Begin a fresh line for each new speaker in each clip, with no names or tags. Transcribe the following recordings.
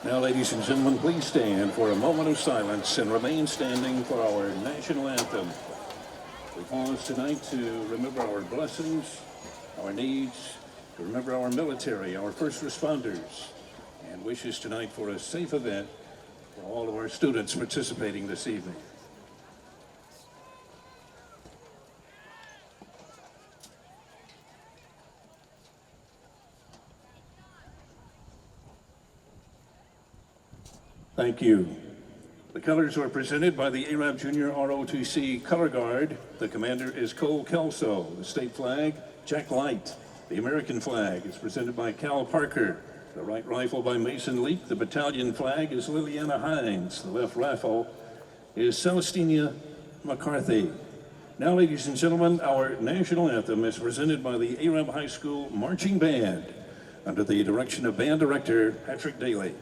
Now, ladies and gentlemen, please stand for a moment of silence and remain standing for our national anthem. We pause tonight to remember our blessings, our needs, to remember our military, our first responders, and wishes tonight for a safe event for all of our students participating this evening. Thank you. The colors are presented by the Arab Junior ROTC Color Guard. The commander is Cole Kelso. The state flag, Jack Light. The American flag is presented by Cal Parker. The right rifle by Mason Leak. The battalion flag is Liliana Hines. The left rifle is Celestina McCarthy. Now, ladies and gentlemen, our national anthem is presented by the Arab High School Marching Band under the direction of band director Patrick Daly.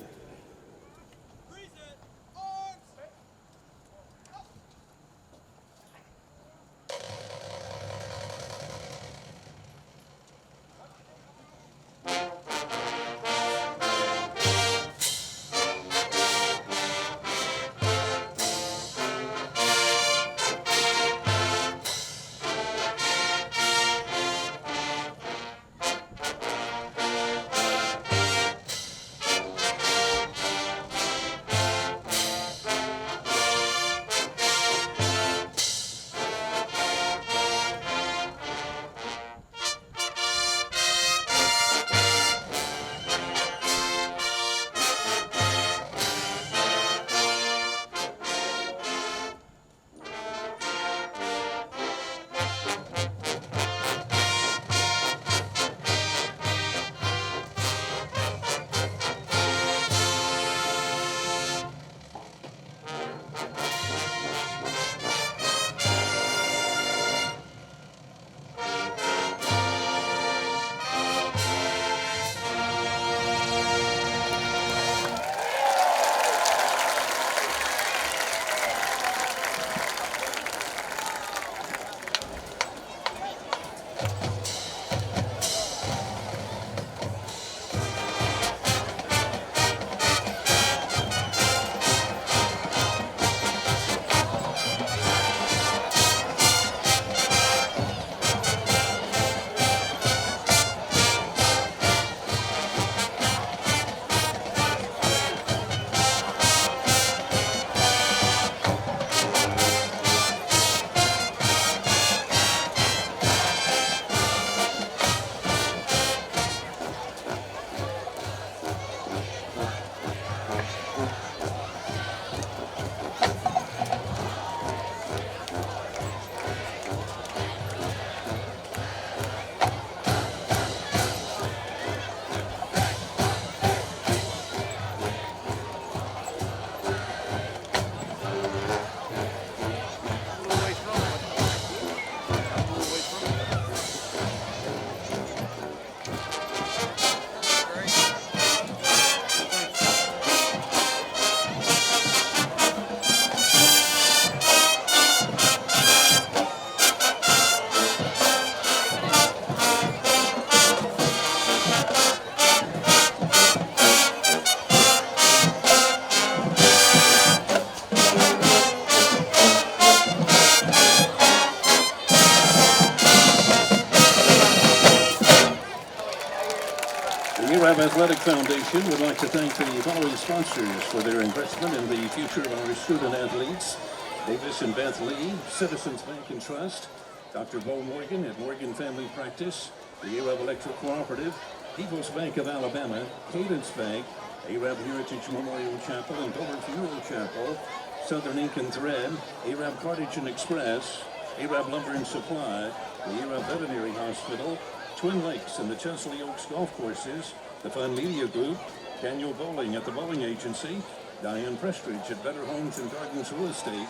Athletic Foundation would like to thank the following sponsors for their investment in the future of our student athletes: Davis and Beth Lee, Citizens Bank and Trust, Dr. Bo Morgan at Morgan Family Practice, the Arab Electric Cooperative, People's Bank of Alabama, Cadence Bank, Arab Heritage Memorial Chapel and Dover Funeral Chapel, Southern Ink and Thread, Arab Cartage and Express, Arab Lumber and Supply, the Arab Veterinary Hospital, Twin Lakes and the Chesley Oaks Golf Courses, the Fun Media Group, Daniel Bowling at the Bowling Agency, Diane Prestridge at Better Homes and Gardens Real Estate,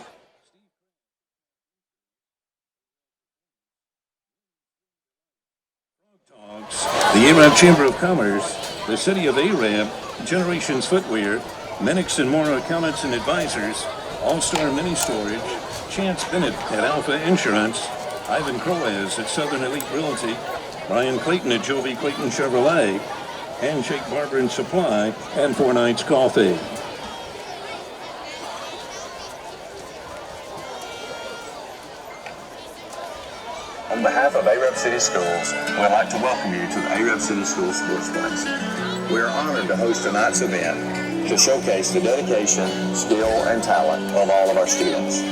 the Arab Chamber of Commerce, the City of Arab, Generations Footwear, Menix and Mora Accountants and Advisors, All-Star Mini Storage, Chance Bennett at Alpha Insurance, Ivan Croaz at Southern Elite Realty, Brian Clayton at Jovi Clayton Chevrolet, Handshake Barber and Supply, and 4 Nights Coffee.
On behalf of Arab City Schools, we'd like to welcome you to the Arab City Schools Sportsplex. We are honored to host tonight's event to showcase the dedication, skill, and talent of all of our students.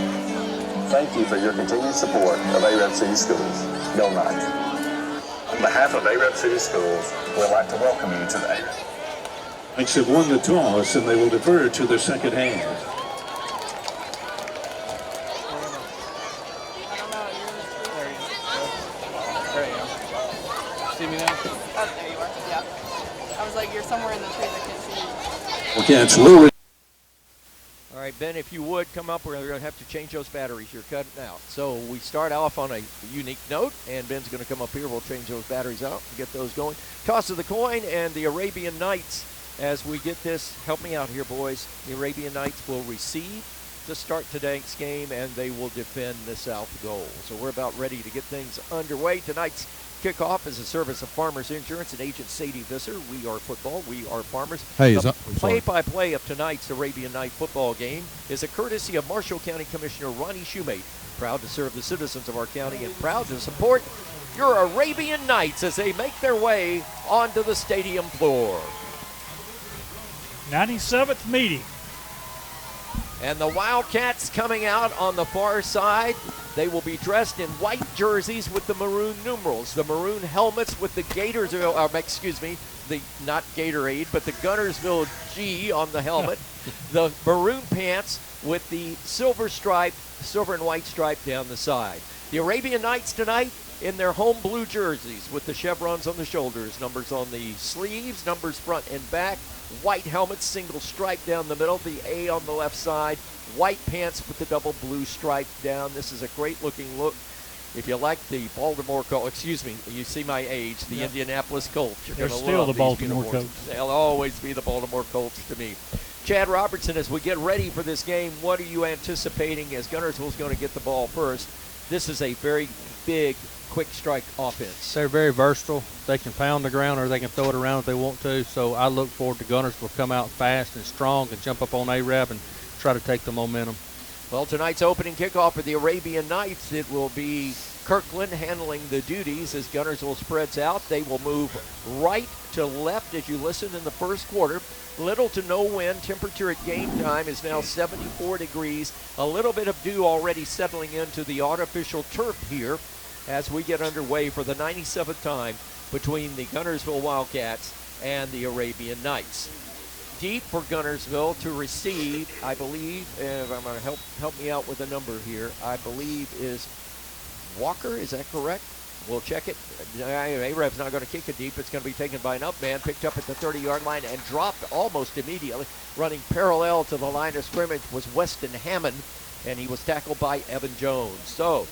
Thank you for your continued support of Arab City Schools. Go Knights. On behalf of Arab City Schools, we'd like to welcome you to the Arab.
Knights have won the toss, and they will defer to the second half.
You're somewhere in the trees, I can't see you.
Wildcats lure.
All right, Ben, if you would come up, we're going to have to change those batteries. You're cutting out. So we start off on a unique note, and Ben's going to come up here. We'll change those batteries out and get those going. Toss of the coin, and the Arabian Knights, as we get this, help me out here, boys. The Arabian Knights will receive to start tonight's game, and they will defend the south goal. So we're about ready to get things underway. Tonight's kickoff is a service of Farmers Insurance and Agent Sadie Visser. We are football. We are farmers.
Hey,
play-by-play of tonight's Arabian Night football game is a courtesy of Marshall County Commissioner Ronnie Shoemate. Proud to serve the citizens of our county and proud to support your Arabian Knights as they make their way onto the stadium floor.
97th meeting.
And the Wildcats coming out on the far side. They will be dressed in white jerseys with the maroon numerals, the maroon helmets with the not Gatorade, but the Guntersville G on the helmet, the maroon pants with the silver and white stripe down the side. The Arabian Knights tonight in their home blue jerseys with the chevrons on the shoulders, numbers on the sleeves, numbers front and back, white helmets, single stripe down the middle, the A on the left side, white pants with the double blue stripe down. This is a great looking look. If you like the Baltimore Colts, you see my age, the Indianapolis Colts. You're going to
still
love
the
these
Baltimore
uniforms.
Colts.
They'll always be the Baltimore Colts to me. Chad Robertson, as we get ready for this game, what are you anticipating as Guntersville's going to get the ball first? This is a very big, quick strike offense.
They're very versatile. They can pound the ground or they can throw it around if they want to. So I look forward to Guntersville come out fast and strong and jump up on Arab and try to take the momentum.
Well, tonight's opening kickoff for the Arabian Knights, it will be Kirkland handling the duties as Guntersville spreads out. They will move right to left as you listen in the first quarter. Little to no wind. Temperature at game time is now 74 degrees. A little bit of dew already settling into the artificial turf here as we get underway for the 97th time between the Guntersville Wildcats and the Arabian Knights. Deep for Guntersville to receive, I believe, if I'm going to help me out with a number here, I believe is Walker. Is that correct? We'll check it. Arab's not going to kick it deep. It's going to be taken by an up man, picked up at the 30-yard line and dropped almost immediately. Running parallel to the line of scrimmage was Weston Hammond, and he was tackled by Evan Jones. So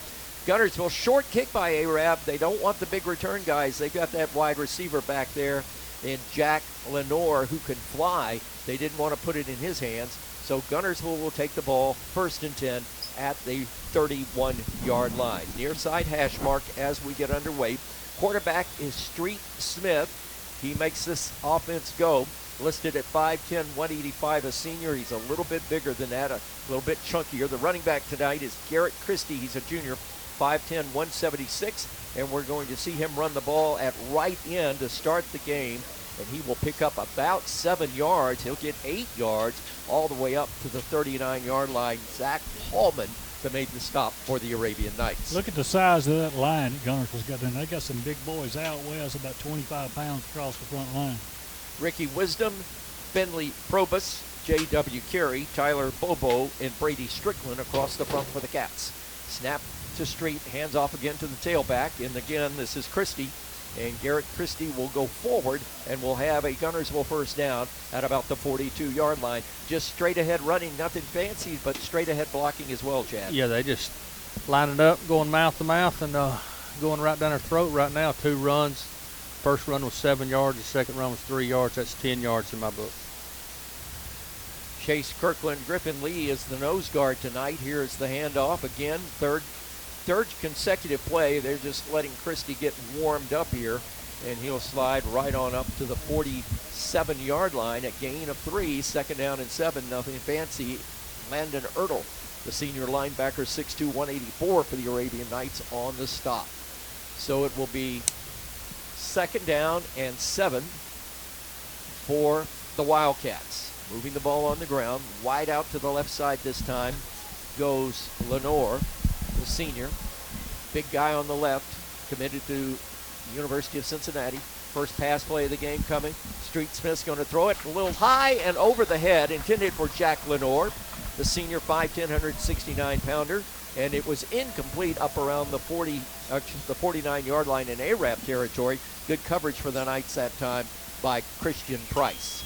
Guntersville, short kick by Arab. They don't want the big return guys. They've got that wide receiver back there in Jack Lenore who can fly. They didn't want to put it in his hands. So Guntersville will take the ball, 1st and 10 at the 31-yard line. Near side hash mark as we get underway. Quarterback is Street Smith. He makes this offense go. Listed at 5'10", 185, a senior. He's a little bit bigger than that, a little bit chunkier. The running back tonight is Garrett Christie. He's a junior, 5'10", 176, and we're going to see him run the ball at right end to start the game, and he will pick up about 7 yards. He'll get 8 yards all the way up to the 39-yard line. Zach Hallman to make the stop for the Arabian Knights.
Look at the size of that line that Guntersville's got in. They got some big boys out west, about 25 pounds across the front line.
Ricky Wisdom, Finley Probus, J.W. Carey, Tyler Bobo, and Brady Strickland across the front for the Cats. Snap to Street, hands off again to the tailback, and again this is Christie, and Garrett Christie will go forward and will have a Guntersville first down at about the 42-yard line. Just straight ahead running, nothing fancy, but straight ahead blocking as well, Chad.
Yeah, they just line it up, going mouth to mouth, and going right down their throat right now. 2 runs. First run was 7 yards. The second run was 3 yards. That's 10 yards in my book.
Chase Kirkland, Griffin Lee is the nose guard tonight. Here is the handoff again. Third consecutive play. They're just letting Christie get warmed up here. and he'll slide right on up to the 47-yard line. A gain of 3, second down and 7. Nothing fancy. Landon Ertl, the senior linebacker, 6'2", 184 for the Arabian Knights on the stop. So it will be second down and 7 for the Wildcats. Moving the ball on the ground, wide out to the left side this time goes Lenore, the senior. Big guy on the left, committed to the University of Cincinnati. First pass play of the game coming. Street Smith's going to throw it a little high and over the head, intended for Jack Lenore, the senior 5'10", 169-pounder. And it was incomplete up around the 49-yard line in Arab territory. Good coverage for the Knights that time by Christian Price.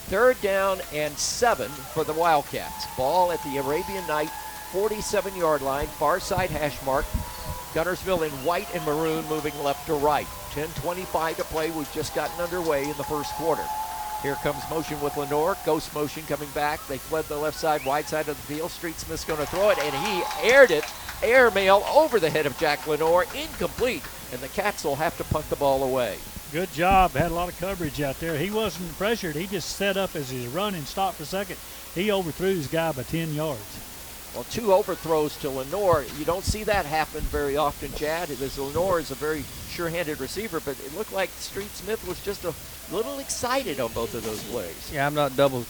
Third down and 7 for the Wildcats. Ball at the Arabian Knight 47-yard line, far side hash mark. Guntersville in white and maroon moving left to right. 10:25 to play. We've just gotten underway in the first quarter. Here comes motion with Lenore. Ghost motion coming back. They fled the left side, wide side of the field. Street Smith's going to throw it, and he aired it. Air mail over the head of Jack Lenore. Incomplete, and the Cats will have to punt the ball away.
Good job. Had a lot of coverage out there. He wasn't pressured. He just set up as he's running, stopped for a second. He overthrew his guy by 10 yards.
Well, 2 overthrows to Lenore. You don't see that happen very often, Chad. Lenore is a very sure-handed receiver, but it looked like Street Smith was just a little excited on both of those plays.
Yeah, I'm not double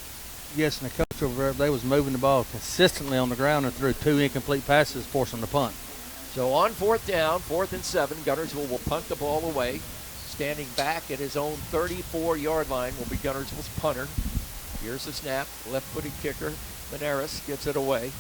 guessing the coach over there. They was moving the ball consistently on the ground and threw 2 incomplete passes, forcing the punt.
So on fourth down, 4th and 7, Guntersville will punt the ball away. Standing back at his own 34-yard line will be Guntersville's punter. Here's the snap, left-footed kicker. Menares gets it away.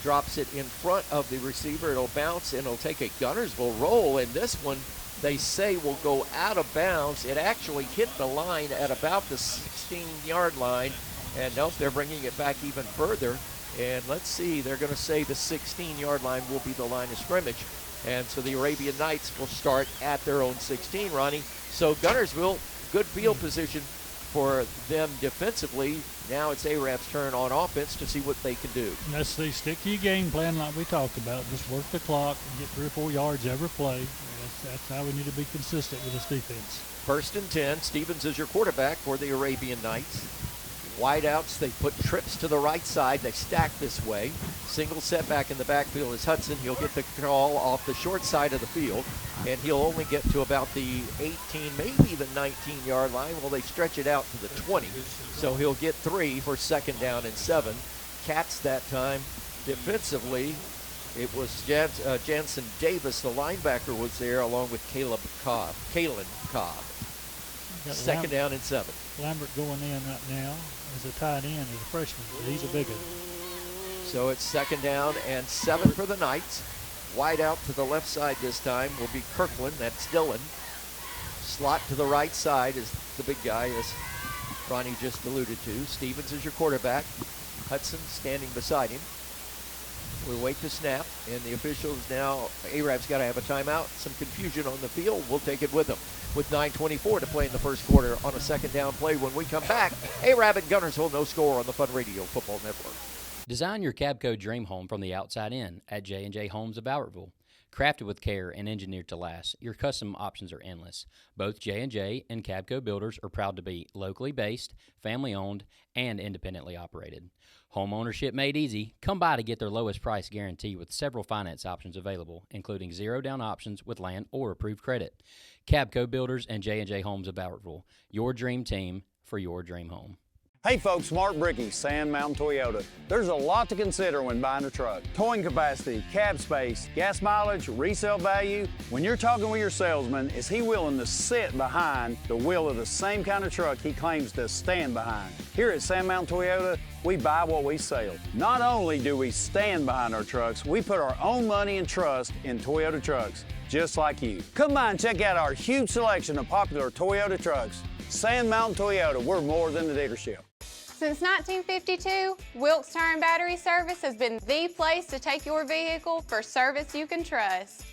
Drops it in front of the receiver. It'll bounce, and it'll take a Guntersville roll. And this one, they say, will go out of bounds. It actually hit the line at about the 16-yard line. And nope, they're bringing it back even further. And let's see, they're going to say the 16-yard line will be the line of scrimmage. And so the Arabian Knights will start at their own 16, Ronnie. So Guntersville, good field position for them defensively. Now it's Arab's turn on offense to see what they can do.
Let's see, stick to your game plan like we talked about. Just work the clock and get 3 or 4 yards every play. That's how we need to be consistent with this defense.
1st and 10. Stevens is your quarterback for the Arabian Knights. Wideouts, they put trips to the right side. They stack this way. Single setback in the backfield is Hudson. He'll get the call off the short side of the field, and he'll only get to about the 18, maybe the 19-yard line. Well, they stretch it out to the 20, so he'll get 3 for second down and 7. Cats that time defensively. It was Jansen Davis, the linebacker, was there along with Kalen Cobb. Second down and 7.
Lambert going in right now as a tight end, as a freshman. He's a big one.
So it's second down and 7 for the Knights. Wide out to the left side this time will be Kirkland. That's Dylan. Slot to the right side is the big guy, as Ronnie just alluded to. Stevens is your quarterback. Hudson standing beside him. We wait to snap, and the officials now, Arab's got to have a timeout. Some confusion on the field. We'll take it with them. With 9:24 to play in the first quarter on a second down play. When we come back, Arab and Guntersville, no score on the Fun Radio Football Network.
Design your Cabco dream home from the outside in at J&J Homes of Albertville. Crafted with care and engineered to last, your custom options are endless. Both J&J and Cabco builders are proud to be locally based, family-owned, and independently operated. Home ownership made easy. Come by to get their lowest price guarantee with several finance options available, including zero-down options with land or approved credit. Cabco Builders and J&J Homes of Albertville, your dream team for your dream home.
Hey folks, Mark Brickey, Sand Mountain Toyota. There's a lot to consider when buying a truck. Towing capacity, cab space, gas mileage, resale value. When you're talking with your salesman, is he willing to sit behind the wheel of the same kind of truck he claims to stand behind? Here at Sand Mountain Toyota, we buy what we sell. Not only do we stand behind our trucks, we put our own money and trust in Toyota trucks, just like you. Come by and check out our huge selection of popular Toyota trucks. Sand Mountain Toyota, we're more than a dealership.
Since 1952, Wilkes Tire and Battery Service has been the place to take your vehicle for service you can trust.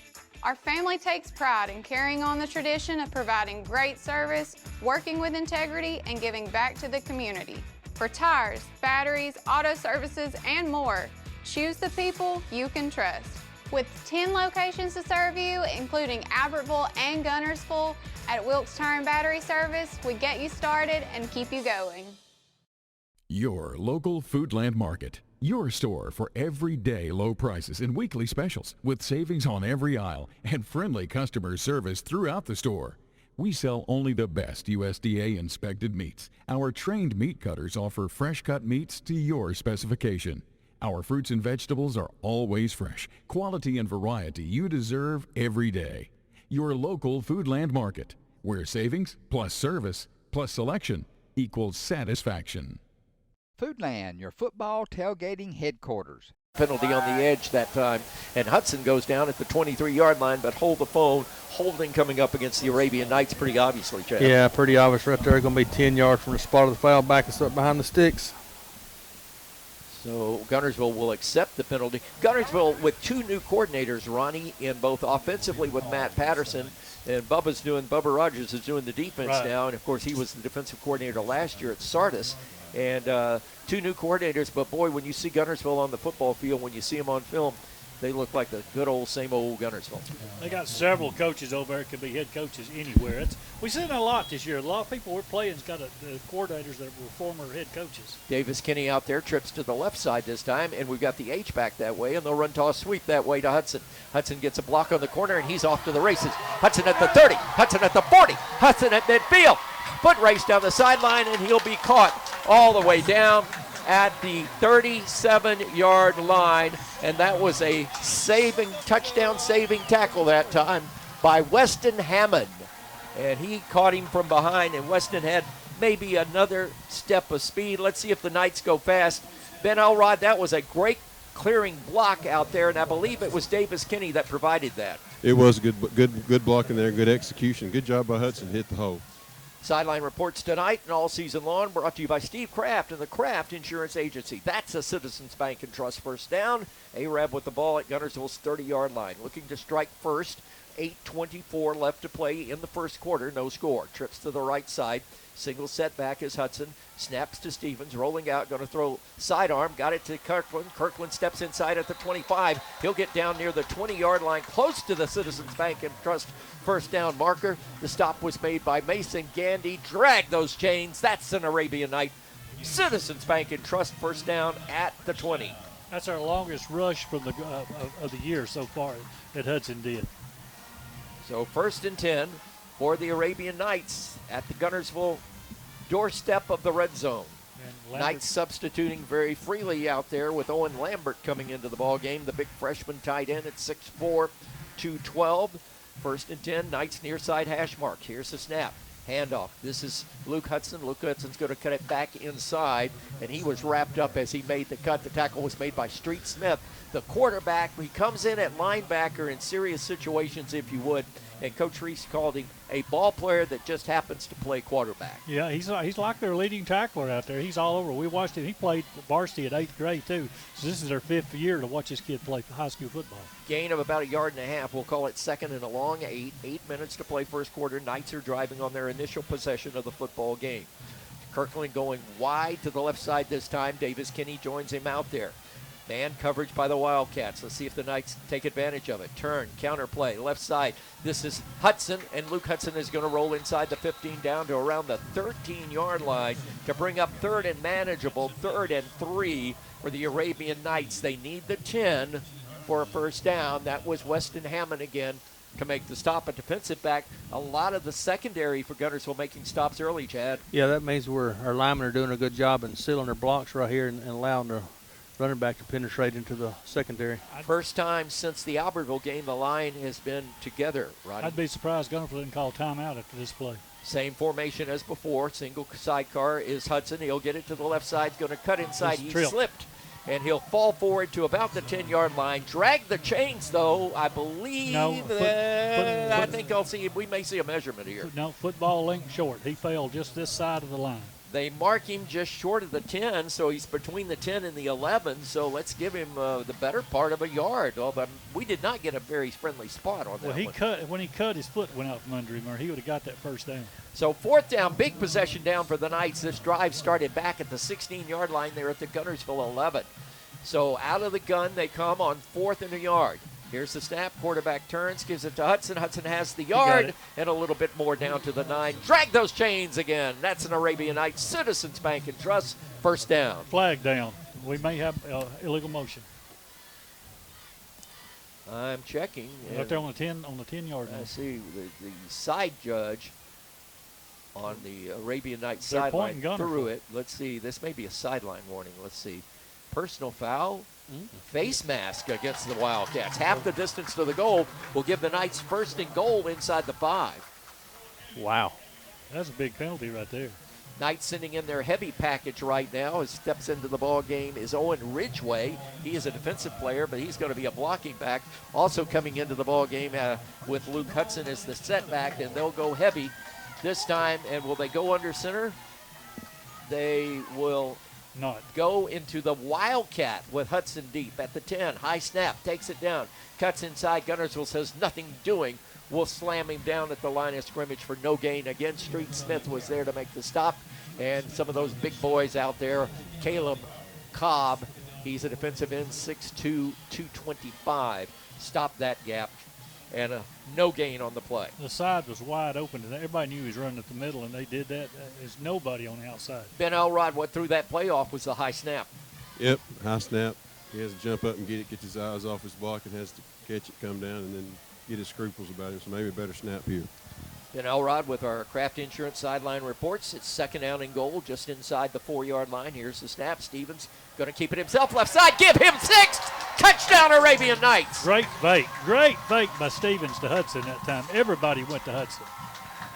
Our family takes pride in carrying on the tradition of providing great service, working with integrity, and giving back to the community. For tires, batteries, auto services, and more, choose the people you can trust. With 10 locations to serve you, including Albertville and Guntersville, at Wilkes Tire and Battery Service, we get you started and keep you going.
Your local Foodland Market. Your store for everyday low prices and weekly specials with savings on every aisle and friendly customer service throughout the store. We sell only the best USDA inspected meats. Our trained meat cutters offer fresh cut meats to your specification. Our fruits and vegetables are always fresh, quality and variety you deserve every day. Your local Foodland Market, where savings plus service plus selection equals satisfaction.
Foodland, your football tailgating headquarters.
Penalty on the edge that time, and Hudson goes down at the 23-yard line, but hold the phone. Holding coming up against the Arabian Knights pretty obviously, Chad.
Yeah, pretty obvious right there. Going to be 10 yards from the spot of the foul, back us up behind the sticks.
So Guntersville will accept the penalty. Guntersville with two new coordinators, Ronnie, in both offensively with Matt Patterson, and Bubba Rogers is doing the defense now, and of course he was the defensive coordinator last year at Sardis. And two new coordinators, but boy, when you see Guntersville on the football field, when you see them on film, they look like the good old, same old Guntersville.
They got several coaches over there, could be head coaches anywhere. We've seen a lot this year. A lot of people we're playing's got coordinators that were former head coaches.
Davis Kinney out there, trips to the left side this time, and we've got the H-back that way, and they'll run toss sweep that way to Hudson. Hudson gets a block on the corner, and he's off to the races. Hudson at the 30, Hudson at the 40, Hudson at midfield. Foot race down the sideline, and he'll be caught all the way down at the 37-yard line, and that was a touchdown-saving tackle that time by Weston Hammond. And he caught him from behind, and Weston had maybe another step of speed. Let's see if the Knights go fast. Ben Elrod, that was a great clearing block out there, and I believe it was Davis Kinney that provided that.
It was good blocking there, good execution. Good job by Hudson, hit the hole.
Sideline reports tonight and all season long brought to you by Steve Kraft and the Kraft Insurance Agency. That's a Citizens Bank and Trust first down. Arab with the ball at Guntersville's 30-yard line. Looking to strike first. 8:24 left to play in the first quarter. No score. Trips to the right side. Single setback is Hudson. Snaps to Stevens. Rolling out. Going to throw sidearm. Got it to Kirkland. Kirkland steps inside at the 25. He'll get down near the 20-yard line. Close to the Citizens Bank and Trust first down marker. The stop was made by Mason Gandy. Drag those chains. That's an Arabian Night. Citizens Bank and Trust first down at the 20.
That's our longest rush from the of the year so far that Hudson did.
So 1st and 10 for the Arabian Knights at the Guntersville doorstep of the red zone. Knights substituting very freely out there with Owen Lambert coming into the ball game, the big freshman tight end at 6'4", 212. 1st and 10, Knights near side hash mark. Here's the snap. Handoff. This is Luke Hudson. Luke Hudson's going to cut it back inside, and he was wrapped up as he made the cut. The tackle was made by Street Smith. The quarterback, he comes in at linebacker in serious situations, if you would, and Coach Reese called him a ball player that just happens to play quarterback.
Yeah, he's like their leading tackler out there. He's all over. We watched him. He played varsity at 8th grade, too. So this is their 5th year to watch this kid play high school football.
Gain of about 1.5 yards. We'll call it 2nd and a long 8. 8 minutes to play first quarter. Knights are driving on their initial possession of the football game. Kirkland going wide to the left side this time. Davis Kinney joins him out there. Man coverage by the Wildcats. Let's see if the Knights take advantage of it. Turn, counter play, left side. This is Hudson, and Luke Hudson is going to roll inside the 15 down to around the 13-yard line to bring up 3rd and manageable, 3rd and 3 for the Arabian Knights. They need the 10 for a first down. That was Weston Hammond again to make the stop. A defensive back, a lot of the secondary for Guntersville making stops early, Chad.
Yeah, that means our linemen are doing a good job in sealing their blocks right here and allowing the running back to penetrate into the secondary.
First time since the Albertville game the line has been together, Rodney.
I'd be surprised Guntersville didn't call timeout after this play.
Same formation as before. Single sidecar is Hudson. He'll get it to the left side. Going to cut inside. He slipped. And he'll fall forward to about the 10-yard line. Drag the chains, though. I believe I think we may see a measurement here.
No, football length short. He fell just this side of the line.
They mark him just short of the 10, so he's between the 10 and the 11. So let's give him the better part of 1 yard. Well, but we did not get a very friendly spot on that.
When he cut, his foot went out from under him, or he would have got that first down.
So 4th down, big possession down for the Knights. This drive started back at the 16-yard line there at the Guntersville 11. So out of the gun they come on 4th and 1 yard. Here's the snap. Quarterback turns, gives it to Hudson. Hudson has the yard and a little bit more down to the 9. Drag those chains again. That's an Arabian Nights Citizens Bank and Trust first down.
Flag down. We may have illegal motion.
I'm checking.
Right there on the 10-yard line.
I see the side judge on the Arabian Nights
They're
sideline
pointing
threw it. Let's see. This may be a sideline warning. Let's see. Personal foul. Face mask against the Wildcats. Half the distance to the goal will give the Knights first and goal inside the 5.
Wow.
That's a big penalty right there.
Knights sending in their heavy package right now. As steps into the ball game is Owen Ridgway. He is a defensive player, but he's going to be a blocking back. Also coming into the ball game with Luke Hudson as the setback, and they'll go heavy this time. And will they go under center? They will
not
go into the Wildcat with Hudson deep at the 10. High snap, takes it down, cuts inside. Guntersville says nothing doing. Will slam him down at the line of scrimmage for no gain. Again, Street Smith was there to make the stop. And some of those big boys out there, Caleb Cobb, he's a defensive end, 6'2", 225. Stop that gap. And no gain on the play.
The side was wide open, and everybody knew he was running at the middle, and they did that. There's nobody on the outside.
Ben Elrod, what threw that play off was the high snap.
Yep, high snap. He has to jump up and get his eyes off his block and has to catch it, come down, and then get his scruples about him. So maybe a better snap here.
Ben Elrod with our Kraft Insurance sideline reports. It's second down and goal just inside the 4-yard line. Here's the snap. Stevens going to keep it himself. Left side. Give him 6. Touchdown, Arabian Nights.
Great fake by Stevens to Hudson that time. Everybody went to Hudson.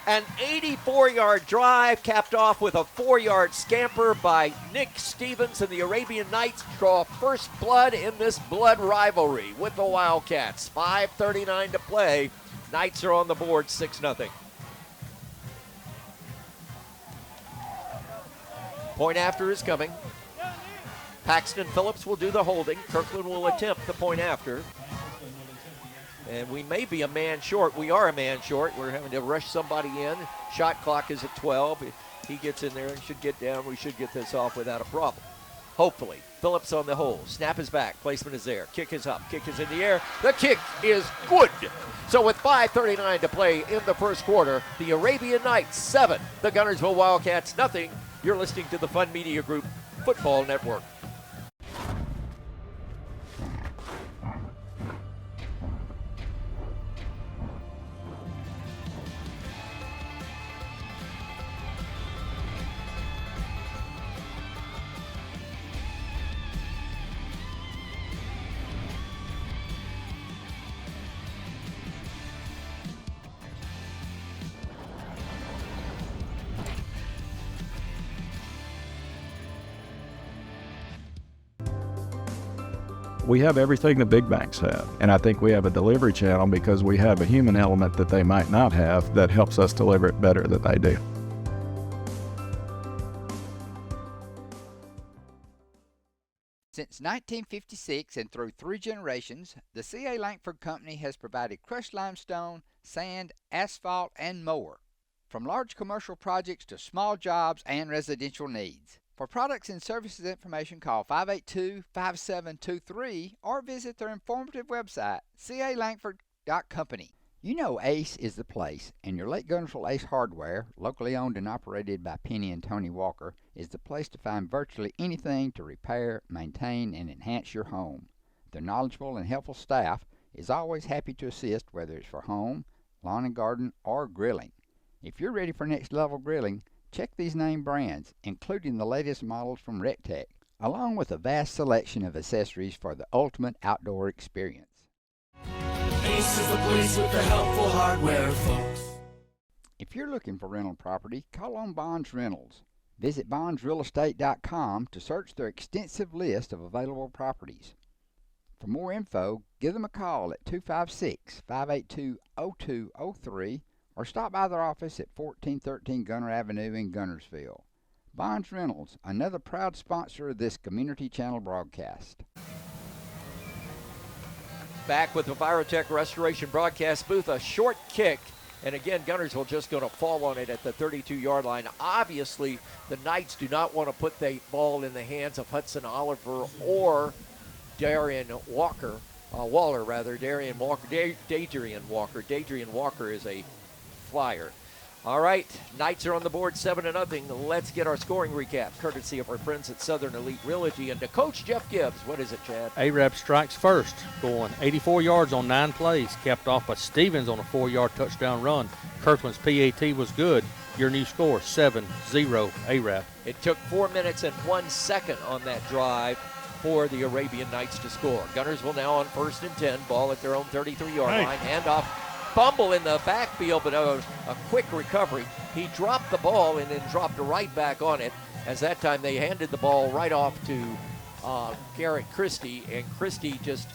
An 84-yard drive capped off with a 4-yard scamper by Nick Stevens, and the Arabian Nights draw first blood in this blood rivalry with the Wildcats. 5:39 to play. Knights are on the board, 6-0. Point after is coming. Paxton Phillips will do the holding. Kirkland will attempt the point after. And we may be a man short. We are a man short. We're having to rush somebody in. Shot clock is at 12. If he gets in there and should get down, we should get this off without a problem. Hopefully. Phillips on the hole. Snap is back. Placement is there. Kick is up. Kick is in the air. The kick is good. So with 5:39 to play in the first quarter, the Arabian Nights 7, the Guntersville Wildcats nothing. You're listening to the Fun Media Group Football Network.
We have everything the big banks have, and I think we have a delivery channel because we have a human element that they might not have that helps us deliver it better than they do.
Since 1956 and through 3 generations, the C.A. Langford Company has provided crushed limestone, sand, asphalt, and more. From large commercial projects to small jobs and residential needs. For products and services information, call 582-5723 or visit their informative website, calangford.company. You know Ace is the place, and your Lake Guntersville Ace Hardware, locally owned and operated by Penny and Tony Walker, is the place to find virtually anything to repair, maintain, and enhance your home. Their knowledgeable and helpful staff is always happy to assist, whether it's for home, lawn and garden, or grilling. If you're ready for next level grilling, check these name brands, including the latest models from Rectech, along with a vast selection of accessories for the ultimate outdoor experience.
Ace is the place with the helpful hardware, folks.
If you're looking for rental property, call on Bonds Rentals. Visit bondsrealestate.com to search their extensive list of available properties. For more info, give them a call at 256-582-0203 or stop by their office at 1413 Gunner Avenue in Guntersville. Bonds Rentals, another proud sponsor of this Community Channel broadcast.
Back with the Virotech Restoration broadcast booth, a short kick. And again, Guntersville just going to fall on it at the 32-yard line. Obviously, the Knights do not want to put the ball in the hands of Hudson Oliver or Darian Walker. Waller, rather, Darian Walker, Dadrian Walker. Dadrian Walker is a flyer. All right, Knights are on the board 7-0. Let's get our scoring recap, courtesy of our friends at Southern Elite Realty. And to Coach Jeff Gibbs, what is it, Chad?
Arab strikes first, going 84 yards on 9 plays, capped off by Stevens on a 4-yard touchdown run. Kirkland's PAT was good. Your new score, 7-0 Arab.
It took 4 minutes and 1 second on that drive for the Arabian Knights to score. Guntersville now on 1st and 10, ball at their own 33-yard line, handoff. Fumble in the backfield, but a quick recovery. He dropped the ball and then dropped right back on it, as that time they handed the ball right off to Garrett Christie, and Christie just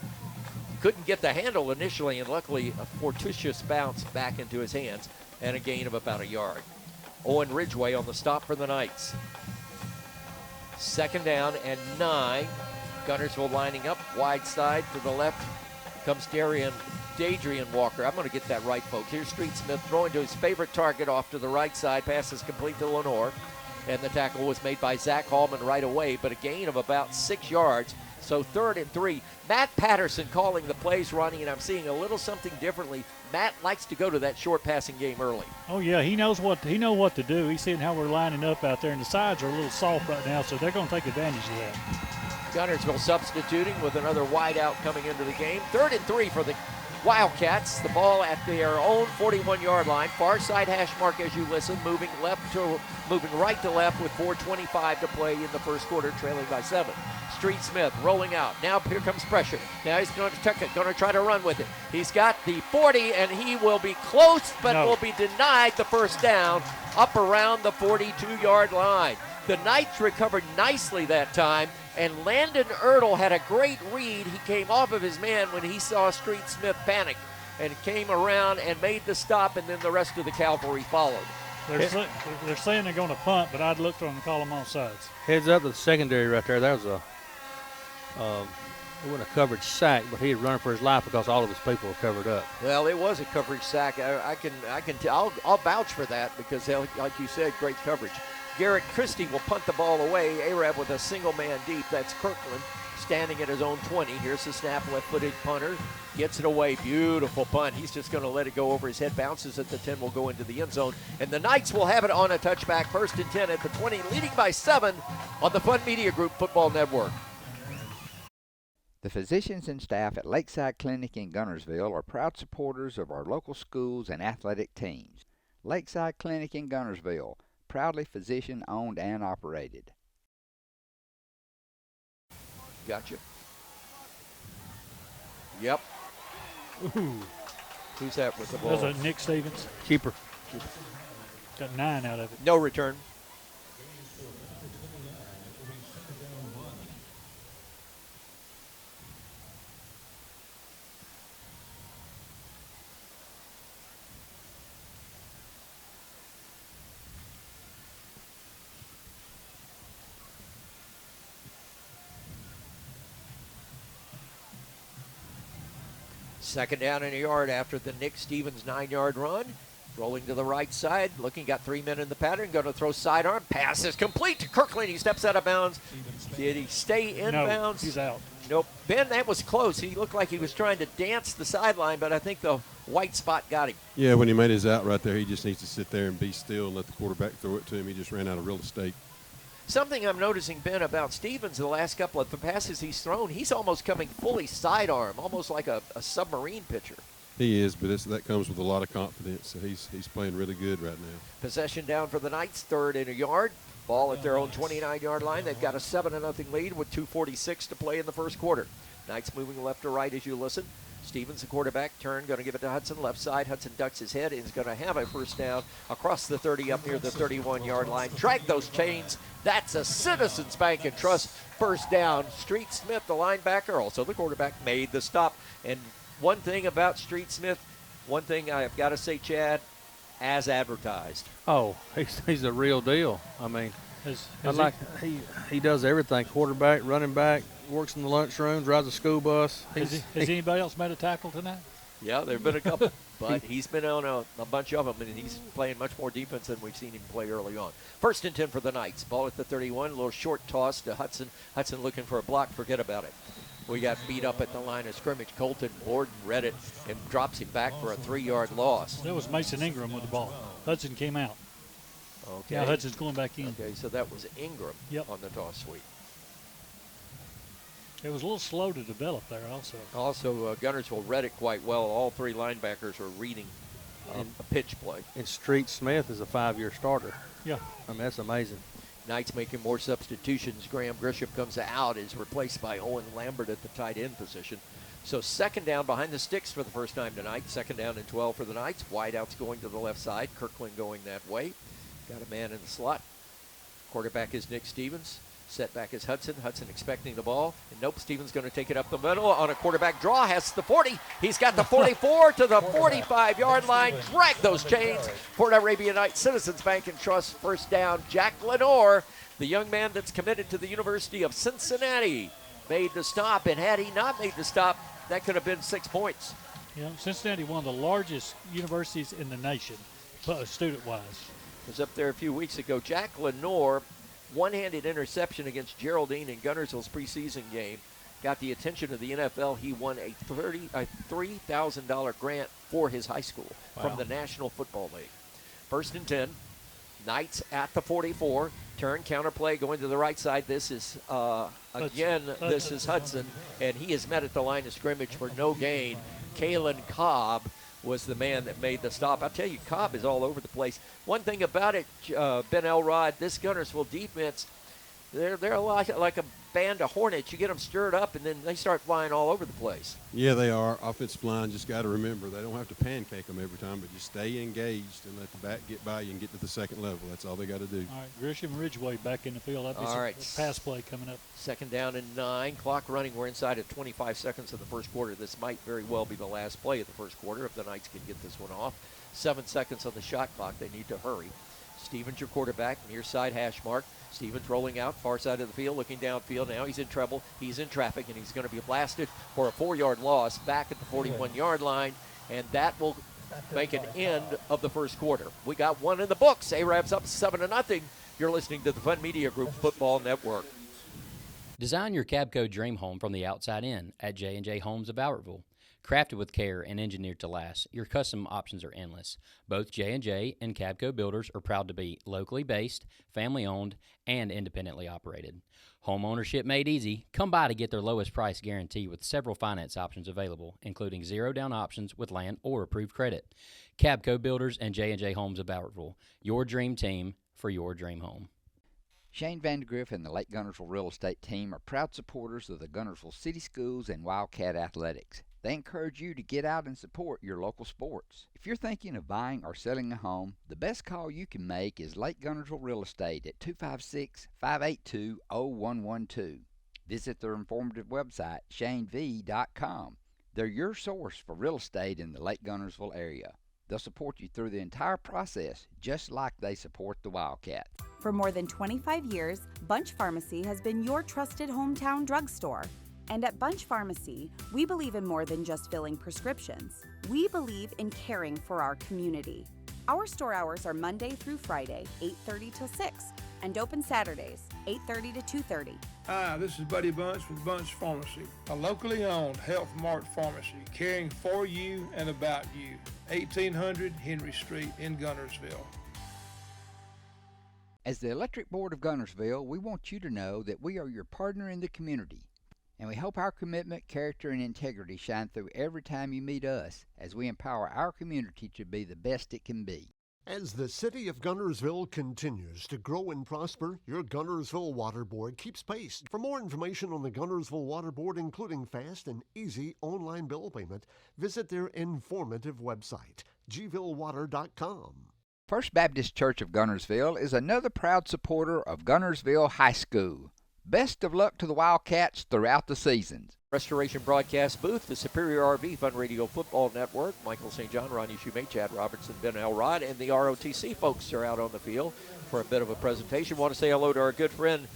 couldn't get the handle initially, and luckily a fortuitous bounce back into his hands and a gain of about a yard. Owen Ridgway on the stop for the Knights. 2nd down and 9. Guntersville lining up, wide side to the left comes Dadrian Walker. I'm going to get that right, folks. Here's Street Smith throwing to his favorite target off to the right side. Pass is complete to Lenore. And the tackle was made by Zach Hallman right away, but a gain of about 6 yards. So 3rd and 3. Matt Patterson calling the plays, Ronnie, and I'm seeing a little something differently. Matt likes to go to that short passing game early.
Oh, yeah, he knows what to do. He's seeing how we're lining up out there, and the sides are a little soft right now, so they're going to take advantage of that.
Guntersville substituting with another wide out coming into the game. 3rd and 3 for the Wildcats. The ball at their own 41-yard line. Far side hash mark as you listen. Moving right to left with 4:25 to play in the first quarter, trailing by 7. Street Smith rolling out. Now here comes pressure. Now he's going to tuck it, going to try to run with it. He's got the 40, and he will be close, but will be denied the first down up around the 42-yard line. The Knights recovered nicely that time, and Landon Ertl had a great read. He came off of his man when he saw Street Smith panic and came around and made the stop, and then the rest of the cavalry followed.
They're saying they're going to punt, but I'd look for them to call them on sides.
Heads up to the secondary right there. That was it wasn't a coverage sack, but he had run for his life because all of his people were covered up.
Well, it was a coverage sack. I'll vouch for that because, like you said, great coverage. Garrett Christie will punt the ball away. Arab with a single man deep. That's Kirkland standing at his own 20. Here's the snap, left-footed punter. Gets it away. Beautiful punt. He's just going to let it go over his head. Bounces at the 10, will go into the end zone. And the Knights will have it on a touchback. 1st and 10 at the 20, leading by 7 on the Fun Media Group Football Network.
The physicians and staff at Lakeside Clinic in Guntersville are proud supporters of our local schools and athletic teams. Lakeside Clinic in Guntersville, proudly physician-owned and operated.
Gotcha. Yep.
Ooh.
Who's that with the ball?
That was Nick Stevens.
Keeper.
Got 9 out of it.
No return. Second down and a yard after the Nick Stevens 9-yard run. Rolling to the right side, got 3 men in the pattern, going to throw sidearm. Pass is complete to Kirkland. He steps out of bounds. Did he stay in bounds?
He's out.
Nope. Ben, that was close. He looked like he was trying to dance the sideline, but I think the white spot got him.
Yeah, when he made his out right there, he just needs to sit there and be still and let the quarterback throw it to him. He just ran out of real estate.
Something I'm noticing, Ben, about Stevens the last couple of the passes he's thrown, he's almost coming fully sidearm, almost like a submarine pitcher.
He is, but that comes with a lot of confidence. So he's playing really good right now.
Possession down for the Knights, 3rd and a yard. Ball at their own 29-yard line. They've got a 7-0 lead with 2:46 to play in the first quarter. Knights moving left to right as you listen. Stevens, the quarterback, turn, going to give it to Hudson, left side. Hudson ducks his head and is going to have a first down across the 30 up near the 31-yard line. Drag those chains. That's a Citizens Bank and Trust first down. Street Smith, the linebacker, also the quarterback, made the stop. And one thing about Street Smith, one thing I've got to say, Chad, as advertised.
Oh, he's the real deal. I mean, he does everything, quarterback, running back, works in the lunchroom, drives a school bus.
Has anybody else made a tackle tonight?
Yeah, there have been a couple, but he's been on a bunch of them, and he's playing much more defense than we've seen him play early on. 1st and 10 for the Knights. Ball at the 31, a little short toss to Hudson. Hudson looking for a block, forget about it. We got beat up at the line of scrimmage. Colton Borden read it and drops him back for a 3-yard loss.
That was Mason Ingram with the ball. Hudson came out.
Okay.
Now Hudson's going back in.
Okay, so that was Ingram on the toss sweep.
It was a little slow to develop there also.
Also, Guntersville read it quite well. All three linebackers were reading a pitch play.
And Street Smith is a 5-year starter.
Yeah.
I mean, that's amazing.
Knights making more substitutions. Graham Grisham comes out, is replaced by Owen Lambert at the tight end position. So second down behind the sticks for the first time tonight. Second down and 12 for the Knights. Wideouts going to the left side. Kirkland going that way. Got a man in the slot. Quarterback is Nick Stevens. Setback is Hudson. Hudson expecting the ball. And nope, Stevens going to take it up the middle on a quarterback draw. Has the 40. He's got the 44 to the 45-yard line. Drag those chains. Port Arabian Knights, Citizens Bank and Trust first down. Jack Lenore, the young man that's committed to the University of Cincinnati, made the stop. And had he not made the stop, that could have been 6 points.
Yeah, Cincinnati, one of the largest universities in the nation, student-wise.
Was up there a few weeks ago. Jack Lenore, one-handed interception against Geraldine in Guntersville's preseason game, got the attention of the NFL. He won a $3,000 grant for his high school from the National Football League. First and 10. Knights at the 44. Turn, counter play, going to the right side. This is, this is Hudson, and he is met at the line of scrimmage for no gain. Kalen Cobb was the man that made the stop. I'll tell you, Cobb is all over the place. One thing about it, Ben Elrod, this Guntersville defense, they're a lot like a band of hornets. You get them stirred up, and then they start flying all over the place.
Yeah, they are. Offensive line just got to remember they don't have to pancake them every time, but just stay engaged and let the back get by you and get to the second level. That's all they got to do.
All right, Grisham Ridgeway back in the field. That'd be
All right,
pass play coming up.
Second down and 9. Clock running. We're inside at 25 seconds of the first quarter. This might very well be the last play of the first quarter if the Knights can get this one off. 7 seconds on the shot clock. They need to hurry. Stevens, your quarterback, near side hash mark. Stevens rolling out, far side of the field, looking downfield. Now he's in trouble. He's in traffic, and he's going to be blasted for a 4-yard loss back at the 41-yard line, and that will make an end of the first quarter. We got one in the books. Arabs up 7-0. You're listening to the Fun Media Group Football Network.
Design your Cabco dream home from the outside in at J&J Homes of Albertville. Crafted with care and engineered to last, your custom options are endless. Both J&J and Cabco Builders are proud to be locally based, family-owned, and independently operated. Home ownership made easy. Come by to get their lowest price guarantee with several finance options available, including zero-down options with land or approved credit. Cabco Builders and J&J Homes of Albertville, your dream team for your dream home.
Shane Vandergriff and the Lake Guntersville Real Estate Team are proud supporters of the Guntersville City Schools and Wildcat Athletics. They encourage you to get out and support your local sports. If you're thinking of buying or selling a home, the best call you can make is Lake Guntersville Real Estate at 256-582-0112. Visit their informative website, shanev.com. They're your source for real estate in the Lake Guntersville area. They'll support you through the entire process, just like they support the Wildcat.
For more than 25 years, Bunch Pharmacy has been your trusted hometown drugstore. And at Bunch Pharmacy, we believe in more than just filling prescriptions. We believe in caring for our community. Our store hours are Monday through Friday, 8:30 till 6, and open Saturdays, 8:30 to 2:30.
Hi, this is Buddy Bunch with Bunch Pharmacy, a locally owned Health Mart pharmacy caring for you and about you. 1800 Henry Street in Guntersville.
As the Electric Board of Guntersville, we want you to know that we are your partner in the community. And we hope our commitment, character, and integrity shine through every time you meet us as we empower our community to be the best it can be.
As the city of Guntersville continues to grow and prosper, your Guntersville Water Board keeps pace. For more information on the Guntersville Water Board, including fast and easy online bill payment, visit their informative website, gvillewater.com.
First Baptist Church of Guntersville is another proud supporter of Guntersville High School. Best of luck to the Wildcats throughout the seasons.
Restoration Broadcast Booth, the Superior RV Fun Radio Football Network. Michael St. John, Ronnie Shumate, Chad Robertson, Ben Elrod, and the ROTC folks are out on the field for a bit of a presentation. Want to say hello to our good friend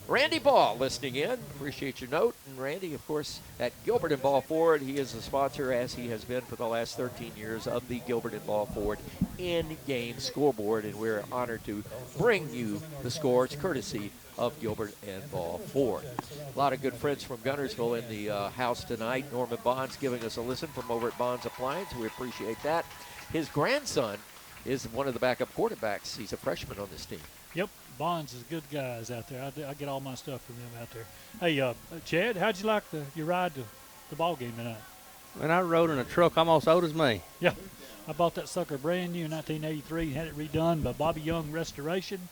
Randy Ball listening in. Appreciate your note. And Randy, of course, at Gilbert and Ball Ford, he is a sponsor, as he has been for the last 13 years, of the Gilbert and Ball Ford in-game scoreboard. And we're honored to bring you the scores courtesy of Gilbert and Ball Ford. A lot of good friends from Guntersville in the house tonight. Norman Bonds giving us a listen from over at Bonds Appliance. We appreciate that. His grandson is one of the backup quarterbacks. He's a freshman on this team.
Yep, Bonds is good guys out there. I get all my stuff from them out there. Hey, Chad, how'd you like your ride to the ball game tonight?
And I rode in a truck almost old as me.
Yeah, I bought that sucker brand new in 1983 and had it redone by Bobby Young Restoration.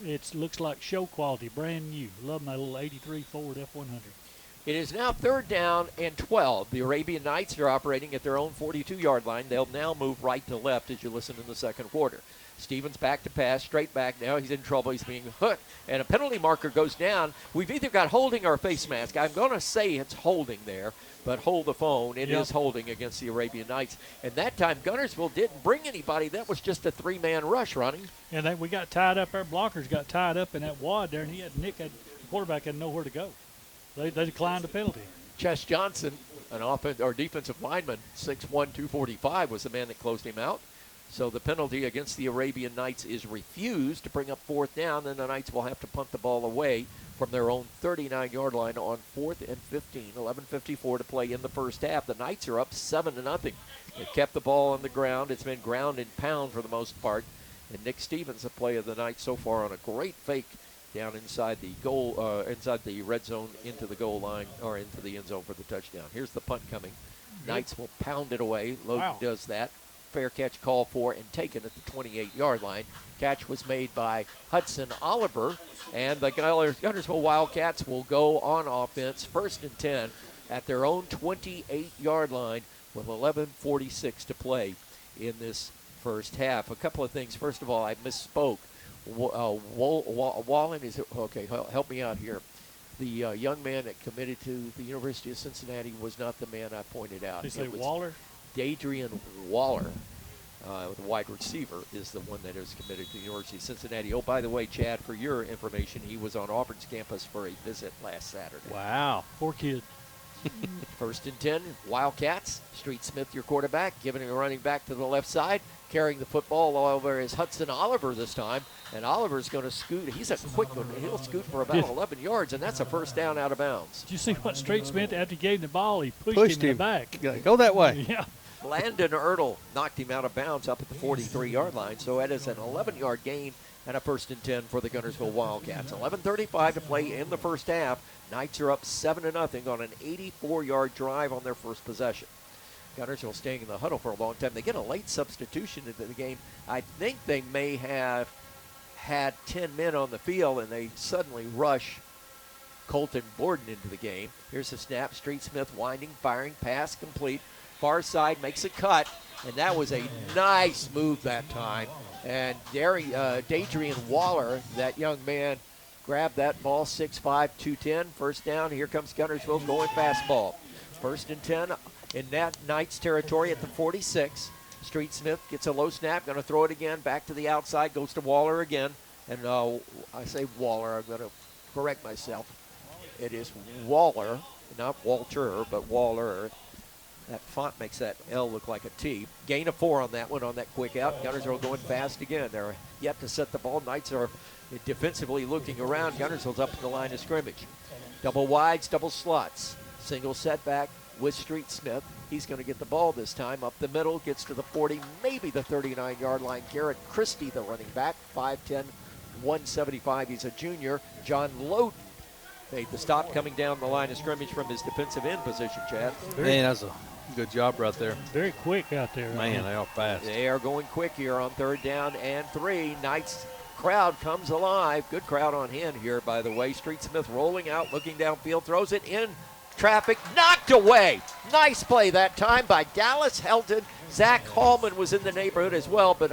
It looks like show quality, brand new. Love my little 83 Ford F100.
It is now 3rd down and 12. The Arabian Knights are operating at their own 42-yard line. They'll now move right to left as you listen in the second quarter. Stevens back to pass, straight back now. He's in trouble. He's being hooked, and a penalty marker goes down. We've either got holding or face mask. I'm going to say it's holding there, but hold the phone. It is holding against the Arabian Knights. And that time, Guntersville didn't bring anybody. That was just a 3-man rush running.
And then we got tied up. Our blockers got tied up in that wad there, and the quarterback had nowhere to go. They declined the penalty.
Chess Johnson, an defensive lineman, 6'1", 245, was the man that closed him out. So the penalty against the Arabian Knights is refused to bring up 4th down. Then the Knights will have to punt the ball away from their own 39-yard line on 4th and 15. 11:54 to play in the first half. The Knights are up 7-0. They've kept the ball on the ground. It's been ground and pound for the most part. And Nick Stevens, the play of the night so far, on a great fake down inside the goal, inside the red zone, into the goal line or into the end zone for the touchdown. Here's the punt coming. Knights will pound it away. Logan does that. Fair catch called for and taken at the 28-yard line. Catch was made by Hudson Oliver, and the Guntersville Wildcats will go on offense 1st and 10 at their own 28-yard line with 11:46 to play in this first half. A couple of things. First of all, I misspoke. Wallen is okay. Help me out here. The young man that committed to the University of Cincinnati was not the man I pointed out.
Did you say Waller?
Adrian Waller, the wide receiver, is the one that is committed to the University of Cincinnati. Oh, by the way, Chad, for your information, he was on Auburn's campus for a visit last Saturday.
Wow.
Poor kid.
1st and 10, Wildcats. Street Smith, your quarterback, giving a running back to the left side. Carrying the football over is Hudson Oliver this time. And Oliver's going to scoot. He's a quick one. He'll scoot for about 11 yards, and that's a first down out of bounds.
Did you see what Street Smith, after he gave him the ball, he pushed him in the back?
Go that way.
Yeah.
Landon Ertl knocked him out of bounds up at the 43-yard line, so it is an 11-yard gain and a 1st and 10 for the Guntersville Wildcats. 11:35 to play in the first half. Knights are up 7-0 on an 84-yard drive on their first possession. Guntersville staying in the huddle for a long time. They get a late substitution into the game. I think they may have had 10 men on the field, and they suddenly rush Colton Borden into the game. Here's the snap. Street Smith winding, firing, pass complete. Far side makes a cut, and that was a nice move that time. And Dadrian Waller, that young man, grabbed that ball, 6'5", 210. First down. Here comes Guntersville going fastball. 1st and 10 in that Knights territory at the 46. Street Smith gets a low snap, going to throw it again, back to the outside, goes to Waller again. And I say Waller, I'm going to correct myself. It is Waller, not Walter, but Waller. That font makes that L look like a T. Gain of 4 on that one, on that quick out. Guntersville going fast again. They're yet to set the ball. Knights are defensively looking around. Guntersville's up at the line of scrimmage. Double wides, double slots. Single setback with Street Smith. He's going to get the ball this time up the middle, gets to the 40, maybe the 39-yard line. Garrett Christie, the running back, 5'10", 175. He's a junior. John Loden made the stop coming down the line of scrimmage from his defensive end position, Chad.
Man, that's a good job right there.
Very quick out there.
Man, they are fast.
They are going quick here on 3rd down and 3. Knights crowd comes alive. Good crowd on hand here, by the way. Street Smith rolling out, looking downfield, throws it in traffic, knocked away. Nice play that time by Dallas Helton. Zach Hallman was in the neighborhood as well, but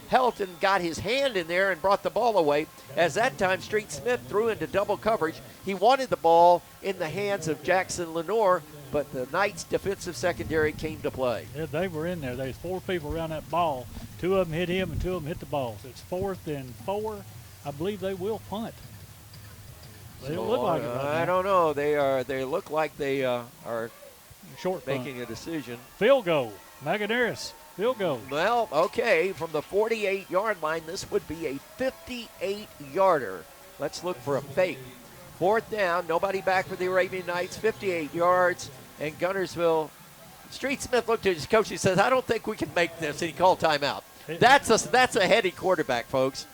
Helton got his hand in there and brought the ball away. As that time, Street Smith threw into double coverage. He wanted the ball in the hands of Jackson Lenore, but the Knights' defensive secondary came to play.
Yeah, they were in there. There's 4 people around that ball. 2 of them hit him and 2 of them hit the ball. So it's 4th and 4. I believe they will punt. They don't look like it right
I
now.
don't know. They look like they are
short
making a decision.
Field goal. Maganaris. Field goal.
Well, okay, from the 48-yard line, this would be a 58-yarder. Let's look for a fake. 4th down, nobody back for the Arabian Knights, 58 yards, and Guntersville. Street Smith looked at his coach. He says, I don't think we can make this, and he called timeout. That's a heady quarterback, folks.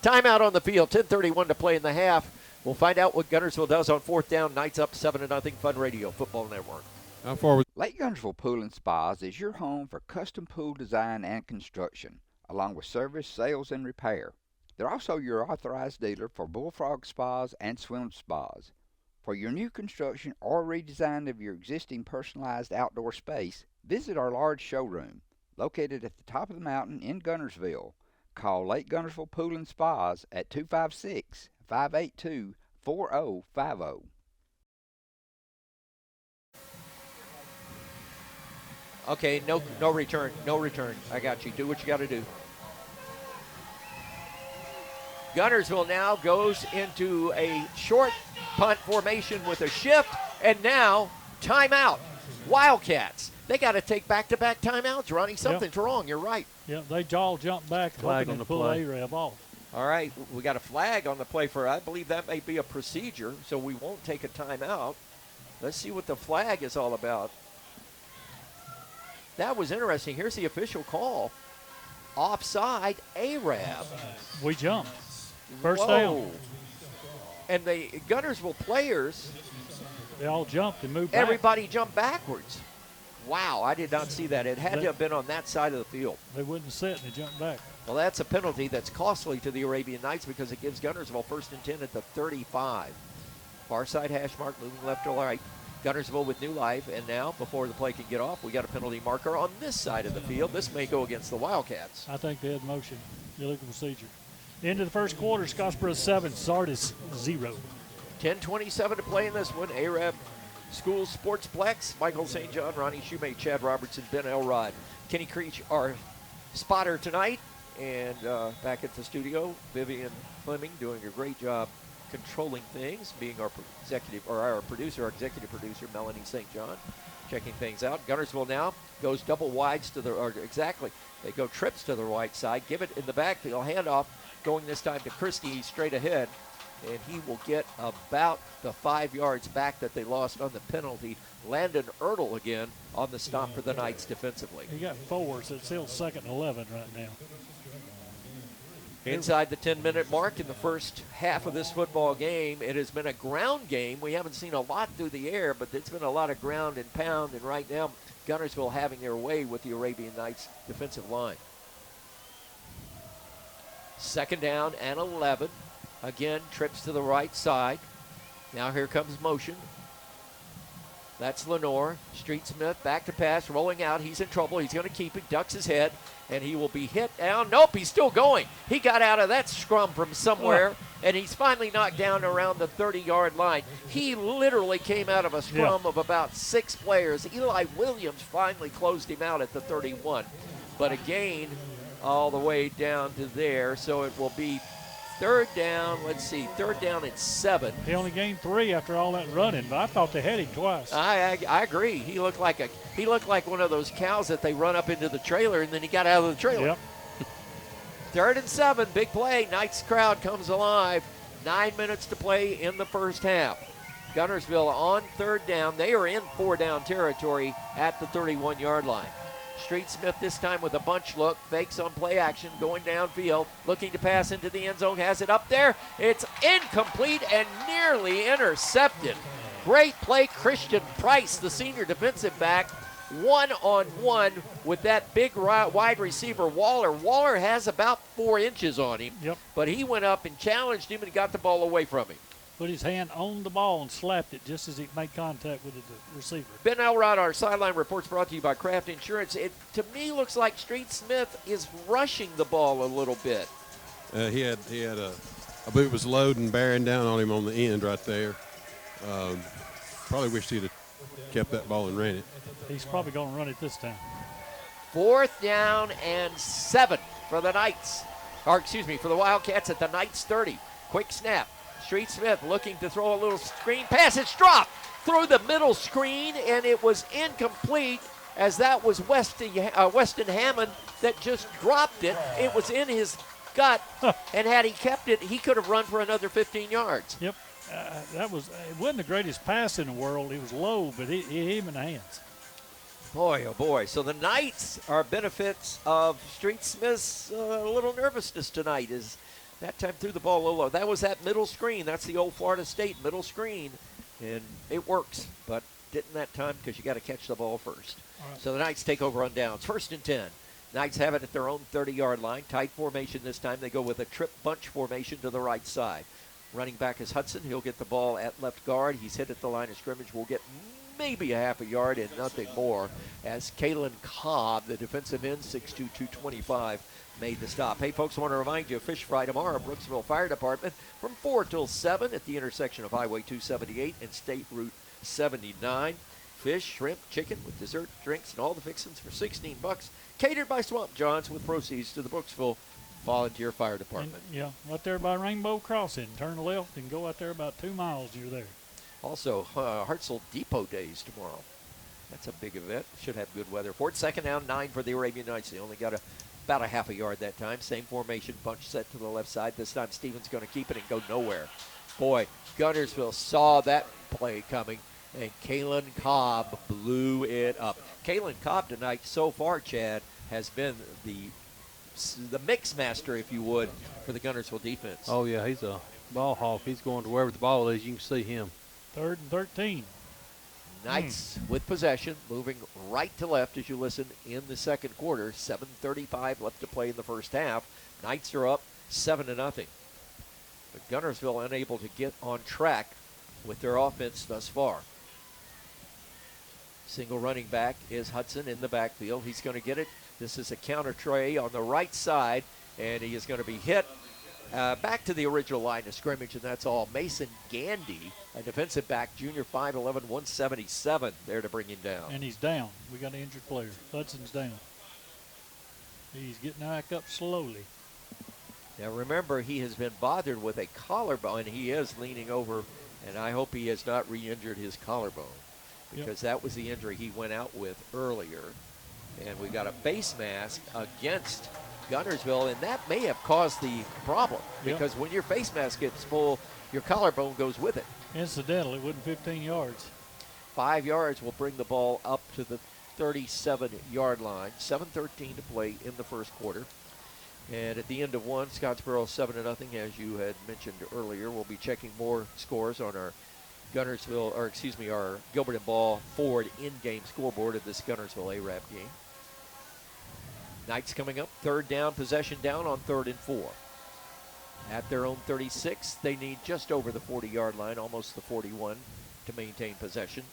Timeout on the field, 10:31 to play in the half. We'll find out what Guntersville does on 4th down. Knights up 7-0. Fun Radio Football Network.
How far was
Lake Guntersville Pool and Spas is your home for custom pool design and construction, along with service, sales, and repair. They're also your authorized dealer for bullfrog spas and swim spas. For your new construction or redesign of your existing personalized outdoor space, visit our large showroom, located at the top of the mountain in Guntersville. Call Lake Guntersville Pool and Spas at 256-582-4050.
Okay, no return. I got you. Do what you got to do. Guntersville now goes into a short punt formation with a shift, and now timeout. Wildcats. They got to take back-to-back timeouts, Ronnie. Something's wrong. You're right.
Yeah, they all jumped back,
Flag
hoping
on
to
the
pull
play.
Arab off.
All right, we got a flag on the play for, I believe that may be a procedure, so we won't take a timeout. Let's see what the flag is all about. That was interesting. Here's the official call. Offside, Arab.
We jumped. First down.
And the Guntersville players,
they all jumped and moved back.
Everybody jumped backwards. Wow, I did not see that. It had to have been on that side of the field.
They wouldn't sit and they jumped back.
Well, that's a penalty that's costly to the Arabian Knights because it gives Guntersville 1st and 10 at the 35. Far side hash mark, moving left to right. Guntersville with new life, and now, before the play can get off, we got a penalty marker on this side of the field. This may go against the Wildcats.
I think they had motion, illegal procedure. Into the first quarter, Scottsboro 7, Sardis 0.
10:27 to play in this one. Arab School Sportsplex. Michael St. John, Ronnie Shoemate, Chad Robertson, Ben Elrod, Kenny Creech, our spotter tonight. And back at the studio, Vivian Fleming doing a great job controlling things, being our executive producer, Melanie St. John, checking things out. Guntersville now goes double wides to they go trips to the right side, give it in the backfield, handoff, going this time to Christie straight ahead, and he will get about the 5 yards back that they lost on the penalty. Landon Ertl again on the stop for the Knights defensively.
He got 4, so it's still 2nd and 11 right now.
Inside the 10-minute mark in the first half of this football game, it has been a ground game. We haven't seen a lot through the air, but it's been a lot of ground and pound, and right now Guntersville having their way with the Arabian Knights defensive line. 2nd down and 11. Again, trips to the right side. Now here comes motion. That's Lenore. Street Smith back to pass, rolling out. He's in trouble. He's going to keep it, ducks his head, and he will be hit down. Nope, he's still going. He got out of that scrum from somewhere, and he's finally knocked down around the 30-yard line. He literally came out of a scrum of about 6 players. Eli Williams finally closed him out at the 31. But a gain all the way down to there, so it will be 3rd down, 3rd down and 7.
He only gained 3 after all that running, but I thought they had him twice.
I agree. He looked like one of those cows that they run up into the trailer, and then he got out of the trailer.
Yep.
3rd and 7, big play. Knights crowd comes alive. 9 minutes to play in the first half. Guntersville on 3rd down. They are in 4-down territory at the 31-yard line. Street Smith this time with a bunch look, fakes on play action, going downfield, looking to pass into the end zone, has it up there. It's incomplete and nearly intercepted. Great play, Christian Price, the senior defensive back, one-on-one with that big wide receiver, Waller. Waller has about 4 inches on him, but he went up and challenged him and got the ball away from him.
Put his hand on the ball and slapped it just as he made contact with the receiver.
Ben Elrod, our sideline reports brought to you by Kraft Insurance. It, to me, looks like Street Smith is rushing the ball a little bit.
He had I believe it was loading, bearing down on him on the end right there. Probably wished he'd have kept that ball and ran it.
He's probably going to run it this time.
4th down and 7 for the Knights. For the Wildcats at the Knights 30. Quick snap. Street Smith looking to throw a little screen pass. It's dropped through the middle screen, and it was incomplete as that was Weston Hammond that just dropped it. It was in his gut. And had he kept it, he could have run for another 15 yards.
Yep. It wasn't the greatest pass in the world. It was low, but it hit him in the hands.
Boy, oh boy. So the Knights are benefits of Street Smith's little nervousness tonight. Is that time threw the ball low. That was that middle screen. That's the old Florida State middle screen. And it works, but didn't that time because you got to catch the ball first.
Right.
So the Knights take over on downs. 1st and 10. Knights have it at their own 30-yard line. Tight formation this time. They go with a trip bunch formation to the right side. Running back is Hudson. He'll get the ball at left guard. He's hit at the line of scrimmage. We'll get maybe a half a yard and nothing more as Kalen Cobb, the defensive end, 6'2", 225, made the stop. Hey, folks, I want to remind you of Fish Fry tomorrow, Brooksville Fire Department, from 4 till 7 at the intersection of Highway 278 and State Route 79. Fish, shrimp, chicken with dessert, drinks, and all the fixings for $16. Catered by Swamp Johns with proceeds to the Brooksville Volunteer Fire Department.
And, yeah, right there by Rainbow Crossing. Turn left and go out there about 2 miles. You're there.
Also, Hartselle Depot Days tomorrow. That's a big event. Should have good weather for it. 2nd down, 9 for the Arabian Knights. They only got about a half a yard that time. Same formation, bunch set to the left side. This time Stevens going to keep it and go nowhere. Boy, Guntersville saw that play coming, and Kalen Cobb blew it up. Kalen Cobb tonight so far, Chad, has been the mix master, if you would, for the Guntersville defense.
Oh, yeah, he's a ball hawk. He's going to wherever the ball is. You can see him.
3rd and 13.
Knights with possession, moving right to left as you listen in the second quarter. 7:35 left to play in the first half. Knights are up 7-0. But Guntersville unable to get on track with their offense thus far. Single running back is Hudson in the backfield. He's going to get it. This is a counter tray on the right side, and he is going to be hit back to the original line of scrimmage, and that's all. Mason Gandy, a defensive back, junior, 5'11", 177, there to bring him down.
And he's down. We got an injured player. Hudson's down. He's getting back up slowly.
Now remember, he has been bothered with a collarbone, and he is leaning over, and I hope he has not re-injured his collarbone, because that was the injury he went out with earlier. And we got a face mask against Guntersville, and that may have caused the problem, because when your face mask gets full, your collarbone goes with it.
Incidental, it wasn't 15 yards.
5 yards will bring the ball up to the 37-yard line. 7:13 to play in the first quarter. And at the end of one, Scottsboro 7-0, as you had mentioned earlier. We'll be checking more scores on our our Gilbert and Ball Ford in-game scoreboard of this Guntersville ARAB game. Knights coming up, 3rd down, possession down on 3rd and 4. At their own 36, they need just over the 40-yard line, almost the 41, to maintain possession.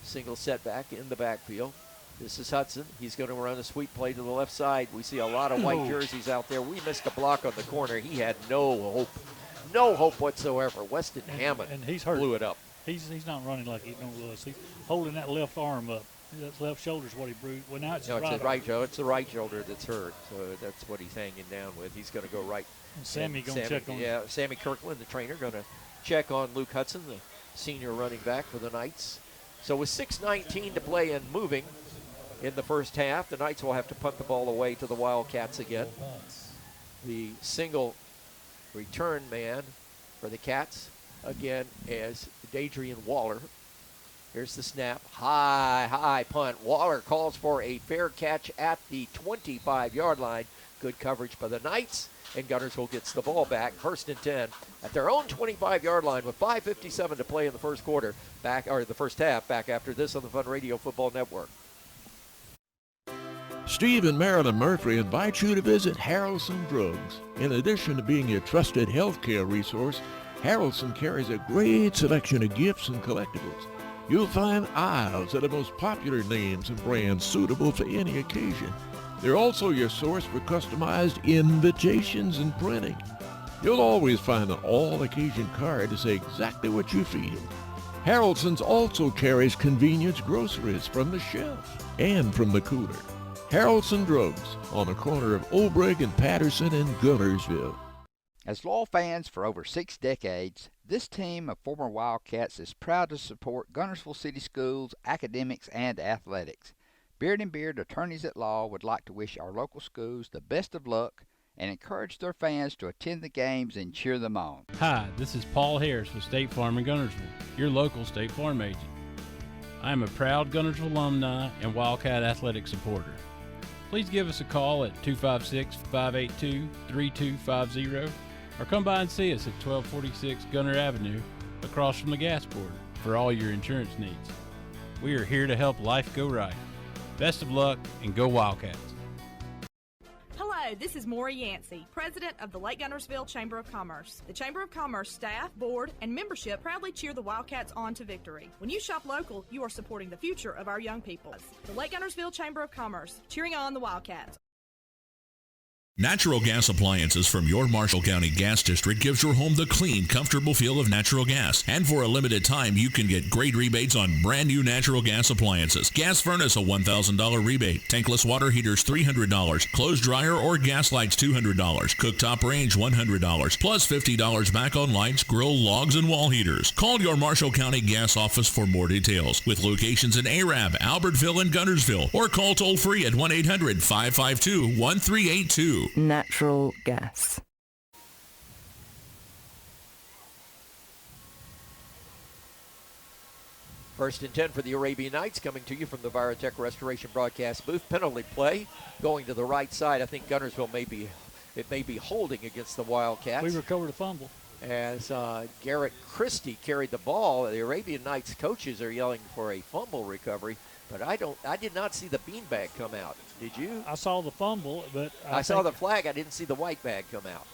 Single setback in the backfield. This is Hudson. He's going to run a sweep play to the left side. We see a lot of white jerseys out there. We missed a block on the corner. He had no hope whatsoever. Weston Hammond
and he's hurt.
Blew it up.
He's not running like he normally was. He's holding that left arm up. That left shoulder's what he bruised. Well, now it's
it's the right shoulder that's hurt. So that's what he's hanging down with. He's going to go right.
And Sammy going to check on him.
Yeah, Sammy Kirkland, the trainer, going to check on Luke Hudson, the senior running back for the Knights. So with 6:19 to play and moving in the first half, the Knights will have to punt the ball away to the Wildcats again. The single return man for the Cats again is Dadrian Waller. Here's the snap. High punt. Waller calls for a fair catch at the 25-yard line. Good coverage by the Knights, and Guntersville gets the ball back. 1st and 10 at their own 25-yard line with 5:57 to play in the first quarter. The first half. Back after this on the Fun Radio Football Network.
Steve and Marilyn Murphy invite you to visit Harrelson Drugs. In addition to being your trusted healthcare resource, Harrelson carries a great selection of gifts and collectibles. You'll find aisles of the most popular names and brands suitable for any occasion. They're also your source for customized invitations and printing. You'll always find an all-occasion card to say exactly what you feel. Harrelson's also carries convenience groceries from the shelf and from the cooler. Harrelson Drugs on the corner of Obrig and Patterson in Guntersville.
As loyal fans for over 6 decades, this team of former Wildcats is proud to support Guntersville City Schools, academics, and athletics. Beard and Beard Attorneys at Law would like to wish our local schools the best of luck and encourage their fans to attend the games and cheer them on.
Hi, this is Paul Harris with State Farm in Guntersville, your local State Farm agent. I am a proud Guntersville alumni and Wildcat athletic supporter. Please give us a call at 256-582-3250 or come by and see us at 1246 Gunter Avenue across from the gas border for all your insurance needs. We are here to help life go right. Best of luck and go Wildcats.
Hello, this is Maury Yancey, President of the Lake Guntersville Chamber of Commerce. The Chamber of Commerce staff, board, and membership proudly cheer the Wildcats on to victory. When you shop local, you are supporting the future of our young people. The Lake Guntersville Chamber of Commerce, cheering on the Wildcats.
Natural gas appliances from your Marshall County Gas District gives your home the clean, comfortable feel of natural gas. And for a limited time, you can get great rebates on brand new natural gas appliances. Gas furnace, a $1,000 rebate. Tankless water heaters, $300. Clothes dryer or gas lights, $200. Cooktop range, $100. Plus $50 back on lights, grill, logs, and wall heaters. Call your Marshall County Gas office for more details. With locations in Arab, Albertville, and Guntersville. Or call toll free at 1-800-552-1382.
Natural gas.
First and 10 for the Arabian Nights, coming to you from the Virotech Restoration broadcast booth. Penalty play going to the right side. I think Guntersville may be holding against the Wildcats.
We recovered a fumble.
As Garrett Christie carried the ball, the Arabian Nights coaches are yelling for a fumble recovery, but I did not see the beanbag come out. Did you?
I saw the fumble, but
I saw the flag. I didn't see the white bag come out.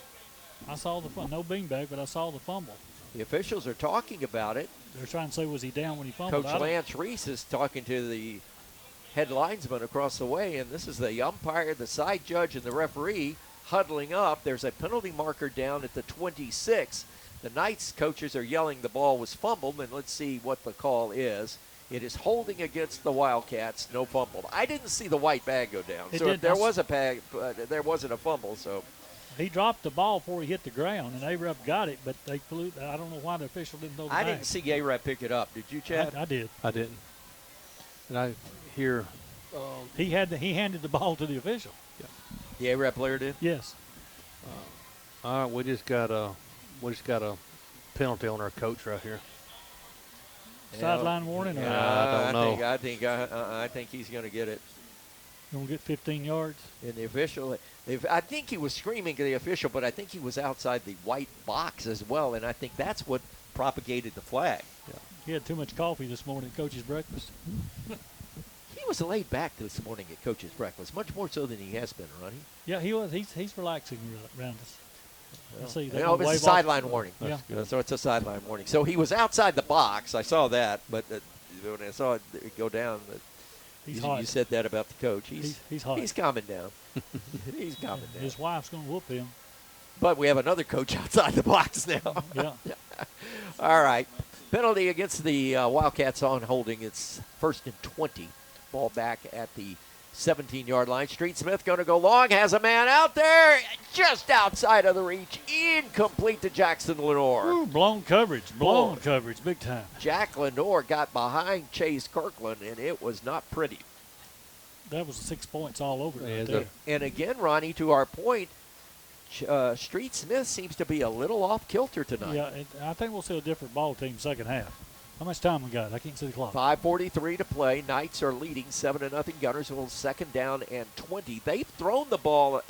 I saw the no beanbag, but I saw the fumble.
The officials are talking about it.
They're trying to say, was he down when he fumbled?
Coach Lance Reese is talking to the head linesman across the way, and this is the umpire, the side judge, and the referee huddling up. There's a penalty marker down at the 26. The Knights coaches are yelling the ball was fumbled, and let's see what the call is. It is holding against the Wildcats, no fumble. I didn't see the white bag go down. So if there was a bag, there wasn't a fumble. So
he dropped the ball before he hit the ground, and Arab got it, but they flew. I don't know why the official didn't throw the bag.
I didn't see Arab pick it up. Did you, Chad?
I did.
I didn't. And I hear
he handed the ball to the official.
Yeah.
The Arab player did?
Yes.
All right, we just got a penalty on our coach right here.
Sideline warning? Or
I don't know.
I think he's going to get it.
Going to get 15 yards?
And the official, I think he was screaming to the official, but I think he was outside the white box as well, and I think that's what propagated the flag.
Yeah. He had too much coffee this morning at Coach's breakfast.
He was laid back this morning at Coach's breakfast, much more so than he has been, Ronnie.
Yeah, he was. He's relaxing around us.
It's a sideline warning.
Yeah.
So it's a sideline warning. So he was outside the box. I saw that, but when I saw it go down,
he's hot.
You said that about the coach.
He's hot.
He's calming down. He's calming down.
His wife's going to whoop him.
But we have another coach outside the box now.
Yeah.
All right. Penalty against the Wildcats on holding. It's 1st and 20. Ball back at the 17-yard line. Street Smith going to go long. Has a man out there just outside of the reach. Incomplete to Jackson Lenore.
Ooh, blown coverage. Blown coverage. Big time.
Jack Lenore got behind Chase Kirkland, and it was not pretty.
That was 6 points all over right there.
And again, Ronnie, to our point, Street Smith seems to be a little off kilter tonight.
Yeah, I think we'll see a different ball team second half. How much time we got? I can't see the clock.
5:43 to play. Knights are leading 7-0. Guntersville 2nd down and 20. They've thrown the ball,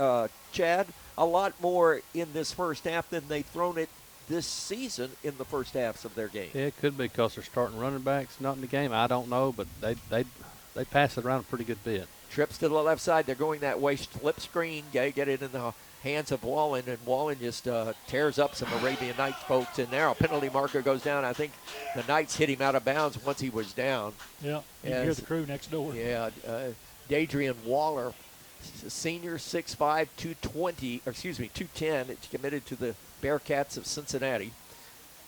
Chad, a lot more in this first half than they've thrown it this season in the first halves of their game.
Yeah, it could be because they're starting running backs not in the game. I don't know, but they pass it around a pretty good bit.
Trips to the left side. They're going that way. Flip screen. Get it in the hands of Wallen, and Wallen just tears up some Arabian Nights folks in there. A penalty marker goes down. I think the Knights hit him out of bounds once he was down.
Yeah, you can hear the crew next door.
Yeah, Dadrian Waller, senior, 6'5", 210. It's committed to the Bearcats of Cincinnati.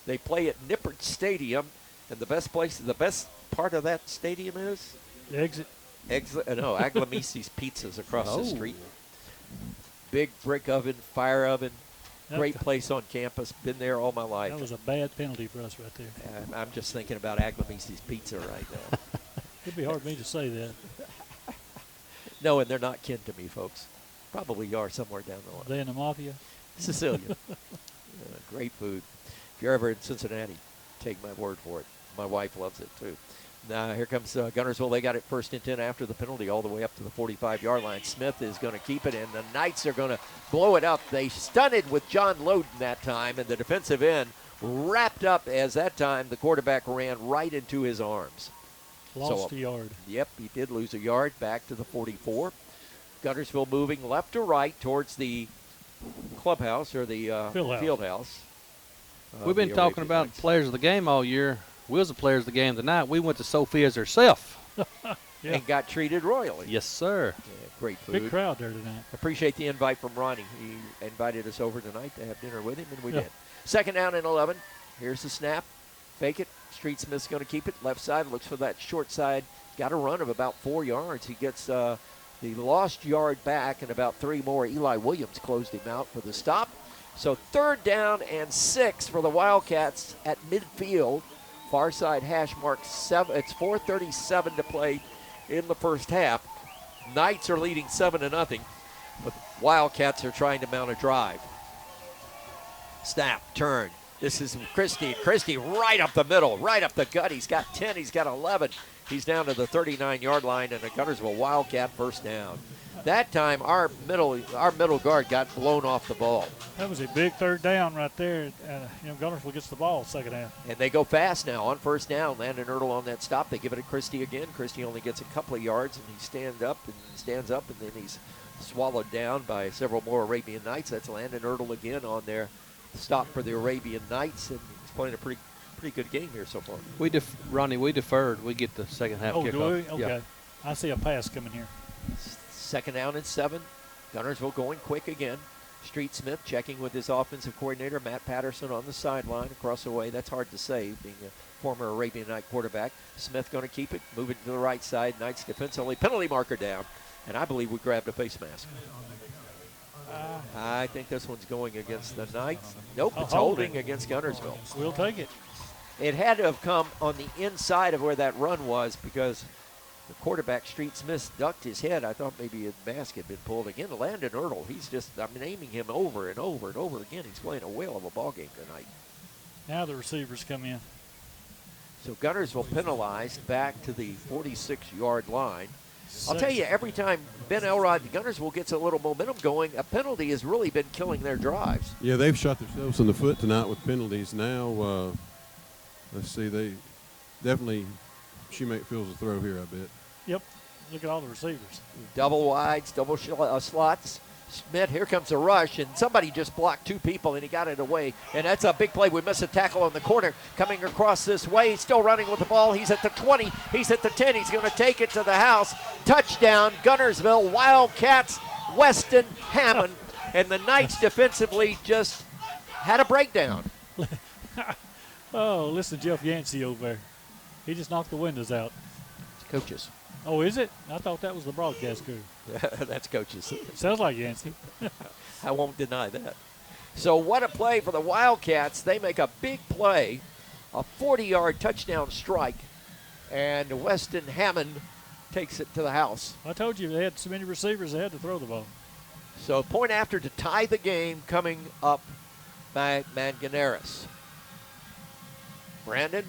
They play at Nippert Stadium, and the best part of that stadium is?
The exit.
No, Aglamisi's Pizzas across the street. Big brick oven, fire oven, great place on campus. Been there all my life.
That was a bad penalty for us right there.
I'm just thinking about Aglamisi's Pizza right now.
It'd be hard for me to say that.
No, and they're not kin to me, folks. Probably are somewhere down the line.
They in the mafia?
Sicilian. Great food. If you're ever in Cincinnati, take my word for it. My wife loves it too. Now here comes Guntersville. They got it 1st and 10 after the penalty all the way up to the 45-yard line. Smith is going to keep it, and the Knights are going to blow it up. They stunted with John Loden that time, and the defensive end wrapped up as that time the quarterback ran right into his arms.
Lost a yard.
Yep, he did lose a yard back to the 44. Guntersville moving left to right towards the clubhouse or the field house.
We've been talking about players of the game all year. We was the players of the game tonight. We went to Sophia's herself.
And got treated royally.
Yes, sir.
Yeah, great food.
Big crowd there tonight.
Appreciate the invite from Ronnie. He invited us over tonight to have dinner with him, and we did. 2nd down and 11. Here's the snap. Fake it. Street Smith's going to keep it. Left side, looks for that short side. Got a run of about 4 yards. He gets the lost yard back and about 3 more. Eli Williams closed him out for the stop. So 3rd down and 6 for the Wildcats at midfield. Far side hash mark 7. It's 4:37 to play in the first half. Knights are leading 7-0, but Wildcats are trying to mount a drive. Snap, turn. This is Christie. Christie right up the middle, right up the gut. He's got 10, he's got 11. He's down to the 39-yard line, and a Guntersville Wildcat 1st down. That time, our middle guard got blown off the ball.
That was a big 3rd down right there. Guntersville gets the ball 2nd half.
And they go fast now on 1st down. Landon Ertl on that stop. They give it to Christie again. Christie only gets a couple of yards, and he stands up, and then he's swallowed down by several more Arabian Knights. That's Landon Ertl again on their stop for the Arabian Knights, and he's playing a pretty good game here so far.
Ronnie, we deferred. We get the second half kickoff.
Do we? Okay. Yeah. I see a pass coming here.
2nd down and 7. Guntersville going quick again. Street Smith checking with his offensive coordinator, Matt Patterson, on the sideline across the way. That's hard to say, being a former Arabian Night quarterback. Smith going to keep it, move it to the right side. Knights defensively. Penalty marker down. And I believe we grabbed a face mask. I think this one's going against the Knights. Nope, it's holding against Guntersville.
We'll take it.
It had to have come on the inside of where that run was because the quarterback, Street Smith, ducked his head. I thought maybe a mask had been pulled again. Landon Ertl, he's just, aiming him over and over and over again. He's playing a whale of a ball game tonight.
Now the receivers come in.
So Guntersville penalized back to the 46-yard line. I'll tell you, every time Ben Elrod Guntersville gets a little momentum going, a penalty has really been killing their drives.
Yeah, they've shot themselves in the foot tonight with penalties. Now, let's see, they definitely – Shoemake feels the throw here, I bet.
Yep. Look at all the receivers.
Double wides, double slots. Smith, here comes a rush, and somebody just blocked 2 people, and he got it away. And that's a big play. We missed a tackle on the corner. Coming across this way, he's still running with the ball. He's at the 20. He's at the 10. He's going to take it to the house. Touchdown, Guntersville. Wildcats, Weston Hammond. And the Knights defensively just had a breakdown.
Oh, listen to Jeff Yancey over there. He just knocked the windows out.
It's coaches.
Oh, is it? I thought that was the broadcast crew.
That's coaches.
Sounds like Yancey.
I won't deny that. So what a play for the Wildcats. They make a big play, a 40-yard touchdown strike, and Weston Hammond takes it to the house.
I told you they had so many receivers they had to throw the ball.
So point after to tie the game coming up by Manganeris. Brandon.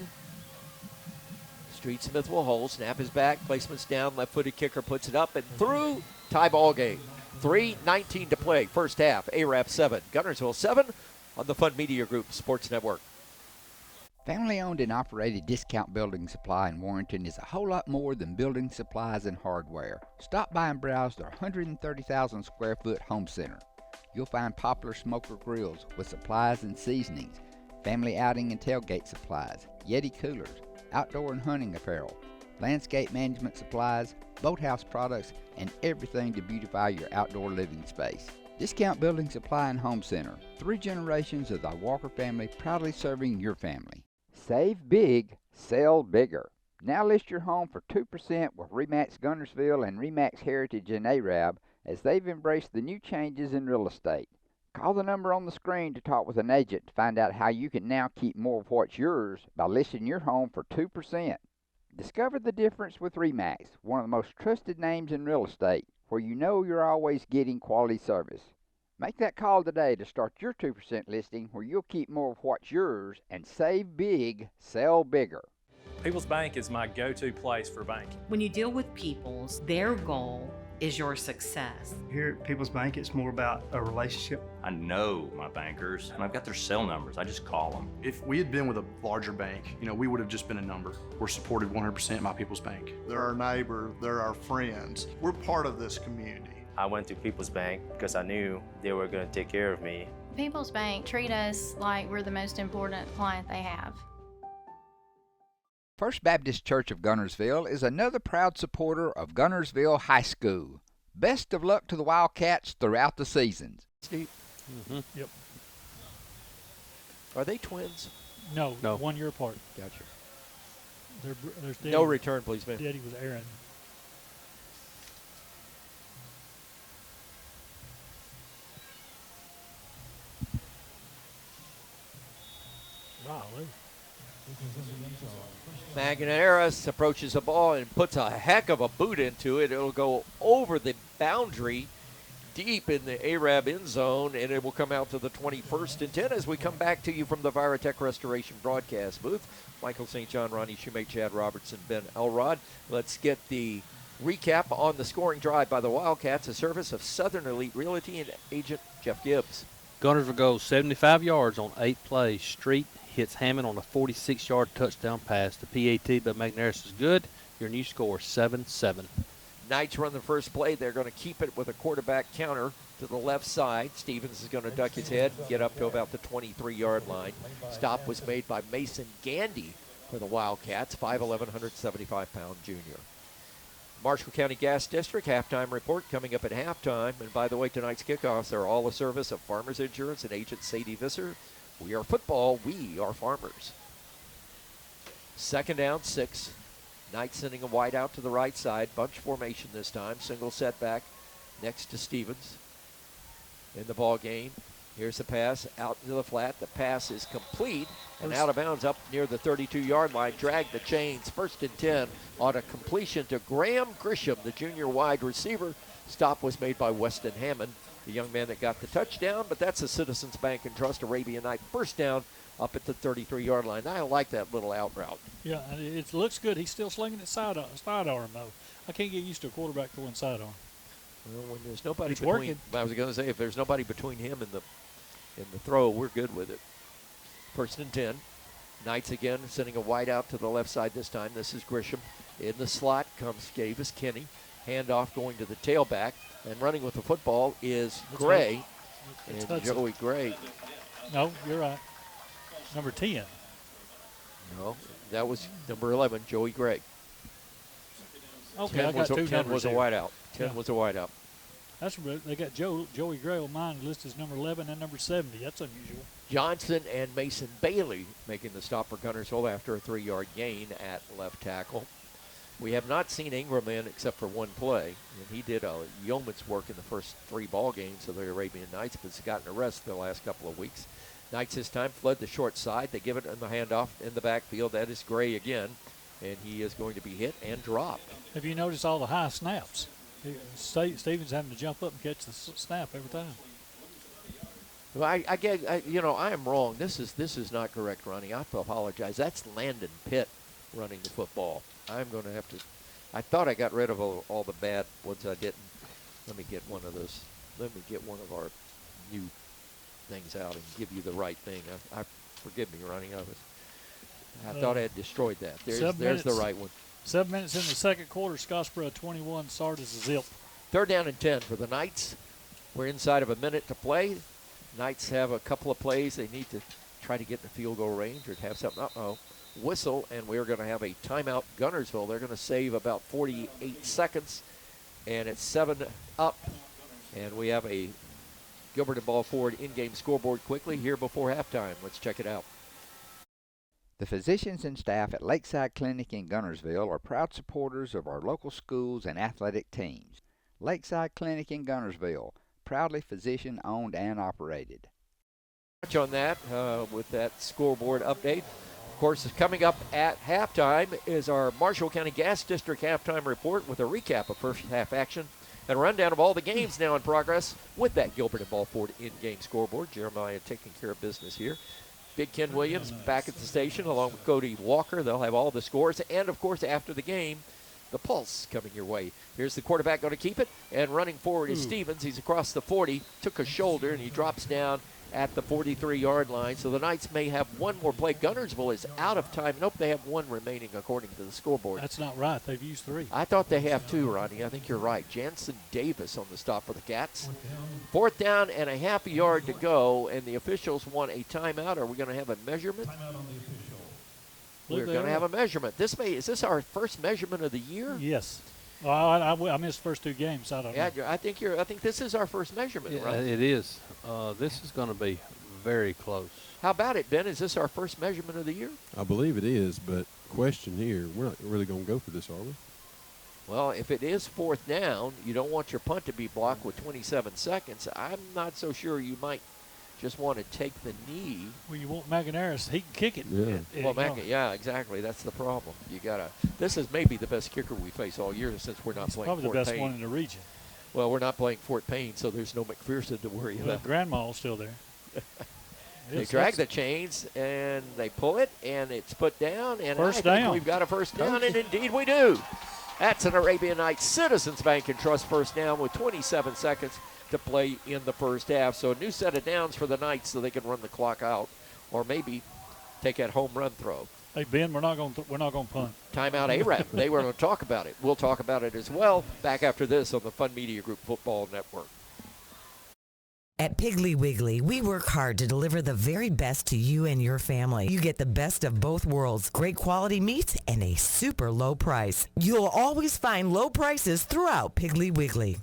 Street Smith will hold. Snap is back. Placement's down. Left-footed kicker puts it up and through. Tie ball game. 3:19 to play. First half. Arab 7. Guntersville 7 on the Fun Media Group Sports Network.
Family-owned and operated Discount Building Supply in Warrenton is a whole lot more than building supplies and hardware. Stop by and browse their 130,000 square foot home center. You'll find popular smoker grills with supplies and seasonings, family outing and tailgate supplies, Yeti coolers, outdoor and hunting apparel, landscape management supplies, boathouse products, and everything to beautify your outdoor living space. Discount Building Supply and Home Center. 3 generations of the Walker family proudly serving your family. Save big, sell bigger. Now list your home for 2% with RE/MAX Guntersville and RE/MAX Heritage in Arab as they've embraced the new changes in real estate. Call the number on the screen to talk with an agent to find out how you can now keep more of what's yours by listing your home for 2%. Discover the difference with RE/MAX, one of the most trusted names in real estate. where you know you're always getting quality service. Make that call today to start your 2% listing where you'll keep more of what's yours and save big, sell bigger.
People's Bank is my go-to place for banking.
When you deal with People's, their goal is your success.
Here at People's Bank, it's more about a relationship.
I know my bankers, and I've got their cell numbers. I just call them.
If we had been with a larger bank, we would have just been a number. We're supported 100% by People's Bank.
They're our neighbor, they're our friends. We're part of this community.
I went to People's Bank because I knew they were going to take care of me.
People's Bank treat us like we're the most important client they have.
First Baptist Church of Guntersville is another proud supporter of Guntersville High School. Best of luck to the Wildcats throughout the seasons.
Steve?
Yep.
Are they twins?
No, 1 year apart.
Gotcha.
There's
no return, please, man.
Daddy was Aaron. Golly.
Maganaris approaches the ball and puts a heck of a boot into it. It'll go over the boundary deep in the Arab end zone, and it will come out to the 21st and 10 as we come back to you from the Viratech Restoration broadcast booth. Michael St. John, Ronnie Shoemate, Chad Robertson, Ben Elrod. Let's get the recap on the scoring drive by the Wildcats, a service of Southern Elite Realty and agent Jeff Gibbs.
Guntersville goes 75 yards on 8 plays. Street hits Hammond on a 46-yard touchdown pass. The PAT by McNaris is good. Your new score, 7-7.
Knights run the first play. They're going to keep it with a quarterback counter to the left side. Stevens is going to duck his head and get up to about the 23-yard line. Stop was made by Mason Gandy for the Wildcats, 5'11", 175-pound junior. Marshall County Gas District halftime report coming up at halftime. And by the way, tonight's kickoffs are all a service of Farmers Insurance and agent Sadie Visser. We are football. We are farmers. Second down, 6. Knights sending a wide out to the right side. Bunch formation this time. Single setback next to Stevens in the ball game. Here's the pass out into the flat. The pass is complete and out of bounds up near the 32-yard line. Drag the chains. 1st and 10 on a completion to Graham Grisham, the junior wide receiver. Stop was made by Weston Hammond, the young man that got the touchdown, but that's a Citizens Bank and Trust Arabian Night first down up at the 33-yard line. I like that little out route.
Yeah, and it looks good. He's still slinging it sidearm, though. I can't get used to a quarterback throwing sidearm.
Well, when there's nobody
it's
between,
working.
I was going to say, if there's nobody between him and the throw, we're good with it. 1st and 10. Knights again sending a wide out to the left side this time. This is Grisham. In the slot comes Davis Kinney. Handoff going to the tailback. And running with the football is Gray. And Joey Gray.
No, you're right. Number 10.
No, that was number 11, Joey Gray.
Okay, I got 2
10 was a
here.
wide out. 10 was a wide out.
That's they got Joey Gray on mine listed as number 11 and number 70. That's unusual.
Johnson and Mason Bailey making the stop for Guntersville after a 3-yard gain at left tackle. We have not seen Ingram in except for one play, and he did a yeoman's work in the first 3 ball games of the Arabian Knights, but has gotten a rest the last couple of weeks. Knights this time fled the short side. They give it in the handoff in the backfield. That is Gray again, and he is going to be hit and dropped.
Have you noticed all the high snaps? Stevens having to jump up and catch the snap every time.
Well, I am wrong. This is not correct, Ronnie. I apologize. That's Landon Pitt running the football. I'm going to have to. I thought I got rid of all the bad ones. I didn't. Let me get one of those. Let me get one of our new things out and give you the right thing. I forgive me, Ronnie. I thought I had destroyed that. There's the right one.
7 minutes in the second quarter. Scottsboro 21, Sardis zip.
3rd down and 10 for the Knights. We're inside of a minute to play. Knights have a couple of plays. They need to try to get in the field goal range or to have something. Whistle, and we're going to have a timeout. Guntersville, they're going to save about 48 seconds, and it's 7 up. And we have a Gilbert and Ball Ford in-game scoreboard quickly here before halftime. Let's check it out.
The physicians and staff at Lakeside Clinic in Guntersville are proud supporters of our local schools and athletic teams. Lakeside Clinic in Guntersville, proudly physician-owned and operated.
Touch on that with that scoreboard update. Of course, coming up at halftime is our Marshall County Gas District halftime report with a recap of first half action And a rundown of all the games now in progress with that Gilbert and Balford in-game scoreboard. Jeremiah taking care of business here. Big Ken Williams back at the station along with Cody Walker. They'll have all the scores. And, of course, after the game, the Pulse coming your way. Here's the quarterback going to keep it. And running forward is Stevens. He's across the 40, took a shoulder, and he drops down at the 43-yard line. So the Knights may have one more play. Guntersville is out of time. Nope, they have one remaining according to the scoreboard.
That's not right. They've used 3.
I thought they have 2, Ronnie. I think you're right. Jansen Davis on the stop for the Cats. 4th down and a half a yard to go, and the officials want a timeout. Are we going to have a measurement? We're going to have a measurement. Is this our first measurement of the year?
Yes. Well, I missed the first 2 games. I don't know.
I think this is our first measurement, right?
It is. This is going to be very close.
How about it, Ben? Is this our first measurement of the year?
I believe it is, but question here, we're not really going to go for this, are we?
Well, if it is 4th down, you don't want your punt to be blocked with 27 seconds. I'm not so sure you might just want to take the knee.
Well, you want McInerney. He can kick it.
Yeah. Yeah, exactly. That's the problem. You gotta. This is maybe the best kicker we face all year since we're not playing
probably
Fort
the best
Payne.
one in the region.
Well, we're not playing Fort Payne, so there's no McPherson to worry about.
Grandma's still there.
They drag the chains and they pull it, and it's put down. And
First
I think
down.
we've got a first down, and indeed we do. That's an Arabian Nights Citizens Bank and Trust first down with 27 seconds to play in the first half. So a new set of downs for the Knights so they can run the clock out, or maybe take that home run throw.
Hey Ben, we're not going to punt.
Timeout ARAP. They were going to talk about it. We'll talk about it as well. Back after this on the Fun Media Group Football Network.
At Piggly Wiggly, we work hard to deliver the very best to you and your family. You get the best of both worlds, great quality meats and a super low price. You'll always find low prices throughout Piggly Wiggly.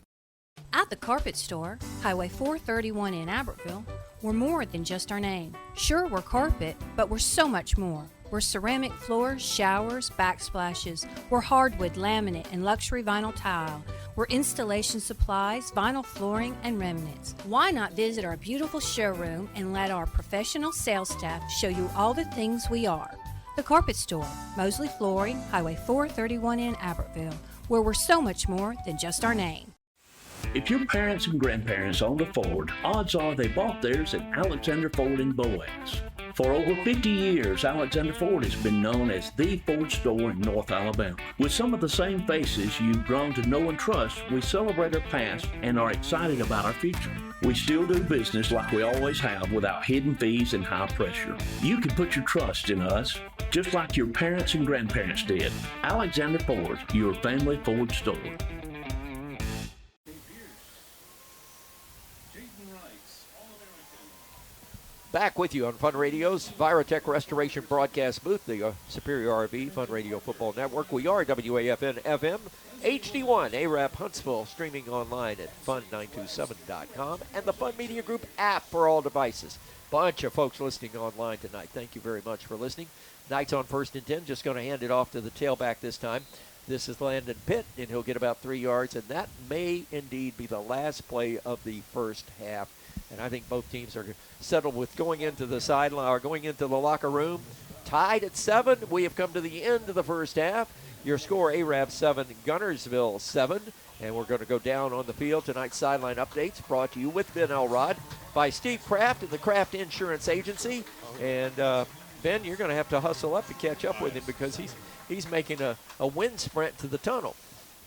At the Carpet Store, Highway 431 in Albertville, we're more than just our name. Sure, we're carpet, but we're so much more. We're ceramic floors, showers, backsplashes. We're hardwood, laminate, and luxury vinyl tile. We're installation supplies, vinyl flooring, and remnants. Why not visit our beautiful showroom and let our professional sales staff show you all the things we are? The Carpet Store, Mosley Flooring, Highway 431 in Albertville, where we're so much more than just our name.
If your parents and grandparents owned a Ford, odds are they bought theirs at Alexander Ford in Boaz. For over 50 years, Alexander Ford has been known as the Ford store in North Alabama. With some of the same faces you've grown to know and trust, we celebrate our past and are excited about our future. We still do business like we always have without hidden fees and high pressure. You can put your trust in us, just like your parents and grandparents did. Alexander Ford, your family Ford store.
Back with you on Fun Radio's Virotech Restoration Broadcast Booth, the Superior RV Fun Radio Football Network. We are WAFN FM, HD1, ARAP Huntsville, streaming online at fun927.com, and the Fun Media Group app for all devices. Bunch of folks listening online tonight. Thank you very much for listening. Knights on 1st and 10, just going to hand it off to the tailback this time. This is Landon Pitt, and he'll get about 3 yards, and that may indeed be the last play of the first half. And I think both teams are settled with going into the sideline or going into the locker room. Tied at 7. We have come to the end of the first half. Your score, ARAB 7, Guntersville 7. And we're going to go down on the field. Tonight's sideline updates brought to you with Ben Elrod by Steve Kraft and the Kraft Insurance Agency. And Ben, you're going to have to hustle up to catch up with him because he's making a wind sprint to the tunnel.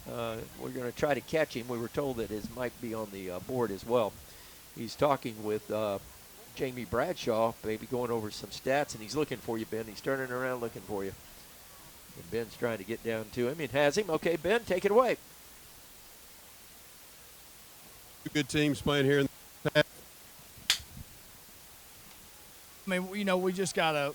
We're going to try to catch him. We were told that his mic be on the board as well. He's talking with Jamie Bradshaw, maybe going over some stats, and he's looking for you, Ben. He's turning around looking for you. And Ben's trying to get down to him. It has him. Okay, Ben, take it away.
Two good teams playing here in the half.
I mean, you know, we gotta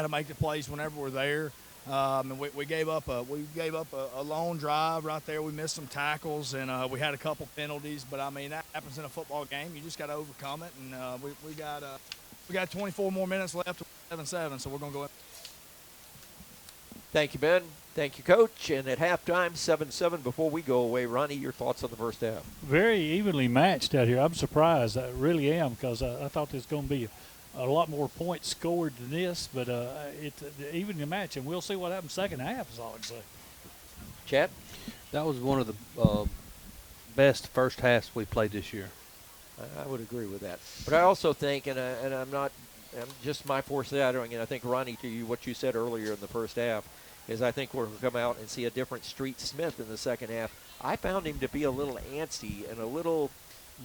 make the plays whenever we're there. And we gave up a long drive right there. We missed some tackles, and we had a couple penalties. But I mean, that happens in a football game. You just got to overcome it. And we got 24 more minutes left to 7-7, so we're gonna go in.
Thank you, Ben. Thank you, Coach. And at halftime, 7-7. Before we go away, Ronnie, your thoughts on the first half? Very
evenly matched out here. I'm surprised. I really am, because I thought this was going to be a lot more points scored than this, but it's even the match, and we'll see what happens second half is all I can say.
Chad?
That was one of best first halves we played this year.
I would agree with that. But I also think, I'm just my foreshadowing, and I think, Ronnie, to you, what you said earlier in the first half, is I think we're going to come out and see a different Street Smith in the second half. I found him to be a little antsy and a little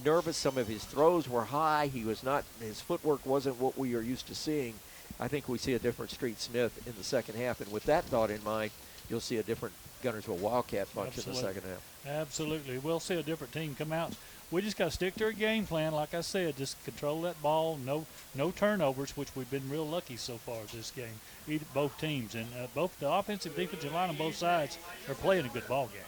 nervous. Some of his throws were high. His footwork wasn't what we are used to seeing. I think we see a different Street Smith in the second half. And with that thought in mind, you'll see a different Guntersville Wildcat bunch in the second half.
Absolutely. We'll see a different team come out. We just got to stick to our game plan. Like I said, just control that ball. No turnovers, which we've been real lucky so far this game. Both teams. And both the offensive defensive line on both sides are playing a good ball game.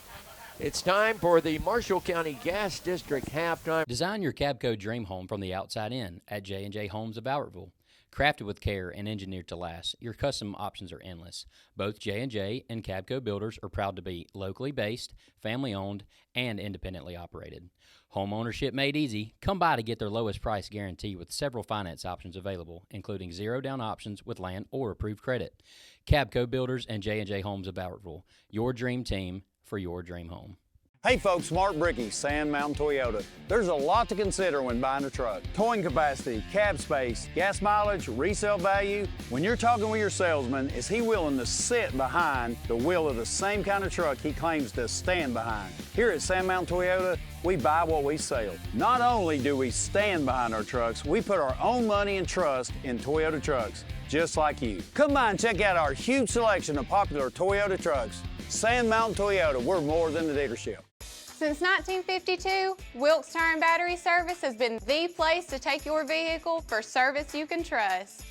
It's time for the Marshall County Gas District halftime.
Design your Cabco dream home from the outside in at J&J Homes of Albertville. Crafted with care and engineered to last, your custom options are endless. Both J&J and Cabco builders are proud to be locally based, family-owned, and independently operated. Home ownership made easy. Come by to get their lowest price guarantee with several finance options available, including zero-down options with land or approved credit. Cabco Builders and J&J Homes of Albertville, your dream team for your dream home.
Hey folks, Mark Bricky, Sand Mountain Toyota. There's a lot to consider when buying a truck. Towing capacity, cab space, gas mileage, resale value. When you're talking with your salesman, is he willing to sit behind the wheel of the same kind of truck he claims to stand behind? Here at Sand Mountain Toyota, we buy what we sell. Not only do we stand behind our trucks, we put our own money and trust in Toyota trucks, just like you. Come by and check out our huge selection of popular Toyota trucks. Sand Mountain Toyota, we're more than a dealership.
Since 1952, Wilkes Tire and Battery Service has been the place to take your vehicle for service you can trust.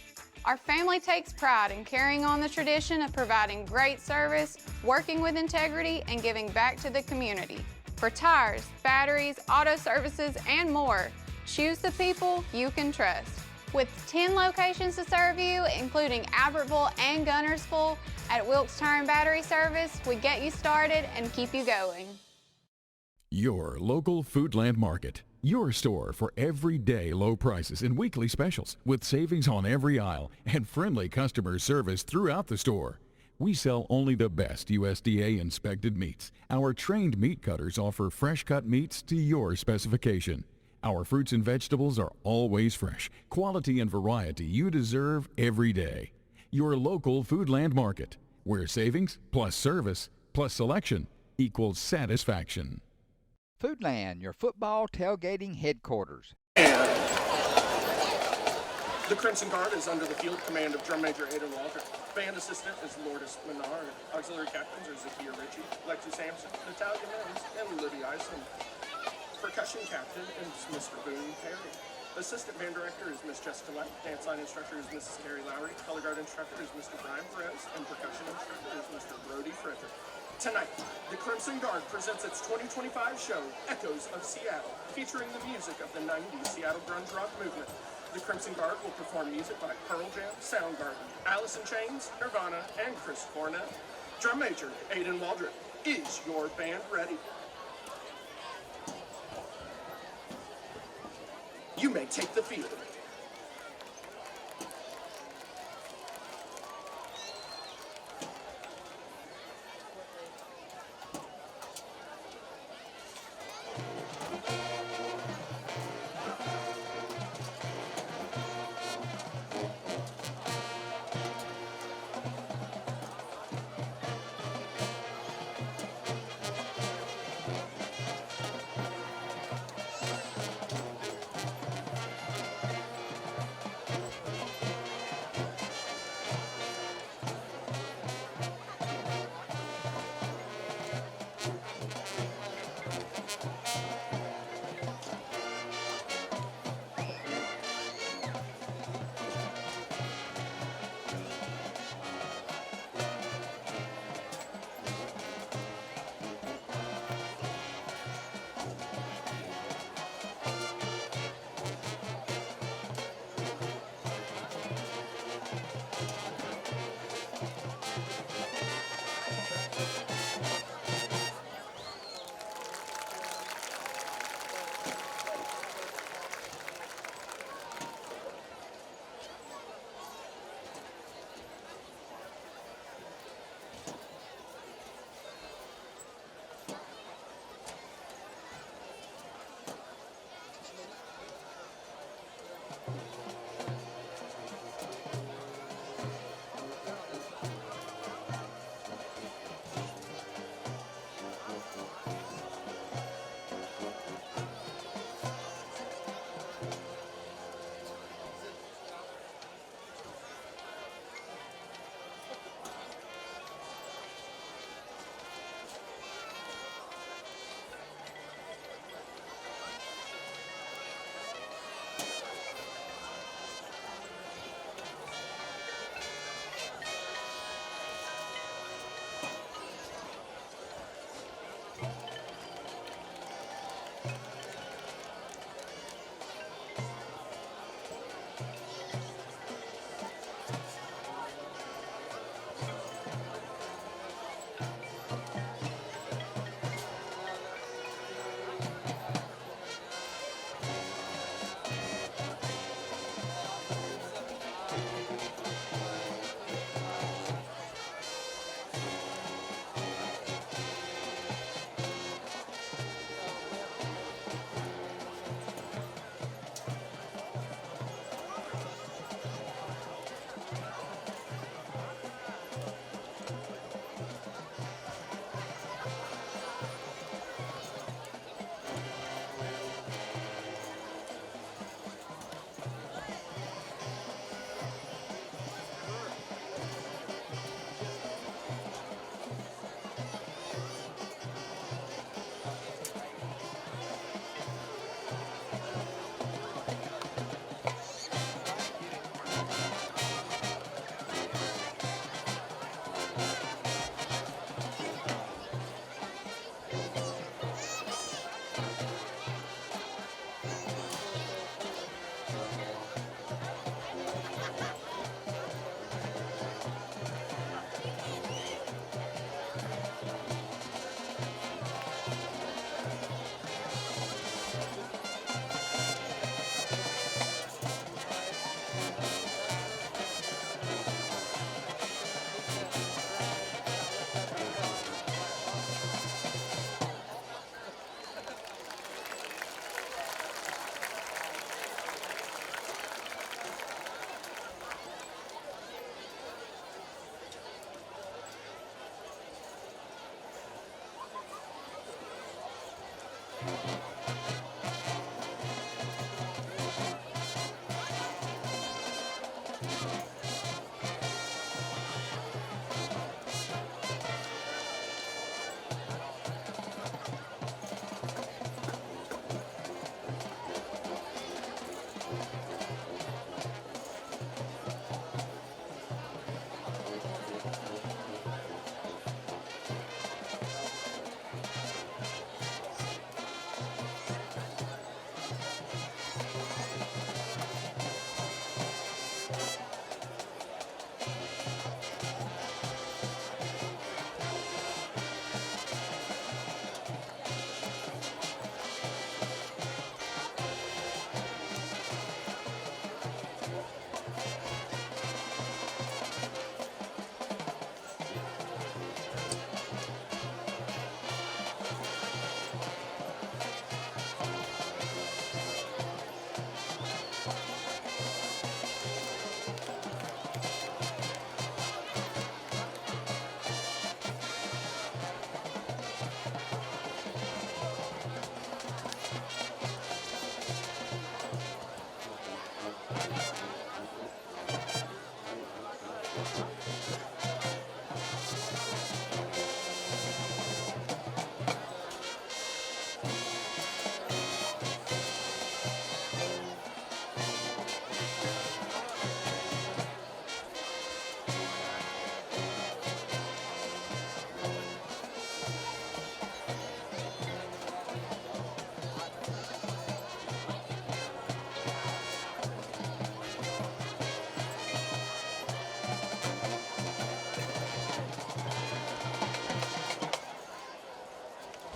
Our family takes pride in carrying on the tradition of providing great service, working with integrity, and giving back to the community. For tires, batteries, auto services, and more, choose the people you can trust. With 10 locations to serve you, including Albertville and Guntersville, at Wilkes Tire and Battery Service, we get you started and keep you going.
Your local Foodland Market. Your store for everyday low prices and weekly specials with savings on every aisle and friendly customer service throughout the store. We sell only the best USDA inspected meats. Our trained meat cutters offer fresh cut meats to your specification. Our fruits and vegetables are always fresh. Quality and variety you deserve every day. Your local Foodland Market, where savings plus service plus selection equals satisfaction.
Foodland, your football tailgating headquarters.
The Crimson Guard is under the field command of Drum Major Aidan Walter. Band assistant is Lourdes Menard. Auxiliary captains are Zakia Ritchie, Lexi Sampson, Natalia Mims, and Libby Iceland. Percussion captain is Mr. Boone Perry. Assistant band director is Miss Jessica Lett. Dance line instructor is Mrs. Carrie Lowry. Color guard instructor is Mr. Brian Perez. And percussion instructor is Mr. Brody Frederick. Tonight, the Crimson Guard presents its 2025 show, Echoes of Seattle, featuring the music of the 90s Seattle grunge rock movement. The Crimson Guard will perform music by Pearl Jam, Soundgarden, Alice in Chains, Nirvana, and Chris Cornell. Drum Major Aidan Waldrop, is your band ready? You may take the field.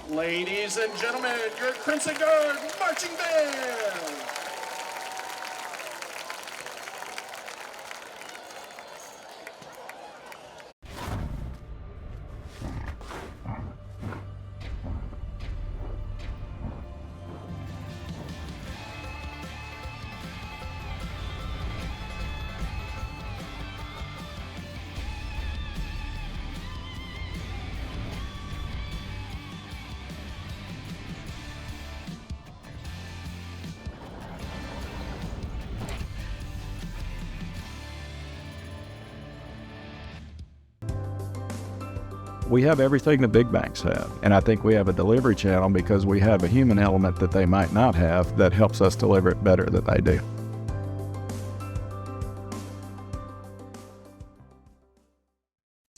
Ladies and gentlemen, your Crimson Guard marching band.
We have everything the big banks have, and I think we have a delivery channel because we have a human element that they might not have that helps us deliver it better than they do.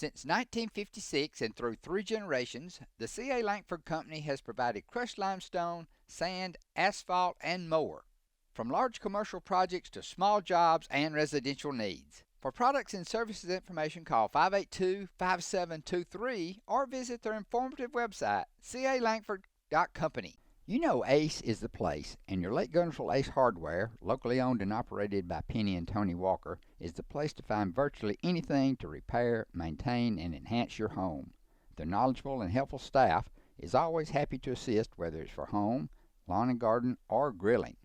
Since 1956 and through 3 generations, the C.A. Langford Company has provided crushed limestone, sand, asphalt, and more. From large commercial projects to small jobs and residential needs. For products and services information, call 582-5723 or visit their informative website, calangford.company. You know Ace is the place, and your Lake Guntersville Ace Hardware, locally owned and operated by Penny and Tony Walker, is the place to find virtually anything to repair, maintain, and enhance your home. Their knowledgeable and helpful staff is always happy to assist, whether it's for home, lawn and garden, or grilling.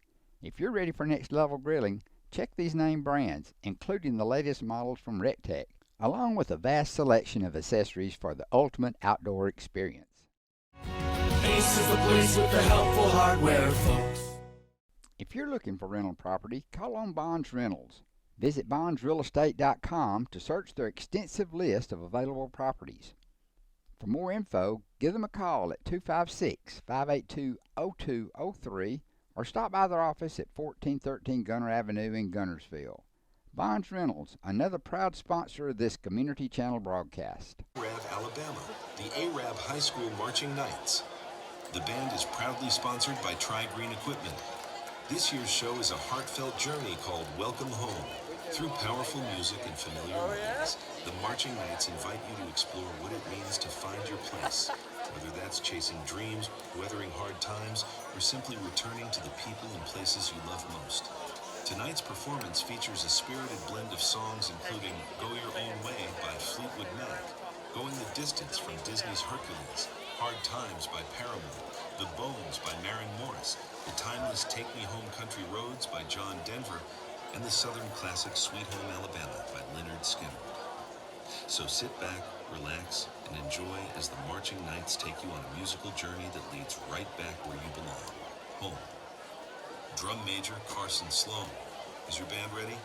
If you're ready for next level grilling, check these name brands, including the latest models from RecTech, along with a vast selection of accessories for the ultimate outdoor experience.
Ace is the place with the helpful hardware, folks.
If you're looking for rental property, call on Bonds Rentals. Visit bondsrealestate.com to search their extensive list of available properties. For more info, give them a call at 256-582-0203 or stop by their office at 1413 Gunner Avenue in Guntersville. Bonds Rentals, another proud sponsor of this Community Channel broadcast.
Arab, Alabama, the Arab High School Marching Knights. The band is proudly sponsored by Tri-Green Equipment. This year's show is a heartfelt journey called Welcome Home. Through powerful music and familiar melodies, the Marching Knights invite you to explore what it means to find your place, whether that's chasing dreams, weathering hard times, or simply returning to the people and places you love most. Tonight's performance features a spirited blend of songs including Go Your Own Way by Fleetwood Mac, Going the Distance from Disney's Hercules, Hard Times by Paramore, The Bones by Maren Morris, the timeless Take Me Home Country Roads by John Denver, and the Southern classic Sweet Home Alabama by Leonard Skinner. So sit back, relax, and enjoy as the Marching Knights take you on a musical journey that leads right back where you belong, home. Drum Major Carson Sloan. Is your band ready?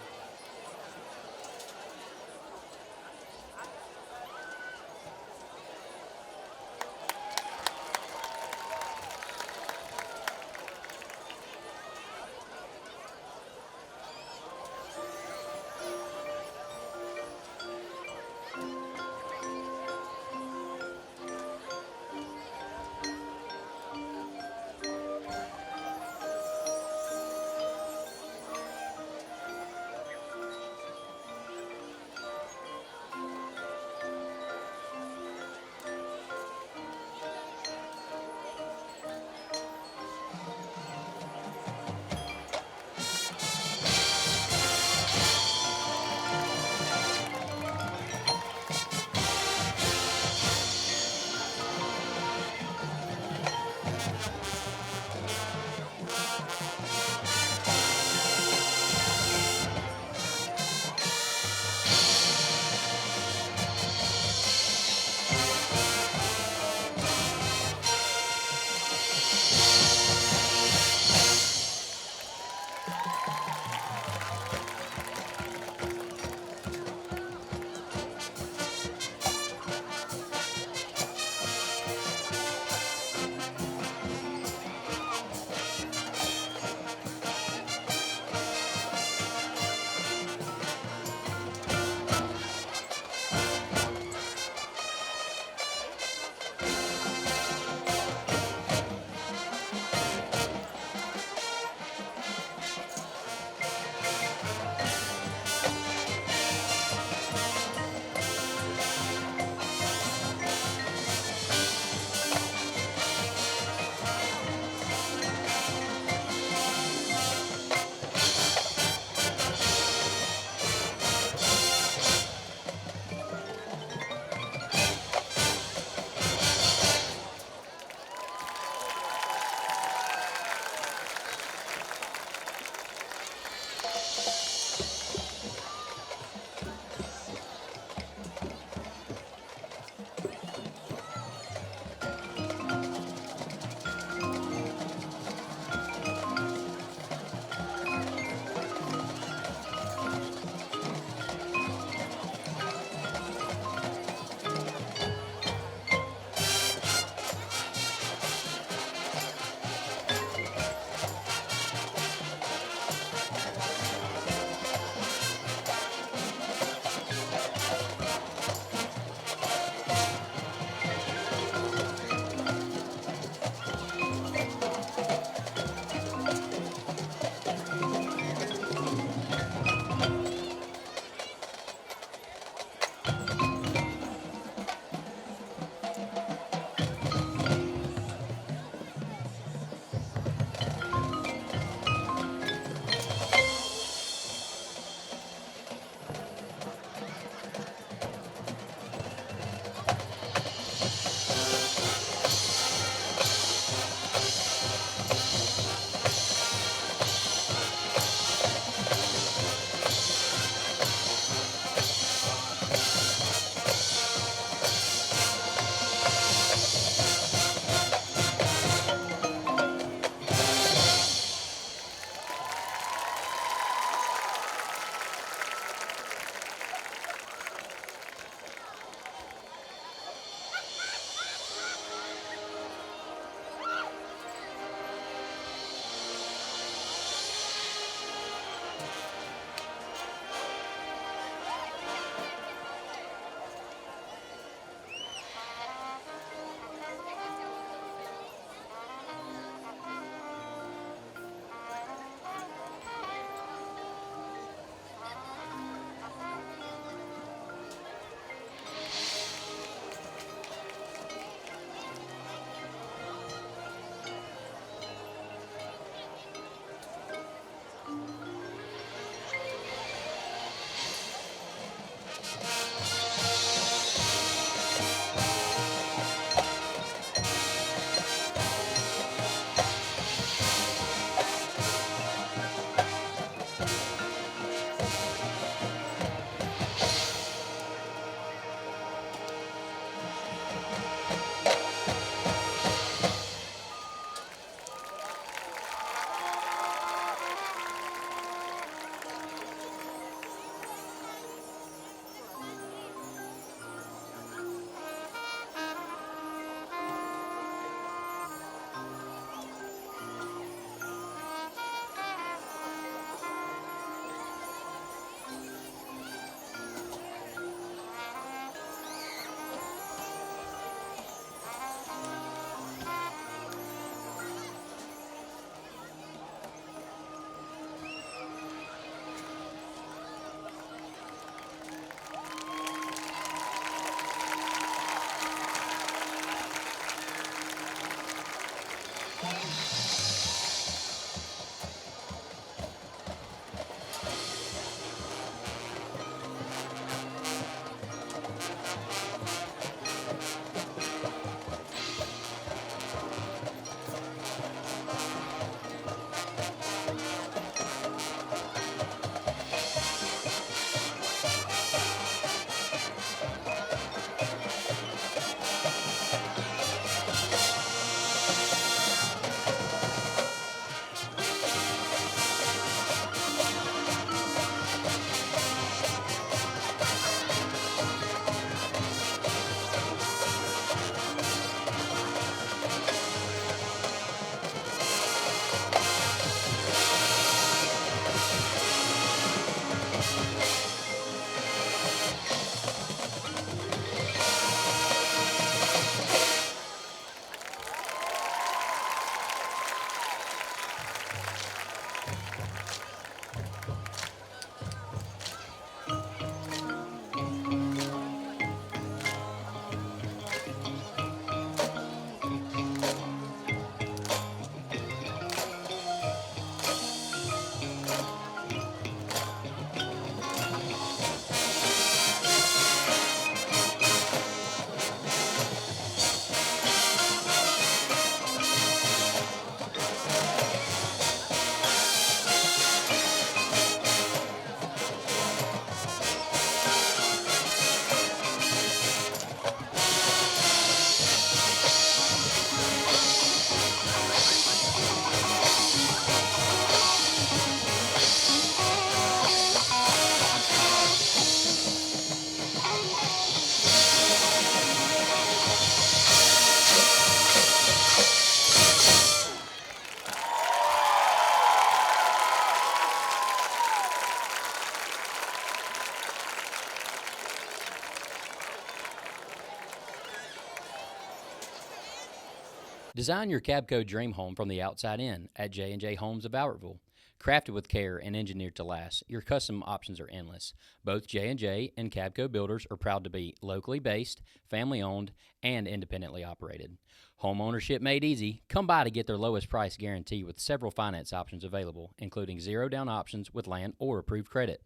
Design your Cabco dream home from the outside in at J&J Homes of Albertville. Crafted with care and engineered to last, your custom options are endless. Both J&J and Cabco Builders are proud to be locally based, family-owned, and independently operated. Home ownership made easy. Come by to get their lowest price guarantee with several finance options available, including zero-down options with land or approved credit.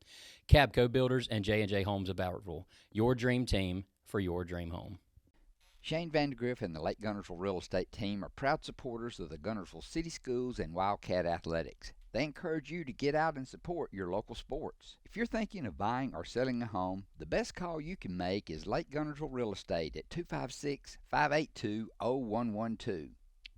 Cabco Builders and J&J Homes of Albertville, your dream team for your dream home.
Shane Vandergriff and the Lake Guntersville Real Estate Team are proud supporters of the Guntersville City Schools and Wildcat Athletics. They encourage you to get out and support your local sports. If you're thinking of buying or selling a home, the best call you can make is Lake Guntersville Real Estate at 256-582-0112.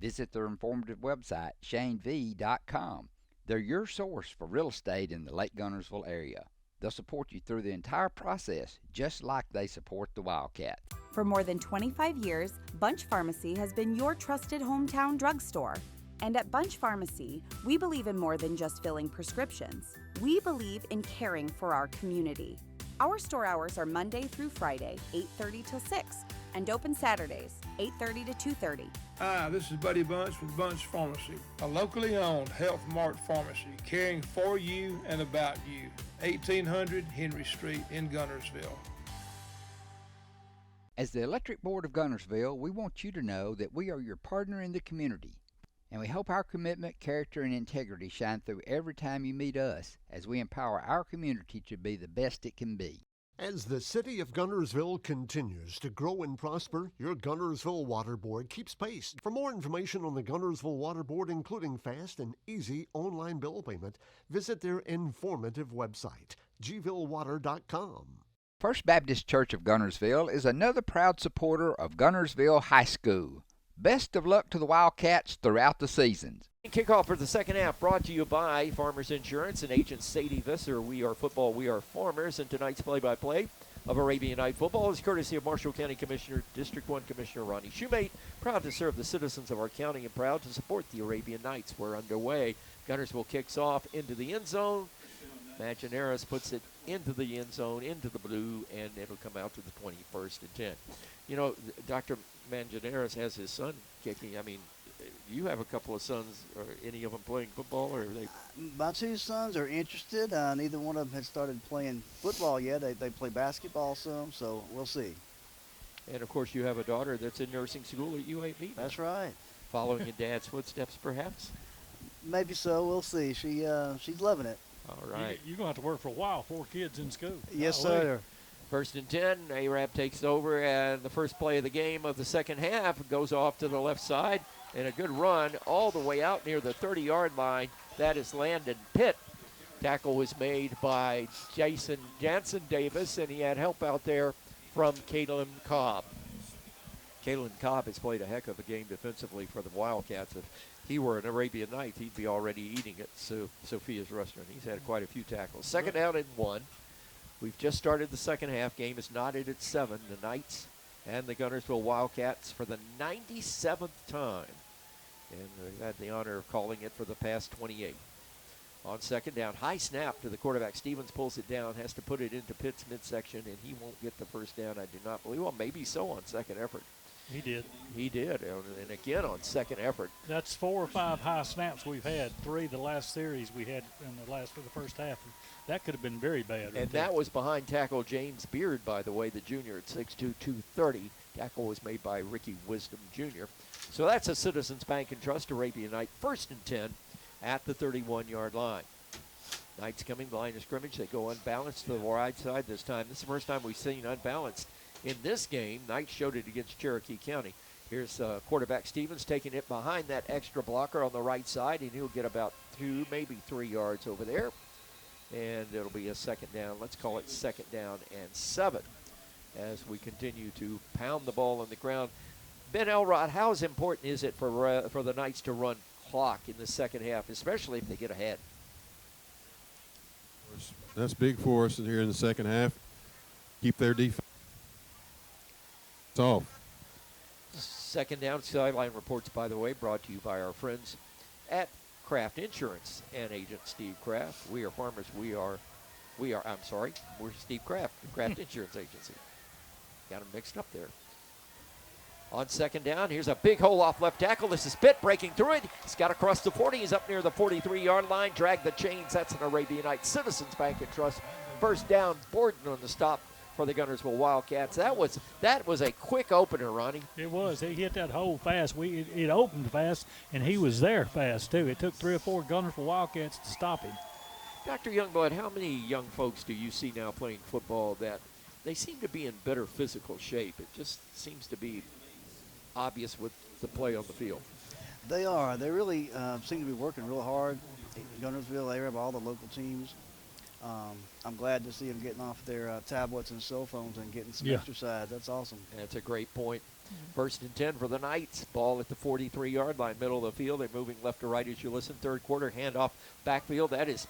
Visit their informative website, shanev.com. They're your source for real estate in the Lake Guntersville area. They'll support you through the entire process, just like they support the Wildcat.
For more than 25 years, Bunch Pharmacy has been your trusted hometown drugstore. And at Bunch Pharmacy, we believe in more than just filling prescriptions. We believe in caring for our community. Our store hours are Monday through Friday, 8:30 till 6, and open Saturdays, 8:30 to 2:30.
Hi, this is Buddy Bunch with Bunch Pharmacy, a locally owned Health Mart pharmacy caring for you and about you. 1800 Henry Street in Guntersville.
As the Electric Board of Guntersville, we want you to know that we are your partner in the community, and we hope our commitment, character, and integrity shine through every time you meet us as we empower our community to be the best it can be.
As the city of Guntersville continues to grow and prosper, your Guntersville Water Board keeps pace. For more information on the Guntersville Water Board, including fast and easy online bill payment, visit their informative website, gvillewater.com.
First Baptist Church of Guntersville is another proud supporter of Guntersville High School. Best of luck to the Wildcats throughout the seasons.
Kickoff for the second half brought to you by Farmers Insurance and agent Sadie Visser. We are football, we are farmers. And tonight's play-by-play of Arabian Night Football is courtesy of Marshall County Commissioner, District 1 Commissioner Ronnie Shoemate. Proud to serve the citizens of our county and proud to support the Arabian Nights. We're underway. Guntersville kicks off into the end zone. Maginaris puts it into the end zone, into the blue, and it'll come out to the 21st and 10. You know, Dr. Maginaris has his son kicking. I mean, you have a couple of sons. Are any of them playing football, or are they?
My two sons are interested. Neither one of them has started playing football yet. They play basketball some, so we'll see.
And, of course, you have a daughter that's in nursing school at UAB.
That's right.
Following in Dad's footsteps, perhaps?
Maybe so. We'll see. She's loving it.
All right.
You're going to have to work for a while, 4 kids in school.
Yes, sir.
First and 10, Arab takes over, and the first play of the game of the second half goes off to the left side, and a good run all the way out near the 30-yard line. That is Landon Pitt. Tackle was made by Jason Jansen Davis, and he had help out there from Kalen Cobb. Kalen Cobb has played a heck of a game defensively for the Wildcats. If he were an Arabian Night, he'd be already eating at Sophia's restaurant. He's had quite a few tackles. Second down and 1. We've just started the second half. Game is knotted at 7. The Knights and the Guntersville Wildcats for the 97th time. And we've had the honor of calling it for the past 28. On second down, high snap to the quarterback. Stevens pulls it down, has to put it into Pitt's midsection, and he won't get the first down, I do not believe. Well, maybe so on second effort.
He did.
He did, and again on second effort.
That's 4 or 5 high snaps we've had. 3 the last series we had for the first half. That could have been very bad.
And that was behind tackle James Beard, by the way, the junior at 6'2", 230. Tackle was made by Ricky Wisdom Jr. So that's a Citizens Bank and Trust Arabian Night. First and 10 at the 31-yard line. Knights coming line of scrimmage. They go unbalanced to the right side this time. This is the first time we've seen unbalanced in this game. Knights showed it against Cherokee County. Here's quarterback Stevens taking it behind that extra blocker on the right side, and he'll get about 2, maybe 3 yards over there. And it'll be a second down. Let's call it second down and 7 as we continue to pound the ball on the ground. Ben Elrod, how important is it for the Knights to run clock in the second half, especially if they get ahead?
That's big for us in here in the second half. Keep their defense off.
Second down sideline reports, by the way, brought to you by our friends at Kraft Insurance and agent Steve Kraft. We are farmers. We're Steve Kraft, the Kraft Insurance Agency. Got them mixed up there. On second down, here's a big hole off left tackle. This is Pitt breaking through it. He's got across the 40. He's up near the 43-yard line. Drag the chains. That's an Arabian Nights Citizens Bank and Trust. First down, Borden on the stop for the Guntersville Wildcats. That was a quick opener, Ronnie.
It was. He hit that hole fast. It opened fast, and he was there fast, too. It took 3 or 4 Guntersville Wildcats to stop him.
Dr. Youngblood, how many young folks do you see now playing football that they seem to be in better physical shape? It just seems to be obvious with the play on the field.
They are. They really seem to be working real hard. Guntersville, Arab, all the local teams. I'm glad to see them getting off their tablets and cell phones and getting some exercise. That's awesome.
That's a great point. First and 10 for the Knights. Ball at the 43-yard line, middle of the field. They're moving left to right as you listen. Third quarter, handoff backfield. That is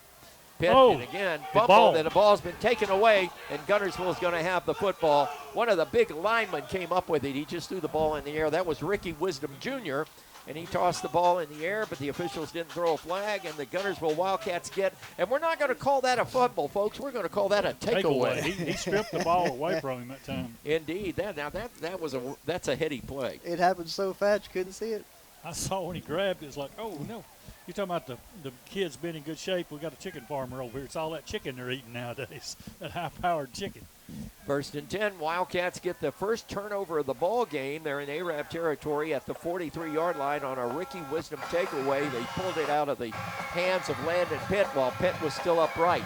Pitt, and again, fumbled, and the ball's been taken away, and Guntersville is going to have the football. One of the big linemen came up with it. He just threw the ball in the air. That was Ricky Wisdom Jr., and he tossed the ball in the air, but the officials didn't throw a flag, and the Guntersville Wildcats and we're not going to call that a fumble, folks. We're going to call that a takeaway.
He stripped the ball away from him that time.
Indeed. That's a heady play.
It happened so fast you couldn't see it.
I saw when he grabbed it, it's like, oh, no. You're talking about the kids being in good shape. We got a chicken farmer over here. It's all that chicken they're eating nowadays, that high-powered chicken.
First and 10, Wildcats get the first turnover of the ball game. They're in Arab territory at the 43-yard line on a Ricky Wisdom takeaway. They pulled it out of the hands of Landon Pitt while Pitt was still upright.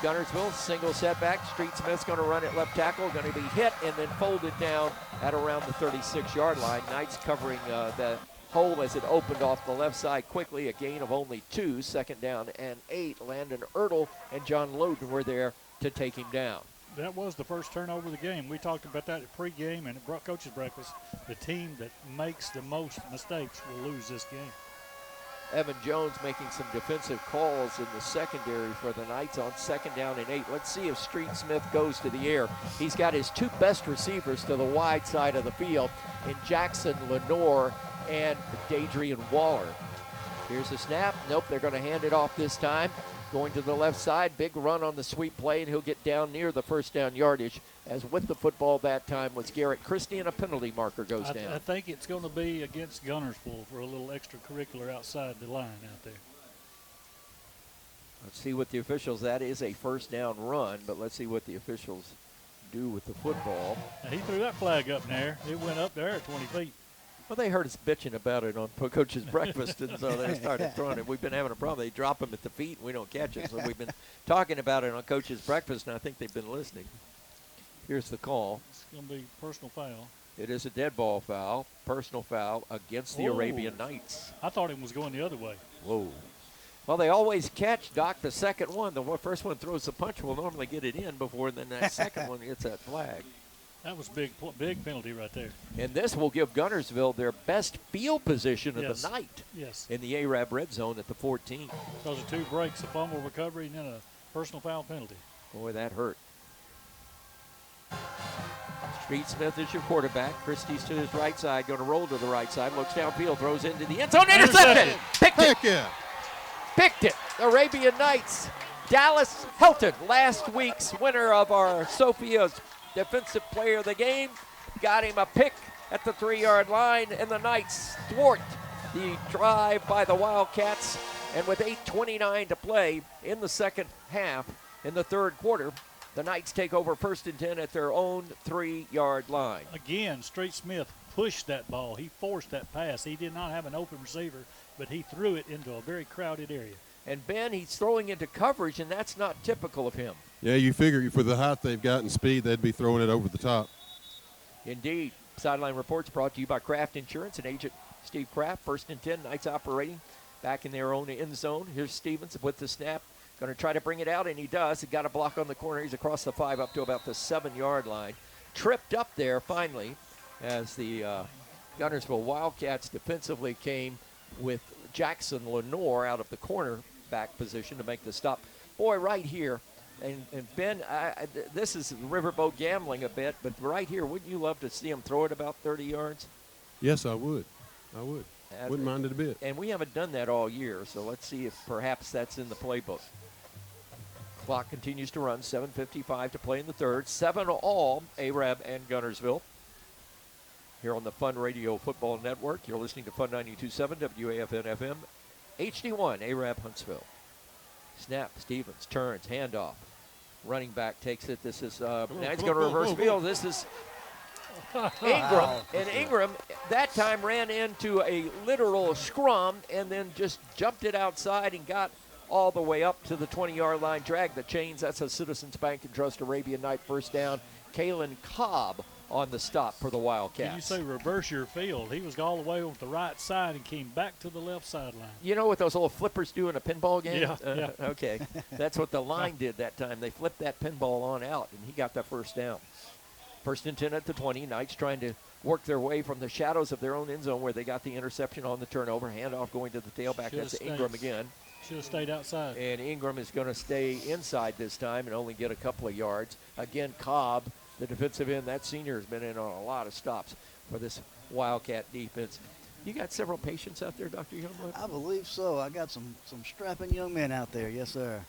Guntersville, single setback. Street Smith's going to run at left tackle, going to be hit and then folded down at around the 36-yard line. Knights covering the hole as it opened off the left side quickly. A gain of only 2, second down and 8. Landon Ertl and John Loden were there to take him down.
That was the first turnover of the game. We talked about that at pregame and at coach's breakfast. The team that makes the most mistakes will lose this game.
Evan Jones making some defensive calls in the secondary for the Knights on second down and 8. Let's see if Street Smith goes to the air. He's got his 2 best receivers to the wide side of the field in Jackson Lenore and Dadrian Waller. Here's the snap. Nope, they're going to hand it off this time. Going to the left side, big run on the sweep play, and he'll get down near the first down yardage, as with the football that time was Garrett Christie, and a penalty marker goes down.
I think it's going to be against Guntersville for a little extracurricular outside the line out there.
Let's see what the officials, that is a first down run, but let's see what the officials do with the football.
Now, he threw that flag up in there. It went up there at 20 feet.
Well, they heard us bitching about it on Coach's Breakfast, and so they started throwing it. We've been having a problem. They drop them at the feet, and we don't catch it. So we've been talking about it on Coach's Breakfast, and I think they've been listening. Here's the call.
It's going to be personal foul.
It is a dead ball foul, personal foul against the Arabian Knights.
I thought it was going the other way.
Whoa. Well, they always catch, Doc, the second one. The first one throws the punch will normally get it in before then that second one gets that flag.
That was big penalty right there.
And this will give Guntersville their best field position of the night.
Yes.
In the Arab red zone at the 14.
Those are 2 breaks, a fumble recovery, and then a personal foul penalty.
Boy, that hurt. Street Smith is your quarterback. Christie's to his right side, going to roll to the right side, looks downfield, throws into the end zone, intercepted! Picked it! Picked it! Arabian Knights. Dallas Helton, last week's winner of our Sophia's Defensive Player of the Game, got him a pick at the 3-yard line, and the Knights thwart the drive by the Wildcats. And with 8:29 to play in the second half, in the third quarter, the Knights take over first and 10 at their own 3-yard line.
Again, Street Smith pushed that ball. He forced that pass. He did not have an open receiver, but he threw it into a very crowded area.
And, Ben, he's throwing into coverage, and that's not typical of him.
Yeah, you figure for the height they've got and speed, they'd be throwing it over the top.
Indeed. Sideline Reports brought to you by Kraft Insurance and agent Steve Kraft. First and 10, Knights operating back in their own end zone. Here's Stevens with the snap. Going to try to bring it out, and he does. He got a block on the corner. He's across the 5 up to about the 7-yard line. Tripped up there finally as the Guntersville Wildcats defensively came with Jackson Lenore out of the cornerback position to make the stop. Boy, right here. And Ben, this is riverboat gambling a bit, but right here, wouldn't you love to see him throw it about 30 yards?
Yes, I would. I would. Wouldn't mind it a bit.
And we haven't done that all year, so let's see if perhaps that's in the playbook. Clock continues to run, 7:55 to play in the third. 7 all, Arab and Guntersville. here on the Fun Radio Football Network. You're listening to Fun 92.7 WAFN FM, HD1, Arab Huntsville. Snap, Stevens turns, handoff. Running back takes it. This is, now he's going to reverse field. This is Ingram. And Ingram that time ran into a literal scrum and then just jumped it outside and got all the way up to the 20-yard line. Drag the chains. That's a Citizens Bank and Trust Arabian Night first down. Kalen Cobb on the stop for the Wildcats.
Did you say reverse your field? He was all the way on the right side and came back to the left sideline.
You know what those little flippers do in a pinball game?
Yeah.
Okay. That's what the line did that time. They flipped that pinball on out, and he got that first down. First and 10 at the 20. Knights trying to work their way from the shadows of their own end zone where they got the interception on the turnover. Handoff going to the tailback. That's Ingram again.
Should have stayed outside.
And Ingram is going to stay inside this time and only get a couple of yards. Again, Cobb, the defensive end, that senior has been in on a lot of stops for this Wildcat defense. You got several patients out there, Dr. Youngblood?
I believe so. I got some strapping young men out there. Yes, sir.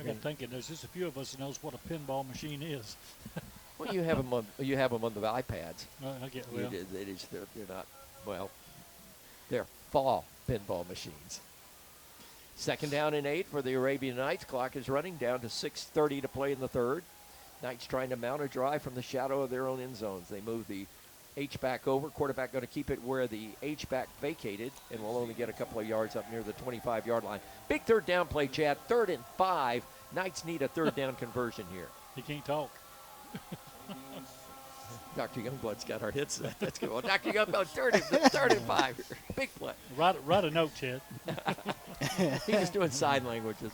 I got thinking there's just a few of us that knows what a pinball machine is.
Well, you have them on the iPads.
I get well.
They're not, well, they're fall pinball machines. Second down and 8 for the Arabian Knights. Clock is running down to 6:30 to play in the third. Knights trying to mount a drive from the shadow of their own end zones. They move the H-back over. Quarterback going to keep it where the H-back vacated and will only get a couple of yards up near the 25-yard line. Big third down play, Chad. 3rd and 5. Knights need a third down conversion here.
He can't talk.
Dr. Youngblood's got our headset. That's good. Well, Dr. Youngblood, 3rd and 5. Big play.
Write a note, Chad.
He's just doing sign languages.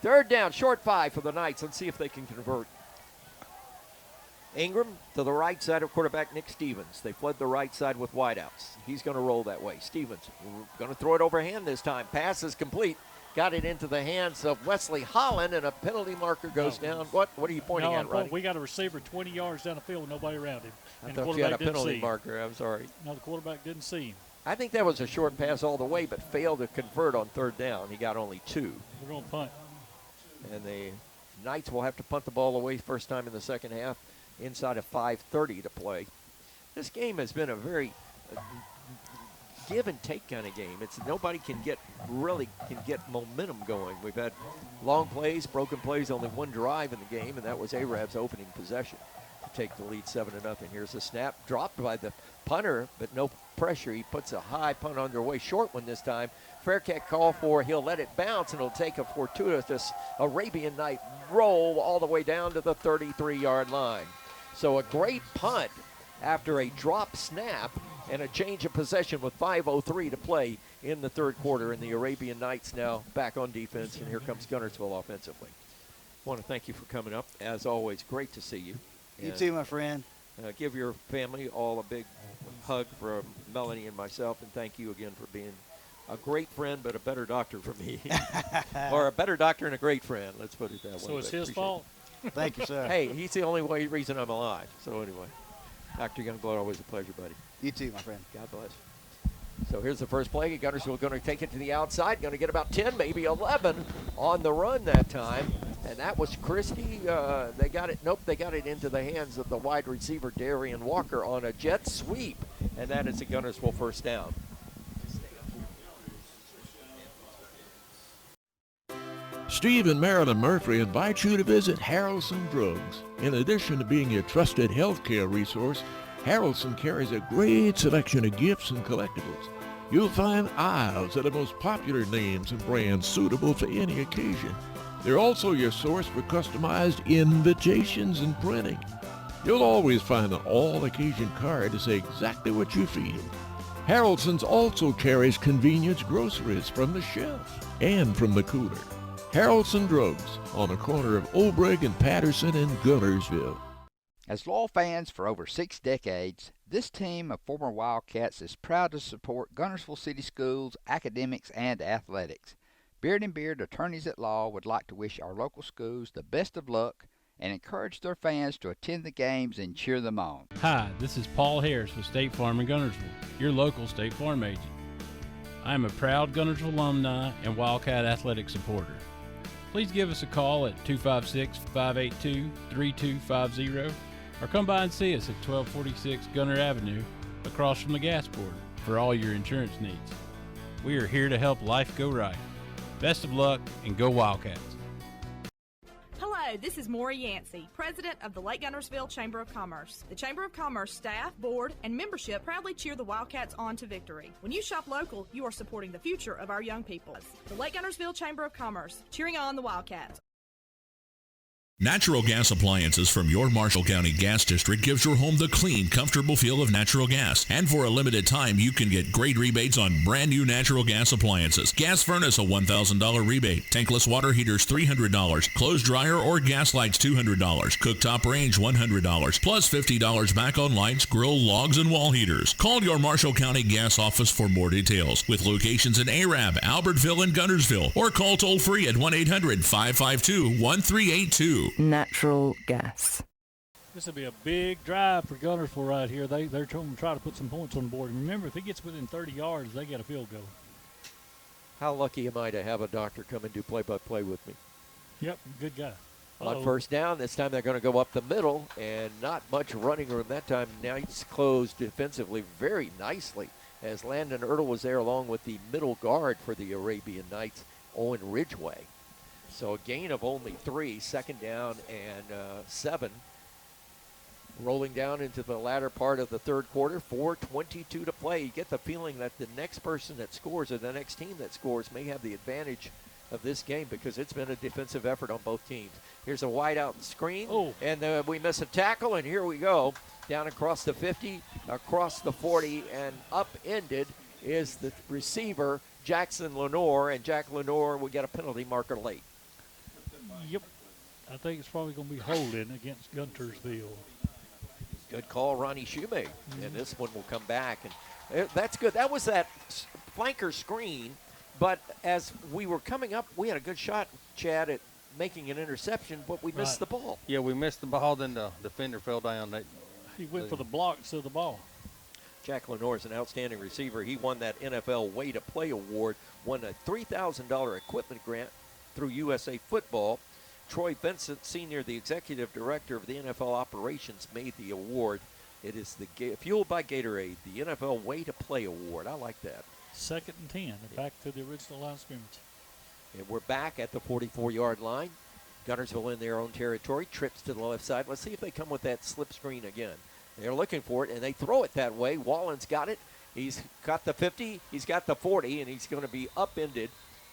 3rd down, short 5 for the Knights. Let's see if they can convert. Ingram to the right side of quarterback Nick Stevens. They fled the right side with wideouts. He's going to roll that way. Stevens going to throw it overhand this time. Pass is complete. Got it into the hands of Wesley Holland, and a penalty marker goes down. What are you pointing at, Rodney?
We got a receiver 20 yards down the field with nobody around him.
I thought you had a penalty marker. I'm sorry.
No, the quarterback didn't see him.
I think that was a short pass all the way, but failed to convert on 3rd down. He got only 2.
We're going to punt.
And the Knights will have to punt the ball away first time in the second half, inside of 5:30 to play. This game has been a very give and take kind of game. It's nobody can get momentum going. We've had long plays, broken plays, only one drive in the game, and that was Arab's opening possession to take the lead 7-0. Here's a snap dropped by the punter, but no pressure. He puts a high punt underway, short one this time. Faircat call for, he'll let it bounce, and it'll take a fortuitous Arabian Night roll all the way down to the 33-yard line. So a great punt after a drop snap and a change of possession with 5:03 to play in the third quarter. And the Arabian Knights now back on defense, and here comes Guntersville offensively. I want to thank you for coming up. As always, great to see you.
You too, my friend.
Give your family all a big hug from Melanie and myself, and thank you again for being a great friend, but a better doctor for me. Or a better doctor and a great friend. Let's put it that way.
So it's his fault?
Thank you, sir.
Hey, he's the only reason I'm alive. So anyway, Dr. Youngblood, always a pleasure, buddy.
You too, my friend.
God bless. So here's the first play. Guntersville going to take it to the outside. Going to get about 10, maybe 11 on the run that time. And that was Christie. They got it. Nope, they got it into the hands of the wide receiver, Darian Walker, on a jet sweep. And that is a Guntersville first down.
Steve and Marilyn Murphy invite you to visit Harrelson Drugs. In addition to being your trusted healthcare resource, Harrelson carries a great selection of gifts and collectibles. You'll find aisles of the most popular names and brands suitable for any occasion. They're also your source for customized invitations and printing. You'll always find an all-occasion card to say exactly what you feel. Harrelson's also carries convenience groceries from the shelf and from the cooler. Harrelson Drugs on the corner of Obrig and Patterson in Guntersville.
As loyal fans for over 6 decades, this team of former Wildcats is proud to support Guntersville City Schools, academics, and athletics. Beard and Beard Attorneys at Law would like to wish our local schools the best of luck and encourage their fans to attend the games and cheer them on.
Hi, this is Paul Harris with State Farm in Guntersville, your local State Farm agent. I am a proud Guntersville alumni and Wildcat athletic supporter. Please give us a call at 256-582-3250 or come by and see us at 1246 Gunner Avenue across from the gas board for all your insurance needs. We are here to help life go right. Best of luck and go Wildcats.
Hello, this is Maury Yancey, President of the Lake Guntersville Chamber of Commerce. The Chamber of Commerce staff, board, and membership proudly cheer the Wildcats on to victory. When you shop local, you are supporting the future of our young people. The Lake Guntersville Chamber of Commerce, cheering on the Wildcats.
Natural gas appliances from your Marshall County Gas District gives your home the clean, comfortable feel of natural gas. And for a limited time, you can get great rebates on brand new natural gas appliances. Gas furnace, a $1,000 rebate. Tankless water heaters, $300. Clothes dryer or gas lights, $200. Cooktop range, $100. Plus $50 back on lights, grill, logs, and wall heaters. Call your Marshall County Gas office for more details. With locations in Arab, Albertville, and Guntersville. Or call toll free at 1-800-552-1382.
Natural gas.
This will be a big drive for Guntersville right here. They're trying to try to put some points on the board. And remember, if it gets within 30 yards, they get a field goal.
How lucky am I to have a doctor come and do play-by-play with me?
Yep, good guy.
On first down, this time they're going to go up the middle, and not much running room that time. Knights closed defensively very nicely as Landon Ertl was there along with the middle guard for the Arabian Knights, Owen Ridgway. So a gain of only 3, second down and 7. Rolling down into the latter part of the third quarter, 4:22 to play. You get the feeling that the next person that scores or the next team that scores may have the advantage of this game because it's been a defensive effort on both teams. Here's a wide out screen, and we miss a tackle, and here we go. Down across the 50, across the 40, and upended is the receiver, Jackson Lenore, and Jack Lenore will get a penalty marker late.
Yep. I think it's probably going to be holding against Guntersville.
Good call, Ronnie Shoemake. And this one will come back. And that's good. That was that flanker screen. But as we were coming up, we had a good shot, Chad, at making an interception, but we missed the ball.
Yeah, we missed the ball. Then the defender fell down.
He went for the blocks of the ball.
Jack Lenore is an outstanding receiver. He won that NFL Way to Play award, won a $3,000 equipment grant through USA Football. Troy Vincent, Sr., the executive director of the NFL operations, made the award. It is the Fueled by Gatorade, the NFL Way to Play award. I like that.
2nd and 10. They're back to the original line of scrimmage.
And we're back at the 44-yard line. Guntersville in their own territory, trips to the left side. Let's see if they come with that slip screen again. They're looking for it, and they throw it that way. Wallen's got it. He's got the 50, he's got the 40, and he's going to be upended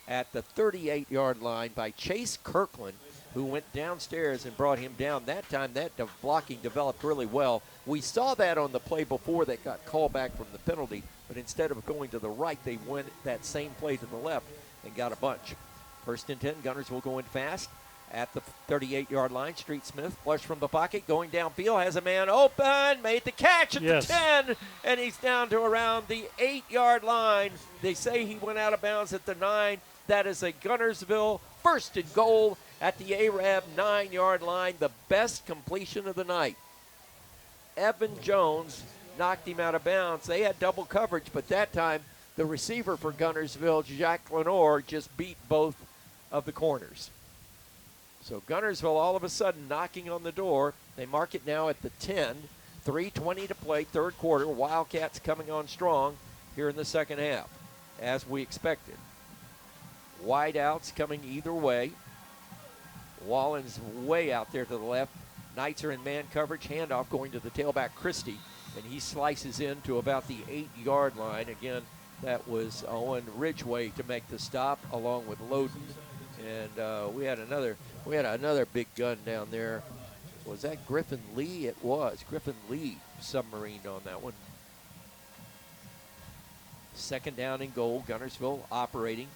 at the 38-yard line by Chase Kirkland, who went downstairs and brought him down. That time, that blocking developed really well. We saw that on the play before that got called back from the penalty, but instead of going to the right, they went that same play to the left and got a bunch. 1st and 10, Gunners will go in fast at the 38-yard line. Street Smith, flush from the pocket, going downfield, has a man open, made the catch at the 10, and he's down to around the 8-yard line. They say he went out of bounds at the 9. That is a Guntersville 1st and goal at the Arab 9-yard line, the best completion of the night. Evan Jones knocked him out of bounds. They had double coverage, but that time the receiver for Guntersville, Jacques Lenore, just beat both of the corners. So Guntersville all of a sudden knocking on the door. They mark it now at the 10. 3:20 to play, third quarter. Wildcats coming on strong here in the second half, as we expected. Wide outs coming either way. Wallen's way out there to the left. Knights are in man coverage. Handoff going to the tailback, Christie, and he slices in to about the 8-yard line. Again, that was Owen Ridgway to make the stop, along with Loden. And we had another big gun down there. Was that Griffin Lee? It was. Griffin Lee submarined on that one. 2nd down and goal. Guntersville operating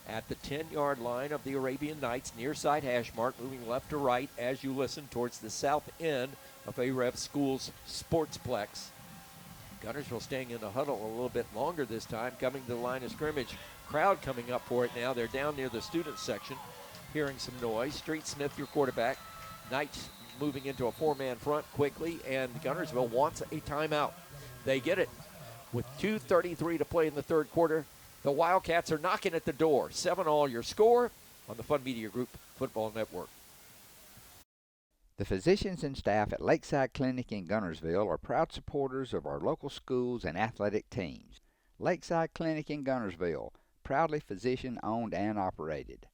at the 10-yard line of the Arabian Knights, near side hash mark, moving left to right as you listen towards the south end of Arab School's Sportsplex. Guntersville staying in the huddle a little bit longer this time, coming to the line of scrimmage. Crowd coming up for it now. They're down near the student section, hearing some noise. Street Smith, your quarterback. Knights moving into a 4-man front quickly, and Guntersville wants a timeout. They get it. With 2:33 to play in the third quarter, the Wildcats are knocking at the door. 7-all your score on the Fun Media Group Football Network.
The physicians and staff at Lakeside Clinic in Guntersville are proud supporters of our local schools and athletic teams. Lakeside Clinic in Guntersville, proudly physician-owned and operated.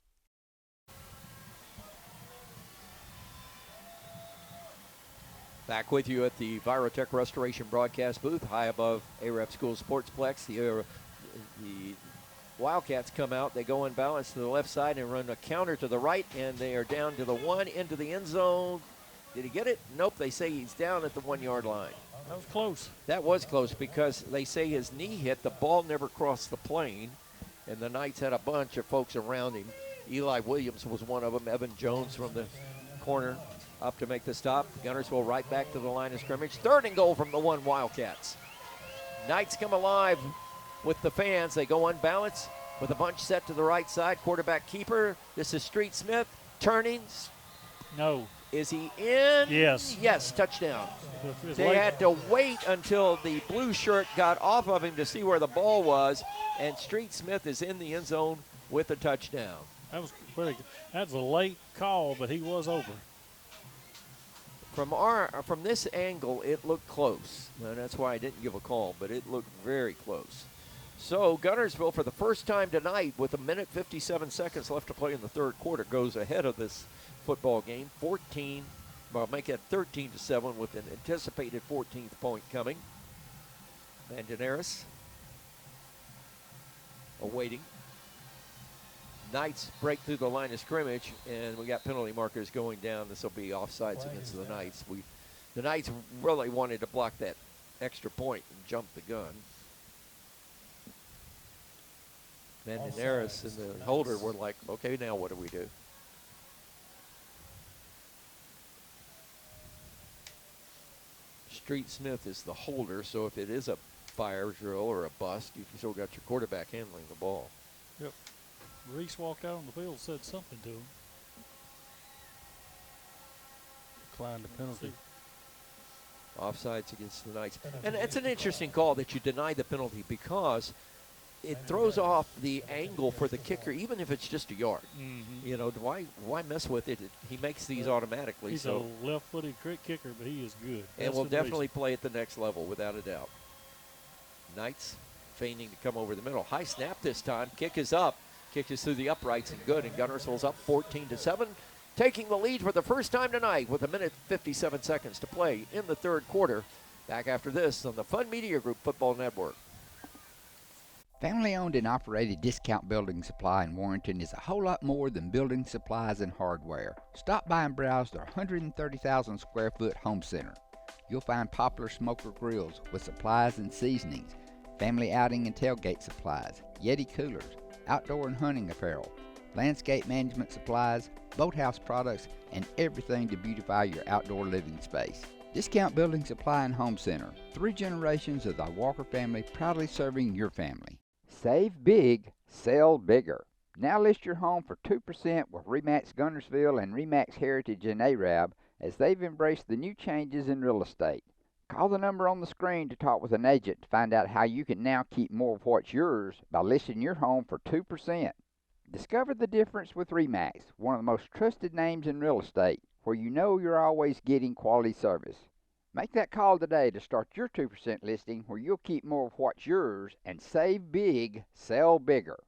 Back with you at the Virotech Restoration broadcast booth, high above AREP School Sportsplex. The Wildcats come out. They go unbalanced to the left side and run a counter to the right, and they are down to the 1 into the end zone. Did he get it? Nope. They say he's down at the 1 yard line.
That was close.
That was close because they say his knee hit. The ball never crossed the plane, and the Knights had a bunch of folks around him. Eli Williams was one of them. Evan Jones from the corner up to make the stop. Guntersville right back to the line of scrimmage. 3rd and goal from the 1 Wildcats. Knights come alive with the fans. They go unbalanced with a bunch set to the right side. Quarterback keeper. This is Street Smith turning.
No.
Is he in?
Yes.
Yes, touchdown.
It's
They
late.
had to wait until the blue shirt got off of him to see where the ball was, and Street Smith is in the end zone with a touchdown.
That was pretty good. That was a late call, but he was over.
From this angle, it looked close. And that's why I didn't give a call, but it looked very close. So Guntersville, for the first time tonight, with 1 minute 57 seconds left to play in the 3rd quarter, goes ahead of this football game. 13, well, make it 13-7 with an anticipated 14th point coming. Mandaneris awaiting. Knights break through the line of scrimmage, and we got penalty markers going down. This will be offsides against the Knights. The Knights really wanted to block that extra point and jump the gun. Mandaneris and the holder were like, okay, now what do we do? Street Smith is the holder, so if it is a fire drill or a bust, you still got your quarterback handling the ball.
Yep. Reese walked out on the field and said something to him.
Declined the penalty.
Offsides against the Knights. And it's an interesting call that you deny the penalty because it throws off the angle for the kicker, even if it's just a yard.
Mm-hmm.
You know, why mess with it? He makes these automatically.
He's
so
a left-footed kicker, but he is good.
and will definitely play at the next level, without a doubt. Knights feigning to come over the middle. High snap this time. Kick is up. Kick is through the uprights and good. And Guntersville's up 14-7, taking the lead for the first time tonight with 1 minute 57 seconds to play in the 3rd quarter. Back after this on the Fun Media Group Football Network.
Family-owned and operated Discount Building Supply in Warrenton is a whole lot more than building supplies and hardware. Stop by and browse their 130,000 square foot home center. You'll find popular smoker grills with supplies and seasonings, family outing and tailgate supplies, Yeti coolers, outdoor and hunting apparel, landscape management supplies, boathouse products, and everything to beautify your outdoor living space. Discount Building Supply and Home Center. 3 generations of the Walker family proudly serving your family. Save big, sell bigger. Now list your home for 2% with RE/MAX Guntersville and RE/MAX Heritage and ARAB as they've embraced the new changes in real estate. Call the number on the screen to talk with an agent to find out how you can now keep more of what's yours by listing your home for 2%. Discover the difference with RE/MAX, one of the most trusted names in real estate, where you know you're always getting quality service. Make that call today to start your 2% listing where you'll keep more of what's yours and save big, sell bigger.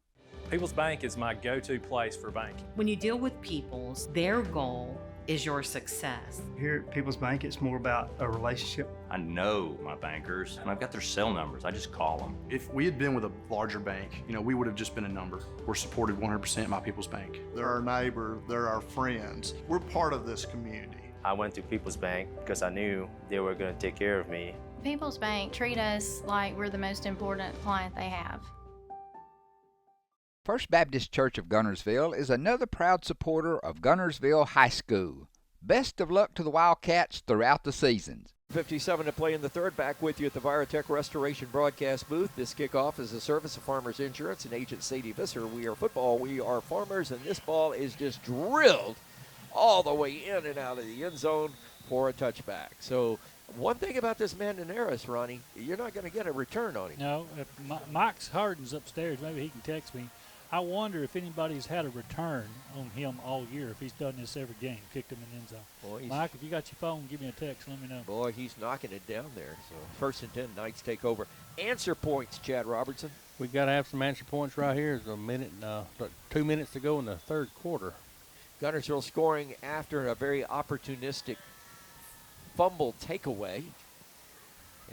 People's Bank is my go-to place for banking.
When you deal with People's, their goal is your success.
Here at People's Bank, it's more about a relationship.
I know my bankers, and I've got their cell numbers. I just call them.
If we had been with a larger bank, we would have just been a number. We're supported 100% by People's Bank.
They're our neighbor, they're our friends. We're part of this community.
I went to People's Bank because I knew they were going to take care of me.
People's Bank treat us like we're the most important client they have.
First Baptist Church of Guntersville is another proud supporter of Guntersville High School. Best of luck to the Wildcats throughout the seasons.
57 to play in the 3rd. Back with you at the Virotech Restoration broadcast booth. This kickoff is a service of Farmers Insurance and Agent Sadie Visser. We are football, we are farmers, and this ball is just drilled all the way in and out of the end zone for a touchback. So one thing about this Mandaneris, Ronnie, you're not going to get a return on him.
No, if Mike's Harden's upstairs, maybe he can text me. I wonder if anybody's had a return on him all year, if he's done this every game, kicked him in the end zone.
Boy,
Mike, if you got your phone, give me a text. Let me know.
Boy, he's knocking it down there. So 1st and 10, Knights take over. Answer points, Chad Robertson.
We got to have some answer points right here. There's a minute, 2 minutes to go in the third quarter.
Guntersville scoring after a very opportunistic fumble takeaway.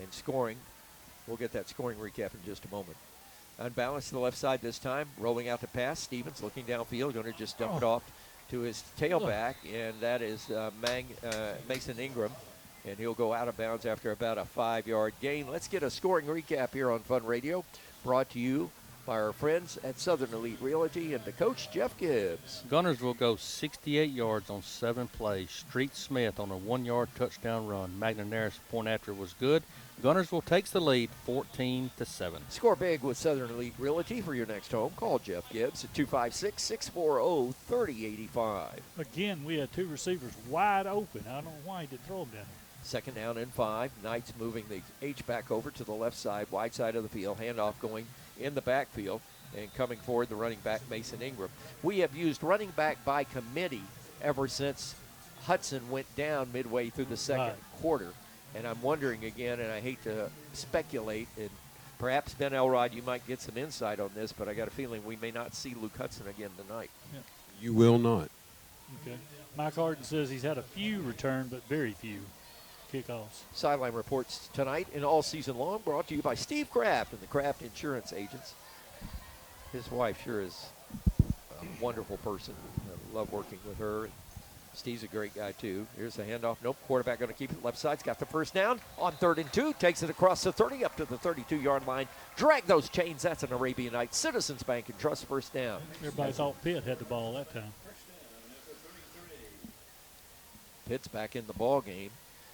And scoring. We'll get that scoring recap in just a moment. Unbalanced to the left side this time. Rolling out to pass. Stevens looking downfield. Going to just dump it off to his tailback. And that is Mason Ingram. And he'll go out of bounds after about a 5-yard gain. Let's get a scoring recap here on Fun Radio. Brought to you by our friends at Southern Elite Realty and the coach, Jeff Gibbs.
Gunners will go 68 yards on 7 plays. Street Smith on a 1-yard touchdown run. McNair's point after was good. Guntersville takes the lead 14-7.
Score big with Southern Elite Realty for your next home. Call Jeff Gibbs at 256-640-3085.
Again, we had 2 receivers wide open. I don't know why he didn't throw them down there.
2nd down and 5. Knights moving the H-back over to the left side, wide side of the field. Handoff going in the backfield and coming forward, the running back, Mason Ingram. We have used running back by committee ever since Hudson went down midway through the second quarter. And I'm wondering again, and I hate to speculate, and perhaps Ben Elrod, you might get some insight on this, but I got a feeling we may not see Luke Hudson again tonight.
Yeah.
You will not.
Okay. Mike Harden says he's had a few return, but very few kickoffs.
Sideline reports tonight and all season long brought to you by Steve Kraft and the Kraft Insurance Agents. His wife sure is a wonderful person. I love working with her. Steve's a great guy, too. Here's the handoff. Nope, quarterback going to keep it left side. He's got the first down on 3rd and 2. Takes it across the 30 up to the 32-yard line. Drag those chains. That's an Arabian Nights. Citizens Bank and Trust first down.
Everybody thought Pitt had the ball that time.
Pitt's back in the ball game.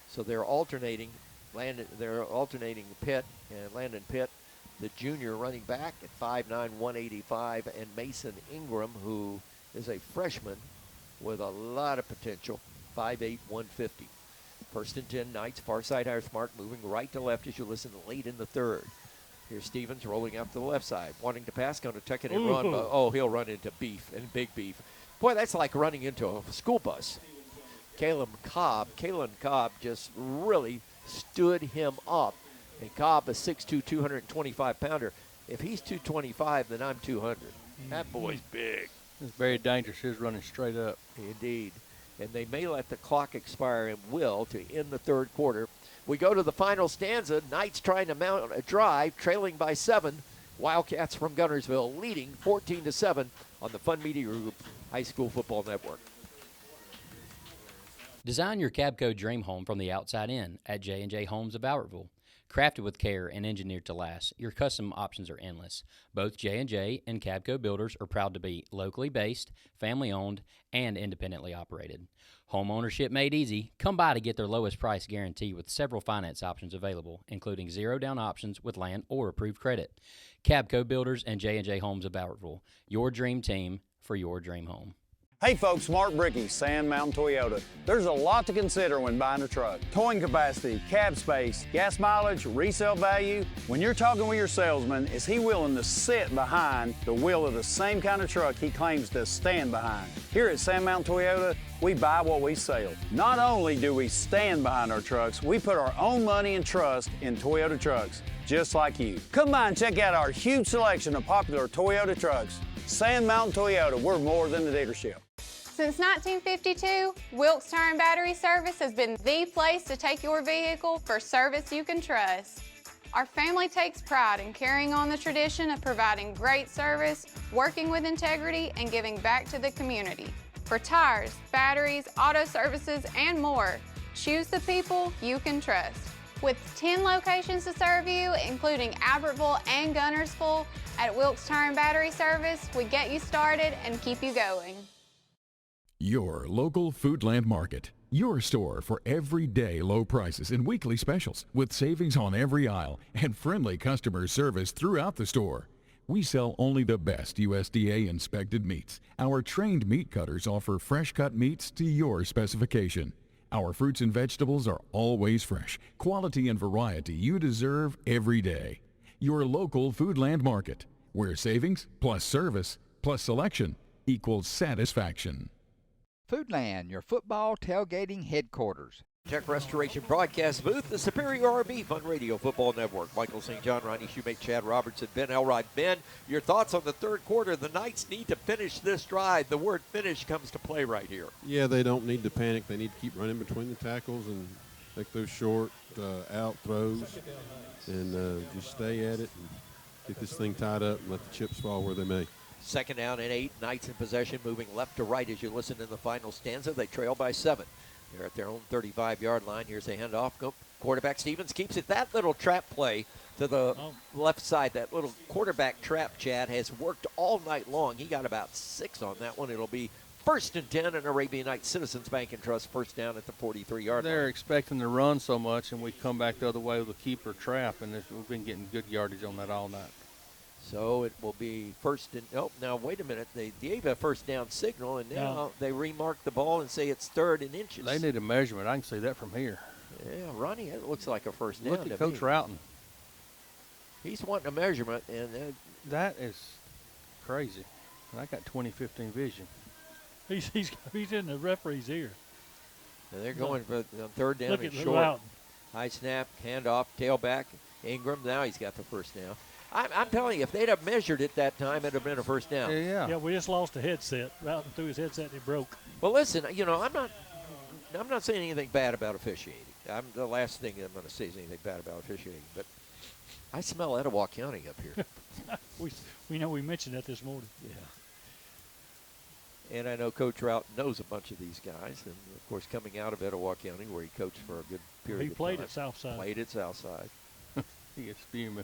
So they're alternating. They're alternating Pitt and Landon Pitt, the junior running back at 5'9", 185, and Mason Ingram, who is a freshman with a lot of potential, 5'8", 150. 1st and 10, Knights, far side Harris Mark moving right to left as you listen late in the 3rd. Here's Stevens rolling out to the left side, wanting to pass, going to tuck it and run. But, he'll run into beef and big beef. Boy, that's like running into a school bus. Kalen Cobb just really stood him up. And Cobb, a 6'2", 225-pounder. If he's 225, then I'm 200. That boy's big.
It's very dangerous. He's running straight up.
Indeed. And they may let the clock expire and will to end the 3rd quarter. We go to the final stanza. Knights trying to mount a drive, trailing by 7. Wildcats from Guntersville leading 14-7 on the Fun Media Group High School Football Network.
Design your Cabco dream home from the outside in at J&J Homes of Albertville. Crafted with care and engineered to last, your custom options are endless. Both J&J and Cabco builders are proud to be locally based, family-owned, and independently operated. Home ownership made easy. Come by to get their lowest price guarantee with several finance options available, including zero-down options with land or approved credit. Cabco Builders and J&J Homes of Albertville, your dream team for your dream home.
Hey folks, Mark Brickey, Sand Mountain Toyota. There's a lot to consider when buying a truck. Towing capacity, cab space, gas mileage, resale value. When you're talking with your salesman, is he willing to sit behind the wheel of the same kind of truck he claims to stand behind? Here at Sand Mountain Toyota, we buy what we sell. Not only do we stand behind our trucks, we put our own money and trust in Toyota trucks, just like you. Come by and check out our huge selection of popular Toyota trucks. Sand Mountain Toyota, we're more than a dealership.
Since 1952, Wilkes Tire and Battery Service has been the place to take your vehicle for service you can trust. Our family takes pride in carrying on the tradition of providing great service, working with integrity, and giving back to the community. For tires, batteries, auto services, and more, choose the people you can trust. With 10 locations to serve you, including Albertville and Guntersville, at Wilkes Tire and Battery Service, we get you started and keep you going.
Your local Foodland Market. Your store for everyday low prices and weekly specials with savings on every aisle and friendly customer service throughout the store. We sell only the best USDA inspected meats. Our trained meat cutters offer fresh cut meats to your specification. Our fruits and vegetables are always fresh, quality and variety you deserve every day. Your local Foodland Market, where savings plus service plus selection equals satisfaction.
Foodland, your football tailgating headquarters.
Tech Restoration broadcast booth, the Superior RB Fun Radio Football Network. Michael St. John, Ronnie Shoemate, Chad Robertson, Ben Elrod. Ben, your thoughts on the third quarter? The Knights need to finish this drive. The word finish comes to play right here.
Yeah, they don't need to panic. They need to keep running between the tackles and take those short out throws and just stay at it and get this thing tied up and let the chips fall where they may.
Second down and 8. Knights in possession, moving left to right as you listen in the final stanza. They trail by 7. They're at their own 35-yard line. Here's a handoff. Quarterback Stevens keeps it. That little trap play to the left side, that little quarterback trap, Chad, has worked all night long. He got about 6 on that one. It'll be 1st and 10, and Arabian Nights Citizens Bank and Trust first down at the 43-yard line.
They're expecting to run so much, and we come back the other way with a keeper trap, and we've been getting good yardage on that all night.
So it will be 1st and now wait a minute. They gave a first down signal, and now they remark the ball and say it's 3rd and inches.
They need a measurement. I can see that from here.
Yeah, Ronnie, it looks like a first down.
Look at Coach Routon.
He's wanting a measurement, and
that is crazy. And I got 20/15 vision.
He's in the referee's ear.
And they're going for 3rd down
Look
and
at
short.
Routon.
High snap, handoff, tailback. Ingram, now he's got the first down. I'm telling you, if they'd have measured it that time, it would have been a first down.
Yeah, we just lost a headset. Routon threw his headset and it broke.
Well, listen, I'm not saying anything bad about officiating. The last thing I'm going to say is anything bad about officiating. But I smell Etowah County up here.
we know we mentioned that this morning.
Yeah. And I know Coach Routon knows a bunch of these guys. And, of course, coming out of Etowah County where he coached for a good period of time.
He played at Southside.
Played at Southside.
He is fuming.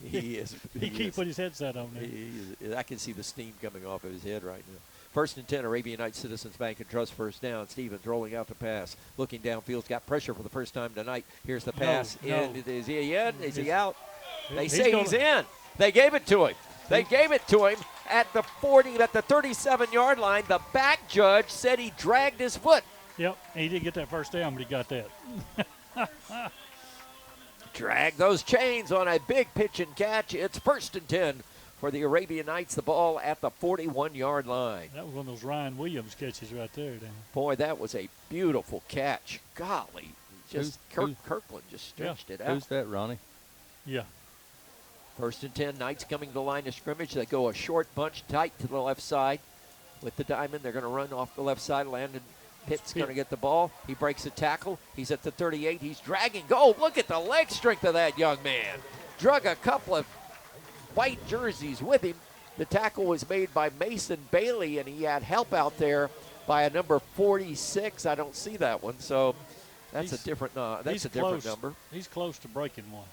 He is.
He can't put his headset on there.
I can see the steam coming off of his head right now. 1st and 10, Arabian Nights Citizens Bank and Trust first down. Stevens rolling out the pass. Looking downfield. Got pressure for the first time tonight. Here's the pass. Is he in? Is he out? They say he's in. They gave it to him. They gave it to him at the 37-yard line. The back judge said he dragged his foot.
Yep, he didn't get that first down, but he got that.
Drag those chains on a big pitch and catch. It's 1st and 10 for the Arabian Nights. The ball at the 41-yard line.
That was one of those Ryan Williams catches right there. Dan.
Boy, that was a beautiful catch. Golly, Kirkland just stretched it out.
Who's that, Ronnie?
Yeah.
1st and 10, Knights coming to the line of scrimmage. They go a short bunch tight to the left side with the diamond. They're going to run off the left side. Landon Pitt's going to get the ball. He breaks a tackle. He's at the 38. He's dragging. Look at the leg strength of that young man. Drug a couple of white jerseys with him. The tackle was made by Mason Bailey, and he had help out there by a number 46. I don't see that one, so that's a different number.
He's close to breaking one.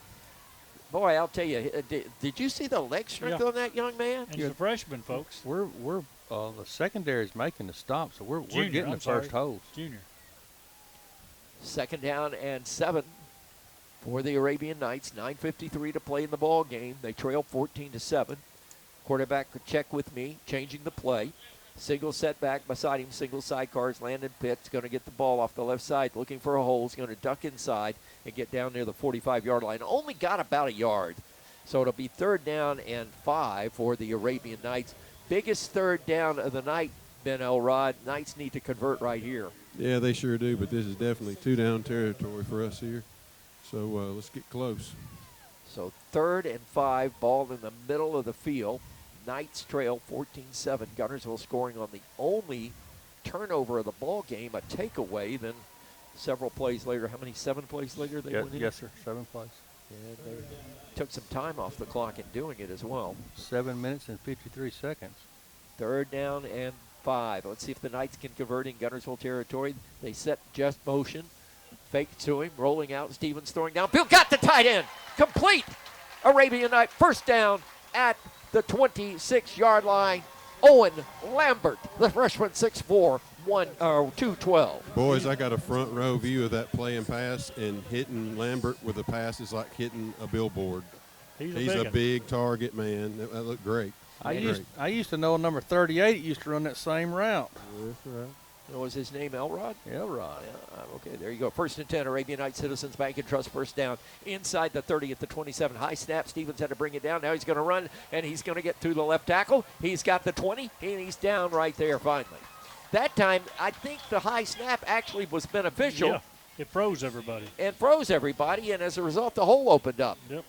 Boy, I'll tell you, did you see the leg strength on that young man?
And he's a freshman, folks.
We're the secondary is making the stop, so we're getting the first holes.
Junior.
2nd down and 7 for the Arabian Nights. 9:53 to play in the ball game. They trail 14-7. Quarterback could check with me, changing the play. Single setback beside him, single sidecars. Landon Pitt's going to get the ball off the left side, looking for a hole. He's going to duck inside and get down near the 45-yard line. Only got about a yard. So it'll be 3rd down and 5 for the Arabian Nights. Biggest 3rd down of the night, Ben Elrod. Knights need to convert right here.
Yeah, they sure do, but this is definitely 2-down territory for us here. So let's get close.
So 3rd and 5, ball in the middle of the field. Knights trail 14-7. Guntersville scoring on the only turnover of the ball game, a takeaway. Then several plays later, how many? 7 plays later they went in?
Yes, sir, 7 plays.
And they took some time off the clock in doing it as well.
7 minutes and 53 seconds.
3rd down and 5. Let's see if the Knights can convert in Guntersville territory. They set just motion. Fake to him, rolling out. Stevens throwing downfield. Got the tight end. Complete. Arabian Night first down at the 26-yard line. Owen Lambert, the freshman, 6'4", 212.
Boys, I got a front row view of that play and pass, and hitting Lambert with a pass is like hitting a billboard. He's a big target, man. That looked great.
I used to know number 38 used to run that same route.
That's right.
What was his name, Elrod?
Elrod.
Yeah, okay, there you go. 1st and 10, Arabian Nights Citizens Bank and Trust first down. Inside the 30 at the 27. High snap. Stevens had to bring it down. Now he's going to run, and he's going to get through the left tackle. He's got the 20, and he's down right there finally. That time, I think the high snap actually was beneficial.
Yeah, it froze everybody.
And froze everybody, and as a result, the hole opened up.
Yep.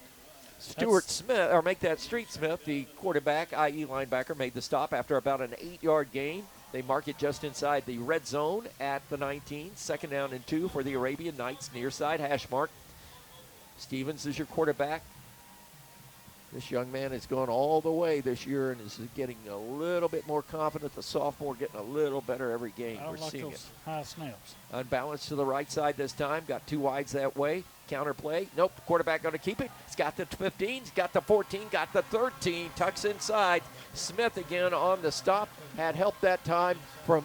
Street Smith, the quarterback, i.e. linebacker, made the stop after about an 8-yard gain. They mark it just inside the red zone at the 19. 2nd down and 2 for the Arabian Nights, near side hash mark. Stevens is your quarterback. This young man has gone all the way this year and is getting a little bit more confident. The sophomore getting a little better every game.
I
We're
like
seeing
those
it.
high snaps.
Unbalanced to the right side this time. Got 2 wides that way. Counter play. Nope. Quarterback going to keep it. He's got the 15. He's got the 14. Got the 13. Tucks inside. Smith again on the stop. Had help that time from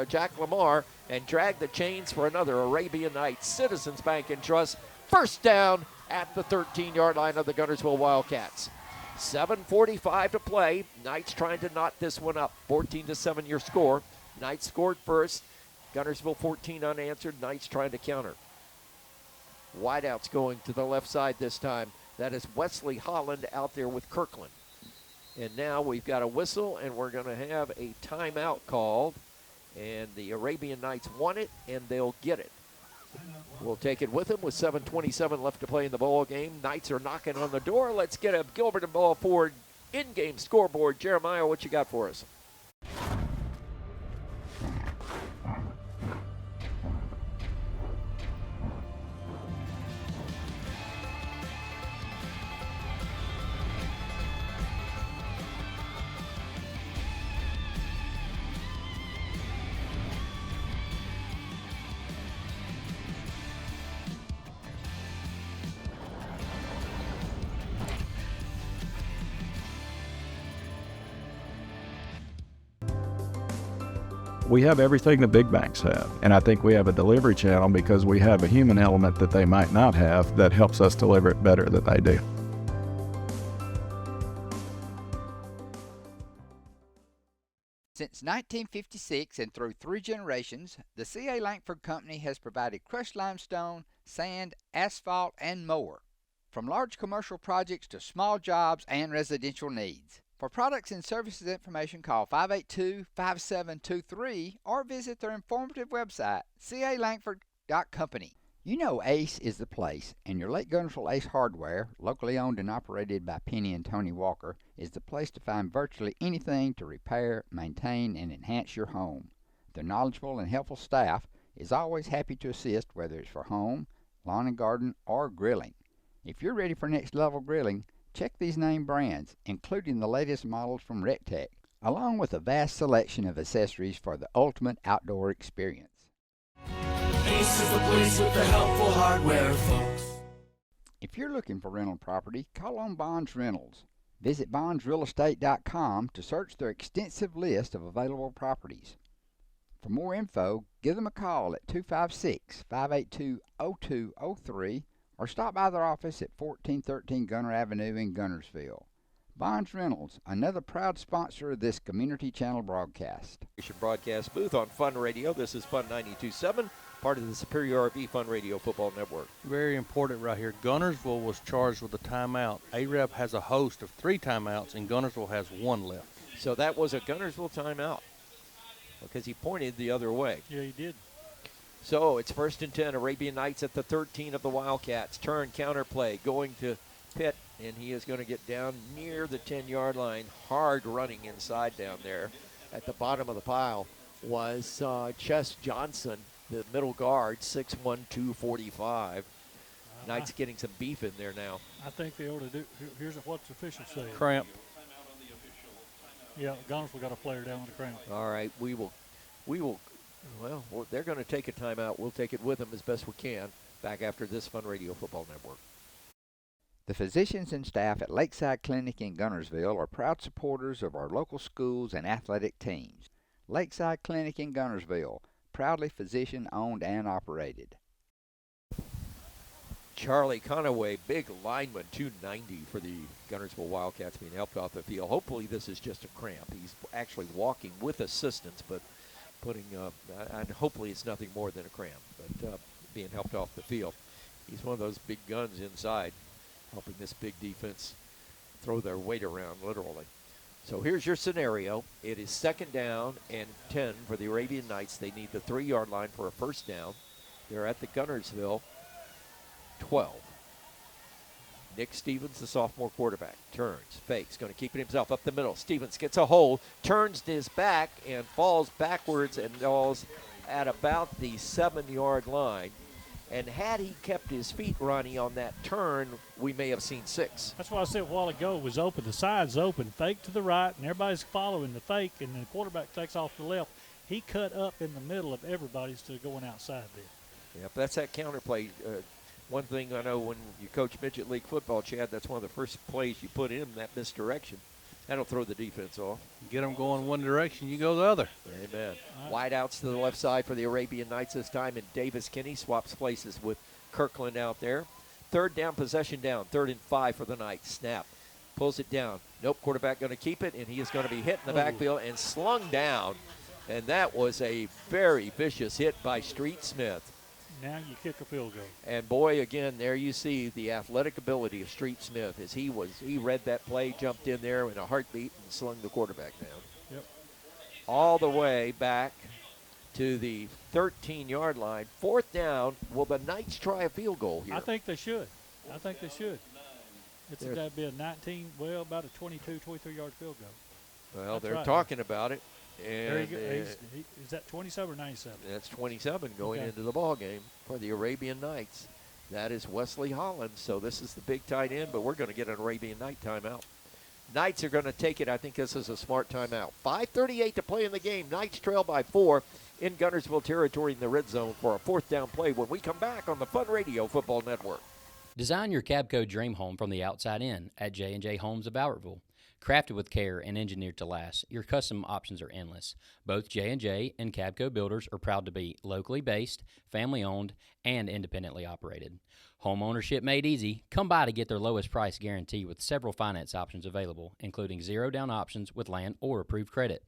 Jack Lamar and dragged the chains for another Arabian Nights Citizens Bank and Trust. First down at the 13-yard line of the Guntersville Wildcats. 7:45 to play. Knights trying to knot this one up. 14-7 your score. Knights scored first. Guntersville 14 unanswered. Knights trying to counter. Wideouts going to the left side this time. That is Wesley Holland out there with Kirkland. And now we've got a whistle, and we're going to have a timeout called. And the Arabian Nights want it, and they'll get it. We'll take it with them with 7:27 left to play in the ball game. Knights are knocking on the door. Let's get a Gilbert and Ball Ford in-game scoreboard. Jeremiah, what you got for us?
We have everything the big banks have, and I think we have a delivery channel because we have a human element that they might not have that helps us deliver it better than they do.
Since 1956 and through 3 generations, the C.A. Langford Company has provided crushed limestone, sand, asphalt, and more. From large commercial projects to small jobs and residential needs. For products and services information, call 582-5723 or visit their informative website, calangford.company. You know Ace is the place, and your Lake Guntersville Ace Hardware, locally owned and operated by Penny and Tony Walker, is the place to find virtually anything to repair, maintain, and enhance your home. Their knowledgeable and helpful staff is always happy to assist, whether it's for home, lawn and garden, or grilling. If you're ready for next level grilling, check these name brands, including the latest models from RecTech, along with a vast selection of accessories for the ultimate outdoor experience.
Ace is the place with the helpful hardware, folks.
If you're looking for rental property, call on Bonds Rentals. Visit bondsrealestate.com to search their extensive list of available properties. For more info, give them a call at 256-582-0203 or stop by their office at 1413 Gunner Avenue in Guntersville. Bonds Rentals, another proud sponsor of this community channel broadcast.
Broadcast booth on Fun Radio. This is Fun 92.7, part of the Superior RV Fun Radio Football Network.
Very important right here. Guntersville was charged with a timeout. AREP has a host of 3 timeouts, and Guntersville has 1 left.
So that was a Guntersville timeout because he pointed the other way.
Yeah, he did.
So it's 1st and 10, Arabian Nights at the 13 of the Wildcats. Turn, counter play, going to Pitt, and he is going to get down near the 10-yard line. Hard running inside down there. At the bottom of the pile was Chess Johnson, the middle guard, 6'1", 245. Knights getting some beef in there now.
I think they ought to do. Here's what the officials say.
Cramp.
Yeah, Guntersville got a player down with a cramp.
All right, we will. Well, they're going to take a timeout. We'll take it with them as best we can. Back after this Fun Radio Football Network.
The physicians and staff at Lakeside Clinic in Guntersville are proud supporters of our local schools and athletic teams. Lakeside Clinic in Guntersville, proudly physician-owned and operated.
Charlie Conaway, big lineman, 290 for the Guntersville Wildcats, being helped off the field. Hopefully this is just a cramp. He's actually walking with assistance, but and hopefully it's nothing more than a cramp, but being helped off the field. He's one of those big guns inside, helping this big defense throw their weight around, literally. So here's your scenario. It is 2nd down and 10 for the Arabian Knights. They need the 3-yard line for a first down. They're at the Guntersville 12. Nick Stevens, the sophomore quarterback, turns, fakes, going to keep it himself up the middle. Stevens gets a hold, turns his back, and falls backwards and falls at about the 7-yard line. And had he kept his feet, Ronnie, on that turn, we may have seen 6.
That's why I said a while ago it was open. The side's open, fake to the right, and everybody's following the fake, and the quarterback takes off to the left. He cut up in the middle of everybody instead of going outside there.
Yep, that's that counterplay. One thing I know when you coach midget league football, Chad, that's one of the first plays you put in that misdirection. That'll throw the defense off.
Get them going one direction, you go the other.
Amen. Wideouts to the left side for the Arabian Knights this time, and Davis Kinney swaps places with Kirkland out there. 3rd down, possession down, 3rd and 5 for the Knights. Snap, pulls it down. Nope, quarterback going to keep it, and he is going to be hit in the backfield and slung down. And that was a very vicious hit by Street Smith.
Now you kick a field goal.
And boy, again, there you see the athletic ability of Street Smith as he read that play, jumped in there in a heartbeat and slung the quarterback down.
Yep.
All the way back to the 13-yard line. 4th down. Will the Knights try a field goal here?
I think they should. It's got to be a 19, about a 22, 23-yard field goal.
Well,
That's
they're
right.
talking about it. And
there you go. Is that 27 or 97?
That's 27 going into the ball game for the Arabian Knights. That is Wesley Hollins. So this is the big tight end, but we're going to get an Arabian Knight timeout. Knights are going to take it. I think this is a smart timeout. 5:38 to play in the game. Knights trail by 4 in Guntersville territory in the red zone for a 4th down play when we come back on the Fun Radio Football Network.
Design your Cabco dream home from the outside in at J&J Homes of Bowertville. Crafted with care and engineered to last, your custom options are endless. Both J&J and Cabco Builders are proud to be locally based, family-owned, and independently operated. Home ownership made easy. Come by to get their lowest price guarantee with several finance options available, including zero-down options with land or approved credit.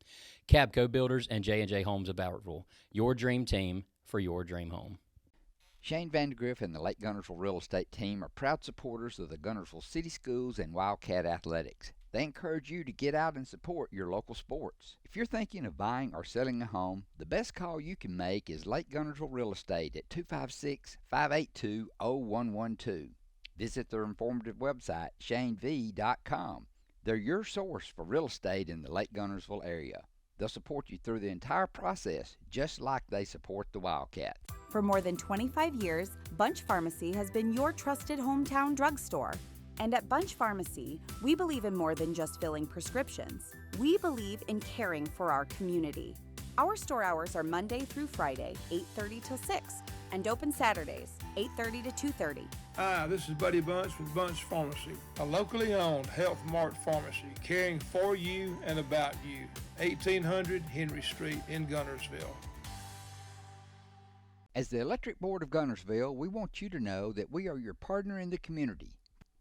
Cabco Builders and J&J Homes of Bowertville, your dream team for your dream home.
Shane Vandergriff and the Lake Guntersville Real Estate Team are proud supporters of the Guntersville City Schools and Wildcat Athletics. They encourage you to get out and support your local sports. If you're thinking of buying or selling a home, the best call you can make is Lake Guntersville Real Estate at 256-582-0112. Visit their informative website, shanev.com. They're your source for real estate in the Lake Guntersville area. They'll support you through the entire process, just like they support the Wildcats.
For more than 25 years, Bunch Pharmacy has been your trusted hometown drugstore. And at Bunch Pharmacy, we believe in more than just filling prescriptions. We believe in caring for our community. Our store hours are Monday through Friday, 8:30 till 6, and open Saturdays, 8:30 to 2:30.
Hi, this is Buddy Bunch with Bunch Pharmacy, a locally owned Health Mart pharmacy caring for you and about you. 1800 Henry Street in Guntersville.
As the Electric Board of Guntersville, we want you to know that we are your partner in the community.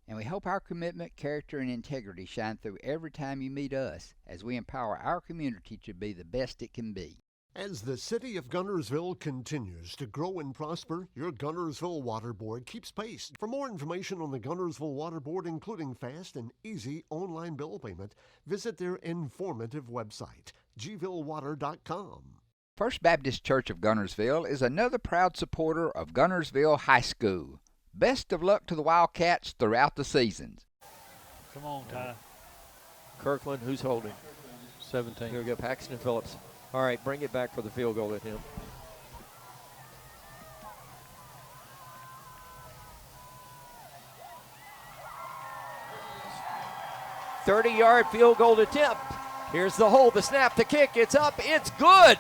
And we hope our commitment, character, and integrity shine through every time you meet us as we empower our community to be the best it can be.
As the city of Guntersville continues to grow and prosper, your Guntersville Water Board keeps pace. For more information on the Guntersville Water Board, including fast and easy online bill payment, visit their informative website, gvillewater.com.
First Baptist Church of Guntersville is another proud supporter of Guntersville High School. Best of luck to the Wildcats throughout the seasons.
Come on, Ty.
Kirkland, who's holding?
17.
Here we go, Paxton Phillips. All right, bring it back for the field goal at him. .30-yard field goal attempt. Here's the hold, the snap, the kick. It's up, it's good.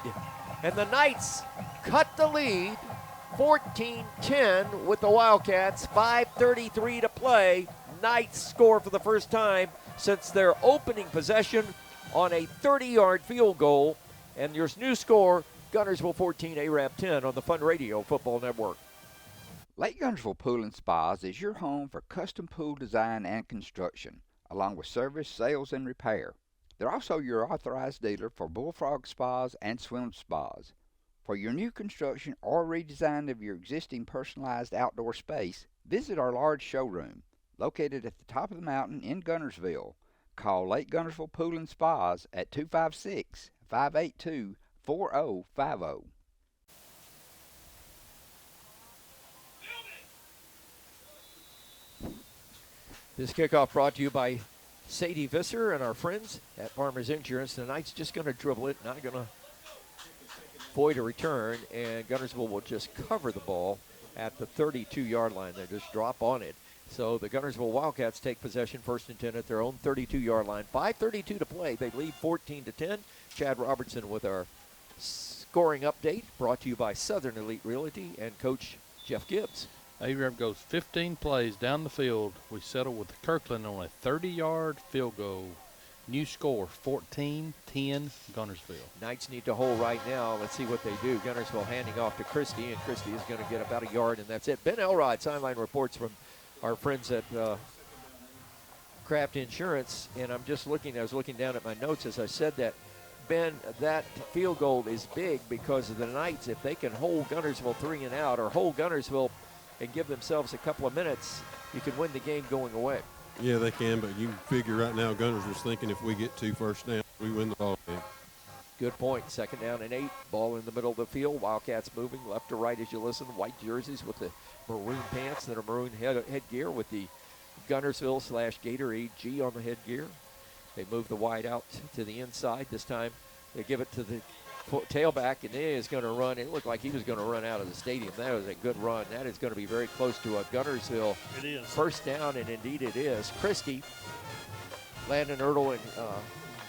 And the Knights cut the lead. 14-10 with the Wildcats, 5:33 to play. Knights score for the first time since their opening possession on a 30-yard field goal. And your new score, Guntersville 14, Arab 10 on the Fun Radio Football Network.
Lake Guntersville Pool and Spas is your home for custom pool design and construction, along with service, sales, and repair. They're also your authorized dealer for bullfrog spas and swim spas. For your new construction or redesign of your existing personalized outdoor space, visit our large showroom, located at the top of the mountain in Guntersville. Call Lake Guntersville Pool and Spas at 256-582-4050.
This kickoff brought to you by Sadie Visser and our friends at Farmers Insurance. The Knights just going to dribble it, not going to void a return, and Guntersville will just cover the ball at the 32-yard line. They just drop on it. So the Guntersville Wildcats take possession, 1st and 10 at their own 32-yard line. 5:32 to play. They lead 14-10. Chad Robertson with our scoring update, brought to you by Southern Elite Realty and Coach Jeff Gibbs.
ARAB goes 15 plays down the field. We settle with Kirkland on a 30-yard field goal. New score, 14-10 Guntersville.
Knights need to hold right now. Let's see what they do. Guntersville handing off to Christie, and Christie is going to get about a yard, and that's it. Ben Elrod, sideline reports from our friends at Kraft Insurance, and I was looking down at my notes as I said that. Ben, that field goal is big because of the Knights. If they can hold Guntersville 3 and out, or hold Guntersville and give themselves a couple of minutes, you can win the game going away.
Yeah, they can, but you figure right now Guntersville's thinking if we get 2 first downs, we win the ball game.
Good point. 2nd down and 8. Ball in the middle of the field. Wildcats moving left to right as you listen. White jerseys with the maroon pants that are maroon headgear with the Guntersville/Gatorade G on the headgear. They move the wide out to the inside. This time they give it to the tailback, and he is going to run. It looked like he was going to run out of the stadium. That was a good run. That is going to be very close to a Guntersville first down, and indeed it is. Christie, Landon Ertl, and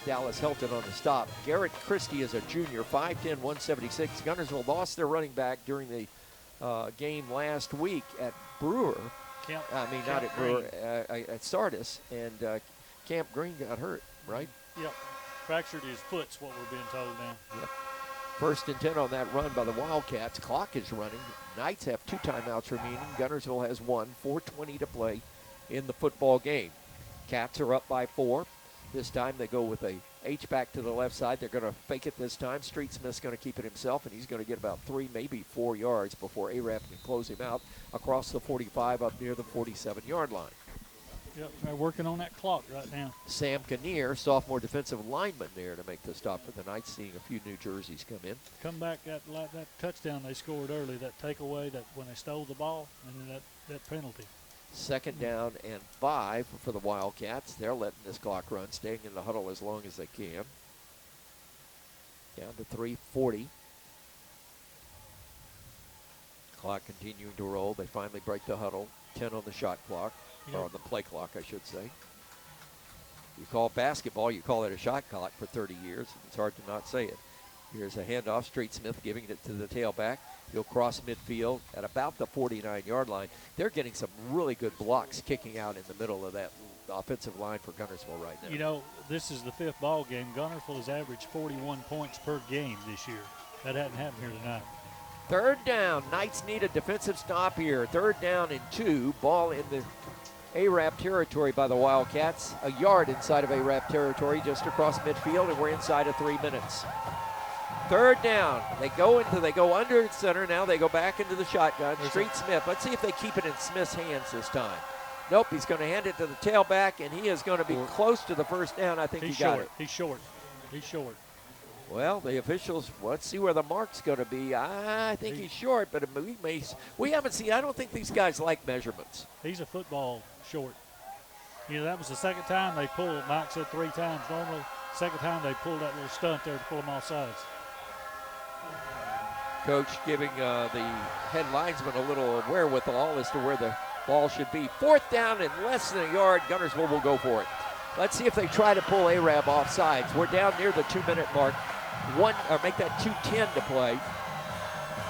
Dallas Helton on the stop. Garrett Christie is a junior, 5'10", 176. Guntersville lost their running back during the game last week at Brewer. Not at Brewer, at Sardis, and Camp Green got hurt, right?
Yep. Fractured his foot's what we're being told now.
Yep. 1st and 10 on that run by the Wildcats. Clock is running. Knights have 2 timeouts remaining. Guntersville has 1. 4:20 to play in the football game. Cats are up by 4. This time they go with a H-back to the left side. They're going to fake it this time. Street Smith's going to keep it himself, and he's going to get about 3, maybe 4 yards before ARAB can close him out across the 45 up near the 47-yard line.
Yep, they're working on that clock right now.
Sam Kinnear, sophomore defensive lineman there to make the stop for the Knights, seeing a few new jerseys come in.
Come back, that touchdown they scored early, that takeaway, that when they stole the ball, and then that penalty.
2nd down and 5 for the Wildcats. They're letting this clock run, staying in the huddle as long as they can. Down to 3:40. Clock continuing to roll. They finally break the huddle. 10 on the shot clock. Or on the play clock, I should say. You call basketball, you call it a shot clock for 30 years. It's hard to not say it. Here's a handoff. Street Smith giving it to the tailback. He'll cross midfield at about the 49-yard line. They're getting some really good blocks kicking out in the middle of that offensive line for Guntersville right now.
You know, this is the 5th ball game. Guntersville has averaged 41 points per game this year. That hadn't happened here tonight.
3rd down. Knights need a defensive stop here. 3rd down and 2. Ball in the ARAB territory by the Wildcats. A yard inside of ARAB territory, just across midfield, and we're inside of 3 minutes. 3rd down. They go under the center. Now they go back into the shotgun. Street Smith. Let's see if they keep it in Smith's hands this time. Nope, he's going to hand it to the tailback, and he is going to be close to the first down. I think he got it.
He's short. He's short.
Well, the officials, let's see where the mark's going to be. I think he's short, but we haven't seen. I don't think these guys like measurements.
He's a football short. You know, that was the 2nd time they pulled. Mike said 3 times. Normally, 2nd time they pulled that little stunt there to pull them off sides.
Coach giving the head linesman a little wherewithal as to where the ball should be. 4th down and less than a yard. Guntersville will go for it. Let's see if they try to pull ARAB off sides. We're down near the 2-minute mark. Make that 2:10 to play.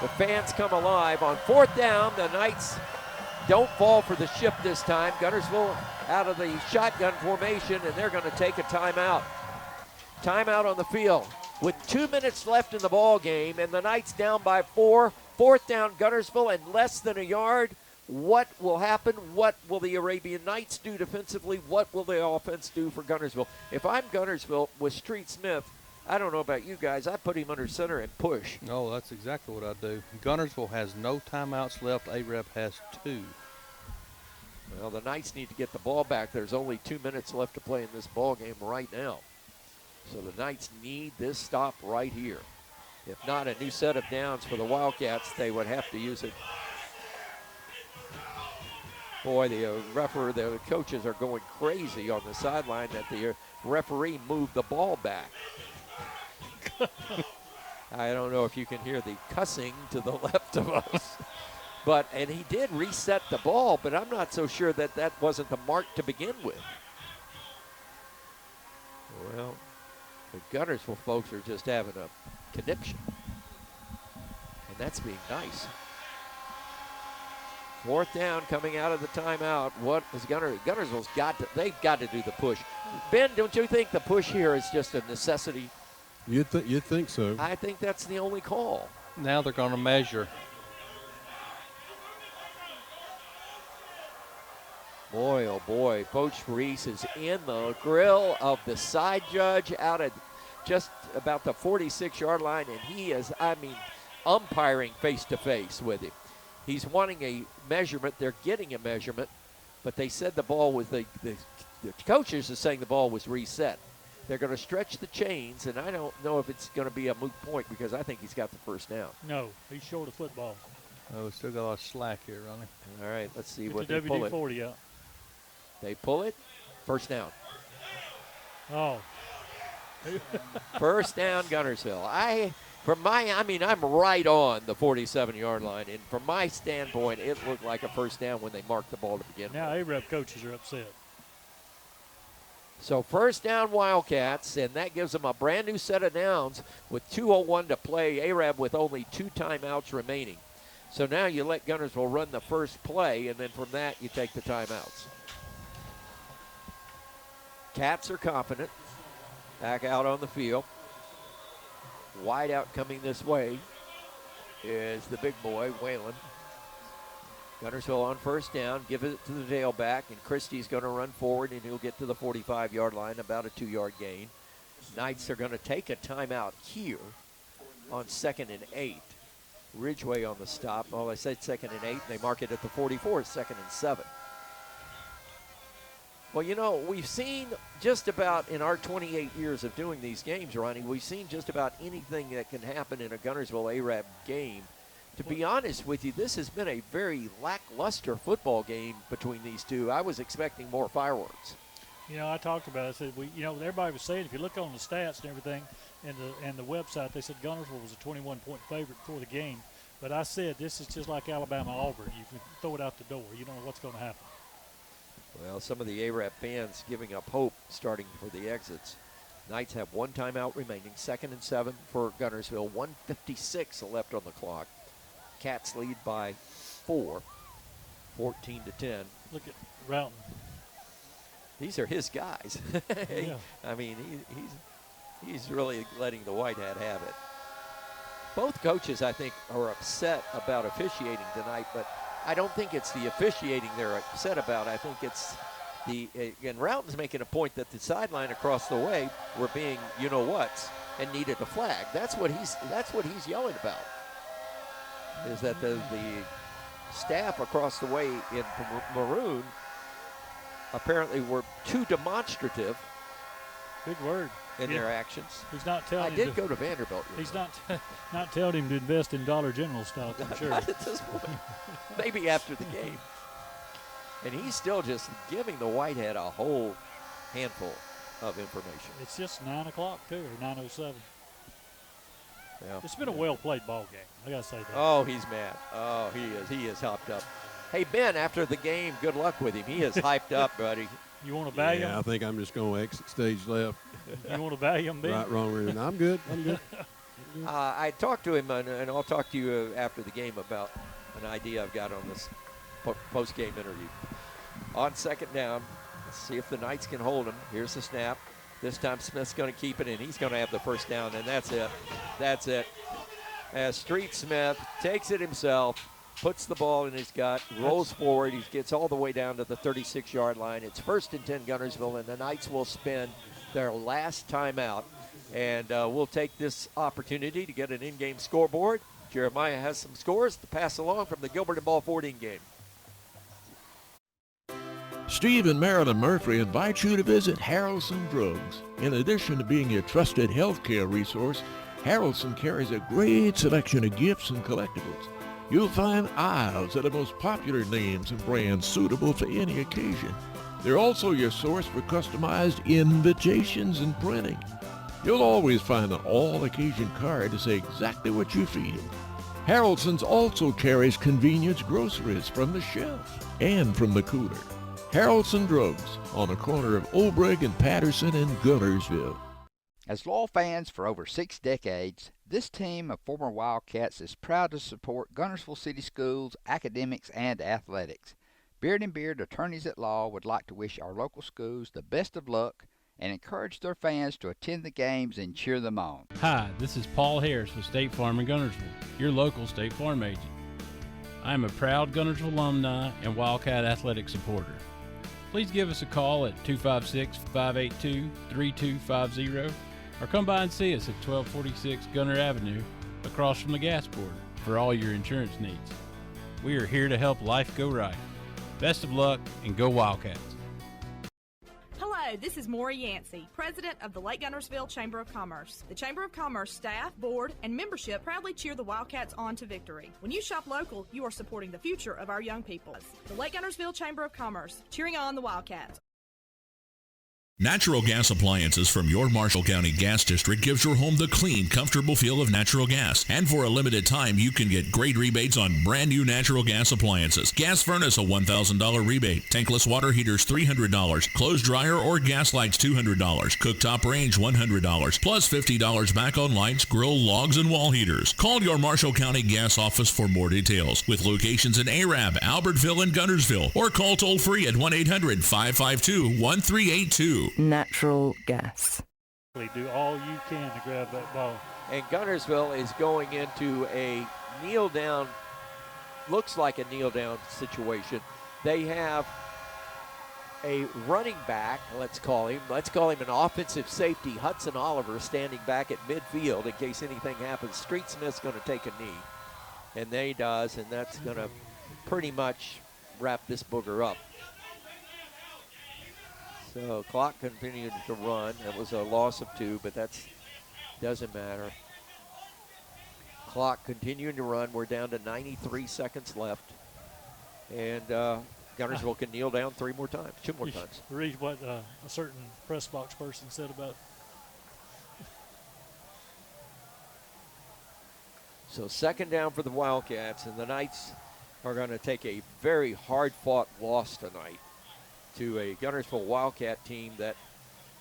The fans come alive. On 4th down, the Knights don't fall for the ship this time. Guntersville out of the shotgun formation, and they're going to take a timeout. Timeout on the field with 2 minutes left in the ball game, and the Knights down by 4. 4th down, Guntersville, and less than a yard. What will happen? What will the Arabian Knights do defensively? What will the offense do for Guntersville? If I'm Guntersville with Street Smith, I don't know about you guys. I put him under center and push.
No, that's exactly what I do. Guntersville has no timeouts left. AREP has 2.
Well, the Knights need to get the ball back. There's only 2 minutes left to play in this ball game right now. So the Knights need this stop right here. If not, a new set of downs for the Wildcats. They would have to use it. Boy, the coaches are going crazy on the sideline that the referee moved the ball back. I don't know if you can hear the cussing to the left of us. And he did reset the ball, but I'm not so sure that that wasn't the mark to begin with. Well, the Guntersville folks are just having a conniption. And that's being nice. 4th down coming out of the timeout. What is Guntersville's they've got to do the push. Ben, don't you think the push here is just a necessity?
You'd think so.
I think that's the only call.
Now they're going to measure.
Boy, oh boy, Coach Reese is in the grill of the side judge out at just about the 46-yard line, and he is, umpiring face-to-face with him. He's wanting a measurement. They're getting a measurement, but they said the ball was, the coaches are saying the ball was reset. They're going to stretch the chains, and I don't know if it's going to be a moot point because I think he's got the first down.
No, he's short of football.
Oh, we still got a lot of slack here, Ronnie.
All right, let's see
Get
what
the
they pull it.
WD-40 out.
They pull it. First down.
Oh.
First down, Guntersville. I'm right on the 47-yard line, and from my standpoint, it looked like a first down when they marked the ball to begin with.
Now AREP coaches are upset.
So first down Wildcats, and that gives them a brand new set of downs with 2:01 to play. AREB with only 2 timeouts remaining. So now you let Guntersville run the first play, and then from that you take the timeouts. Cats are confident. Back out on the field. Wide out coming this way is the big boy, Whalen. Guntersville on first down, give it to the tailback, and Christie's going to run forward, and he'll get to the 45-yard line, about a 2-yard gain. Knights are going to take a timeout here on 2nd and 8. Ridgeway on the stop. Well, I said 2nd and 8, and they mark it at the 44, 2nd and 7. Well, you know, we've seen just about in our 28 years of doing these games, Ronnie, we've seen just about anything that can happen in a Guntersville AREB game. To be honest with you, this has been a very lackluster football game between these two. I was expecting more fireworks.
You know, I talked about it. I said, everybody was saying, if you look on the stats and everything and the website, they said Guntersville was a 21-point favorite for the game. But I said, this is just like Alabama-Auburn. You can throw it out the door. You don't know what's going to happen.
Well, some of the AREP fans giving up hope starting for the exits. Knights have 1 timeout remaining, 2nd and 7 for Guntersville, 1:56 left on the clock. Cats lead by 4, 14-10.
Look at Roughton.
These are his guys.
Yeah.
I mean, he's really letting the white hat have it. Both coaches, I think, are upset about officiating tonight, but I don't think it's the officiating they're upset about. I think it's and Roughton's making a point that the sideline across the way were being you-know-whats and needed a flag. That's what he's yelling about. Is that the staff across the way in maroon apparently were too demonstrative.
Big word.
In their actions.
He's not telling
I did go to Vanderbilt.
He's not telling him to invest in Dollar General stock, I'm sure.
Not at this point. Maybe after the game. And he's still just giving the Whitehead a whole handful of information.
It's just 9 o'clock, too, or 9:07.
Yeah.
It's been a well-played ball game. I got to say that.
Oh, he's mad. Oh, he is. He is hopped up. Hey, Ben, after the game, good luck with him. He is hyped up, buddy.
You want to value him?
Yeah, I think I'm just going to exit stage left.
You want to value him, Ben?
Right, wrong, reason. I'm good.
I talked to him, and I'll talk to you after the game about an idea I've got on this post-game interview. On 2nd down, let's see if the Knights can hold him. Here's the snap. This time Smith's going to keep it, and he's going to have the first down, and that's it. That's it. As Street Smith takes it himself, puts the ball in his gut, rolls forward. He gets all the way down to the 36-yard line. It's 1st and 10 Guntersville, and the Knights will spend their last timeout. And we'll take this opportunity to get an in-game scoreboard. Jeremiah has some scores to pass along from the Gilbert and Ball 14 game.
Steve and Marilyn Murphy invite you to visit Harrelson Drugs. In addition to being your trusted healthcare resource, Harrelson carries a great selection of gifts and collectibles. You'll find aisles of the most popular names and brands suitable for any occasion. They're also your source for customized invitations and printing. You'll always find an all-occasion card to say exactly what you feel. Harrelson's also carries convenience groceries from the shelf and from the cooler. Harrelson Drugs on the corner of Olbrich and Patterson in Guntersville.
As loyal fans for over 6 decades, this team of former Wildcats is proud to support Guntersville City Schools, academics, and athletics. Beard and Beard Attorneys at Law would like to wish our local schools the best of luck and encourage their fans to attend the games and cheer them on.
Hi, this is Paul Harris with State Farm in Guntersville, your local State Farm agent. I am a proud Guntersville alumni and Wildcat athletic supporter. Please give us a call at 256-582-3250 or come by and see us at 1246 Gunter Avenue across from the gas border for all your insurance needs. We are here to help life go right. Best of luck and go Wildcats.
Hello, this is Maury Yancey, President of the Lake Guntersville Chamber of Commerce. The Chamber of Commerce staff, board, and membership proudly cheer the Wildcats on to victory. When you shop local, you are supporting the future of our young people. The Lake Guntersville Chamber of Commerce, cheering on the Wildcats.
Natural gas appliances from your Marshall County Gas District gives your home the clean, comfortable feel of natural gas. And for a limited time, you can get great rebates on brand new natural gas appliances. Gas furnace, a $1,000 rebate. Tankless water heaters, $300. Clothes dryer or gas lights, $200. Cooktop range, $100. Plus $50 back on lights, grill, logs, and wall heaters. Call your Marshall County Gas office for more details. With locations in Arab, Albertville, and Guntersville. Or call toll free at 1-800-552-1382.
Natural gas.
Do all you can to grab that ball.
And Guntersville is going into a kneel down, looks like a kneel down situation. They have a running back, let's call him an offensive safety, Hudson Oliver, standing back at midfield in case anything happens. Street Smith's going to take a knee, and they does, and that's going to pretty much wrap this booger up. So clock continued to run. It was a loss of 2, but that doesn't matter. Clock continuing to run. We're down to 93 seconds left. And Guntersville can kneel down 2 more times.
Read what a certain press box person said about it.
So 2nd down for the Wildcats, and the Knights are going to take a very hard-fought loss tonight to a Guntersville Wildcat team that,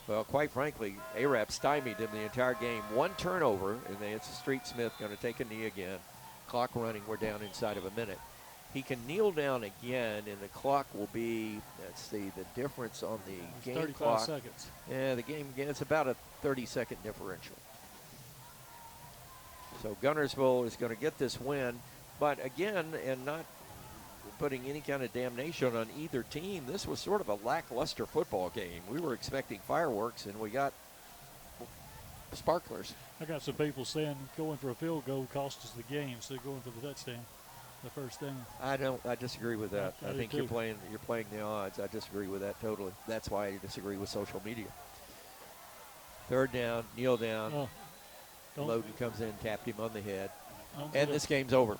well, quite frankly, Arab stymied them the entire game. 1 turnover, and then it's Street Smith going to take a knee again. Clock running, we're down inside of a minute. He can kneel down again, and the clock will be, let's see, the difference on the game
35
clock.
seconds.
Yeah, the game again, it's about a 30-second differential. So Guntersville is going to get this win, but again, and not putting any kind of damnation on either team, this was sort of a lackluster football game. We were expecting fireworks, and we got sparklers.
I got some people saying going for a field goal cost us the game, so going for the touchdown, the first down.
I disagree with that. I think you're playing the odds. I disagree with that totally. That's why I disagree with social media. 3rd down, kneel down. Loden comes in, tapped him on the head, and this game's over.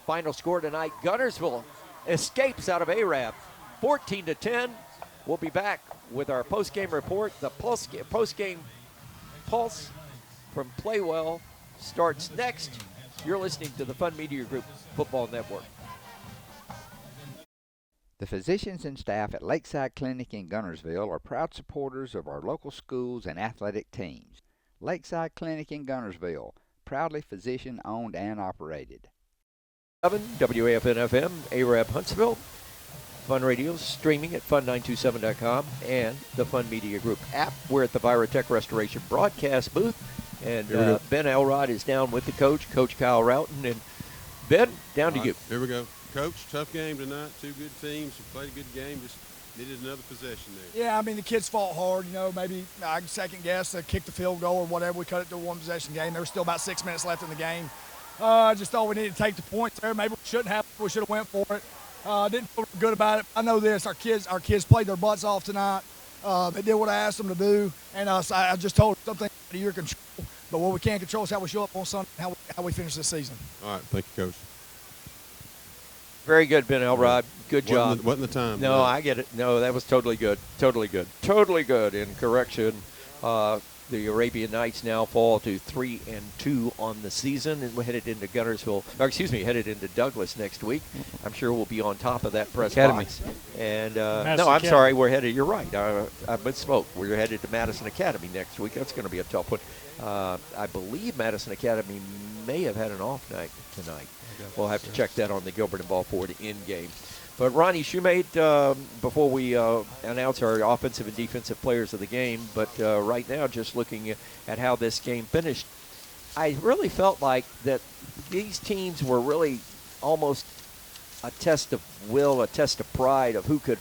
Final score tonight: Guntersville escapes out of Arab, 14-10. We'll be back with our post-game report. The post-game pulse from Playwell starts next. You're listening to the Fun Media Group Football Network.
The physicians and staff at Lakeside Clinic in Guntersville are proud supporters of our local schools and athletic teams. Lakeside Clinic in Guntersville, proudly physician-owned and operated.
WAFN-FM, Arab Huntsville. Fun Radio streaming at fun927.com and the Fun Media Group app. We're at the Virotech Restoration broadcast booth, and Ben Elrod is down with the coach, Coach Kyle Roughton. And Ben, down to you.
Here we go. Coach, tough game tonight. Two good teams who played a good game. Just needed another possession there.
Yeah, I mean, the kids fought hard. Maybe I second guess they kicked the field goal or whatever. We cut it to a one-possession game. There was still about 6 minutes left in the game. I just thought we needed to take the points there. Maybe we shouldn't have. We should have went for it. Didn't feel good about it. I know this. Our kids played their butts off tonight. They did what I asked them to do, and I just told them something out of your control. But what we can't control is how we show up on Sunday and how we finish this season.
All right, thank you, Coach.
Very good, Ben Elrod. Good job.
Wasn't the time.
No, I get it. No, that was totally good. Totally good. Totally good. In correction, the Arabian Knights now fall to 3-2 on the season, and we're headed into headed into Douglas next week. I'm sure we'll be on top of that press box. And sorry, we're headed. You're right. I misspoke. We're headed to Madison Academy next week. That's going to be a tough one. I believe Madison Academy may have had an off night tonight. We'll have to check that on the Gilbert and Balfour in game. But Ronnie Shoemate, before we announce our offensive and defensive players of the game, but right now just looking at how this game finished, I really felt like that these teams were really almost a test of will, a test of pride of who could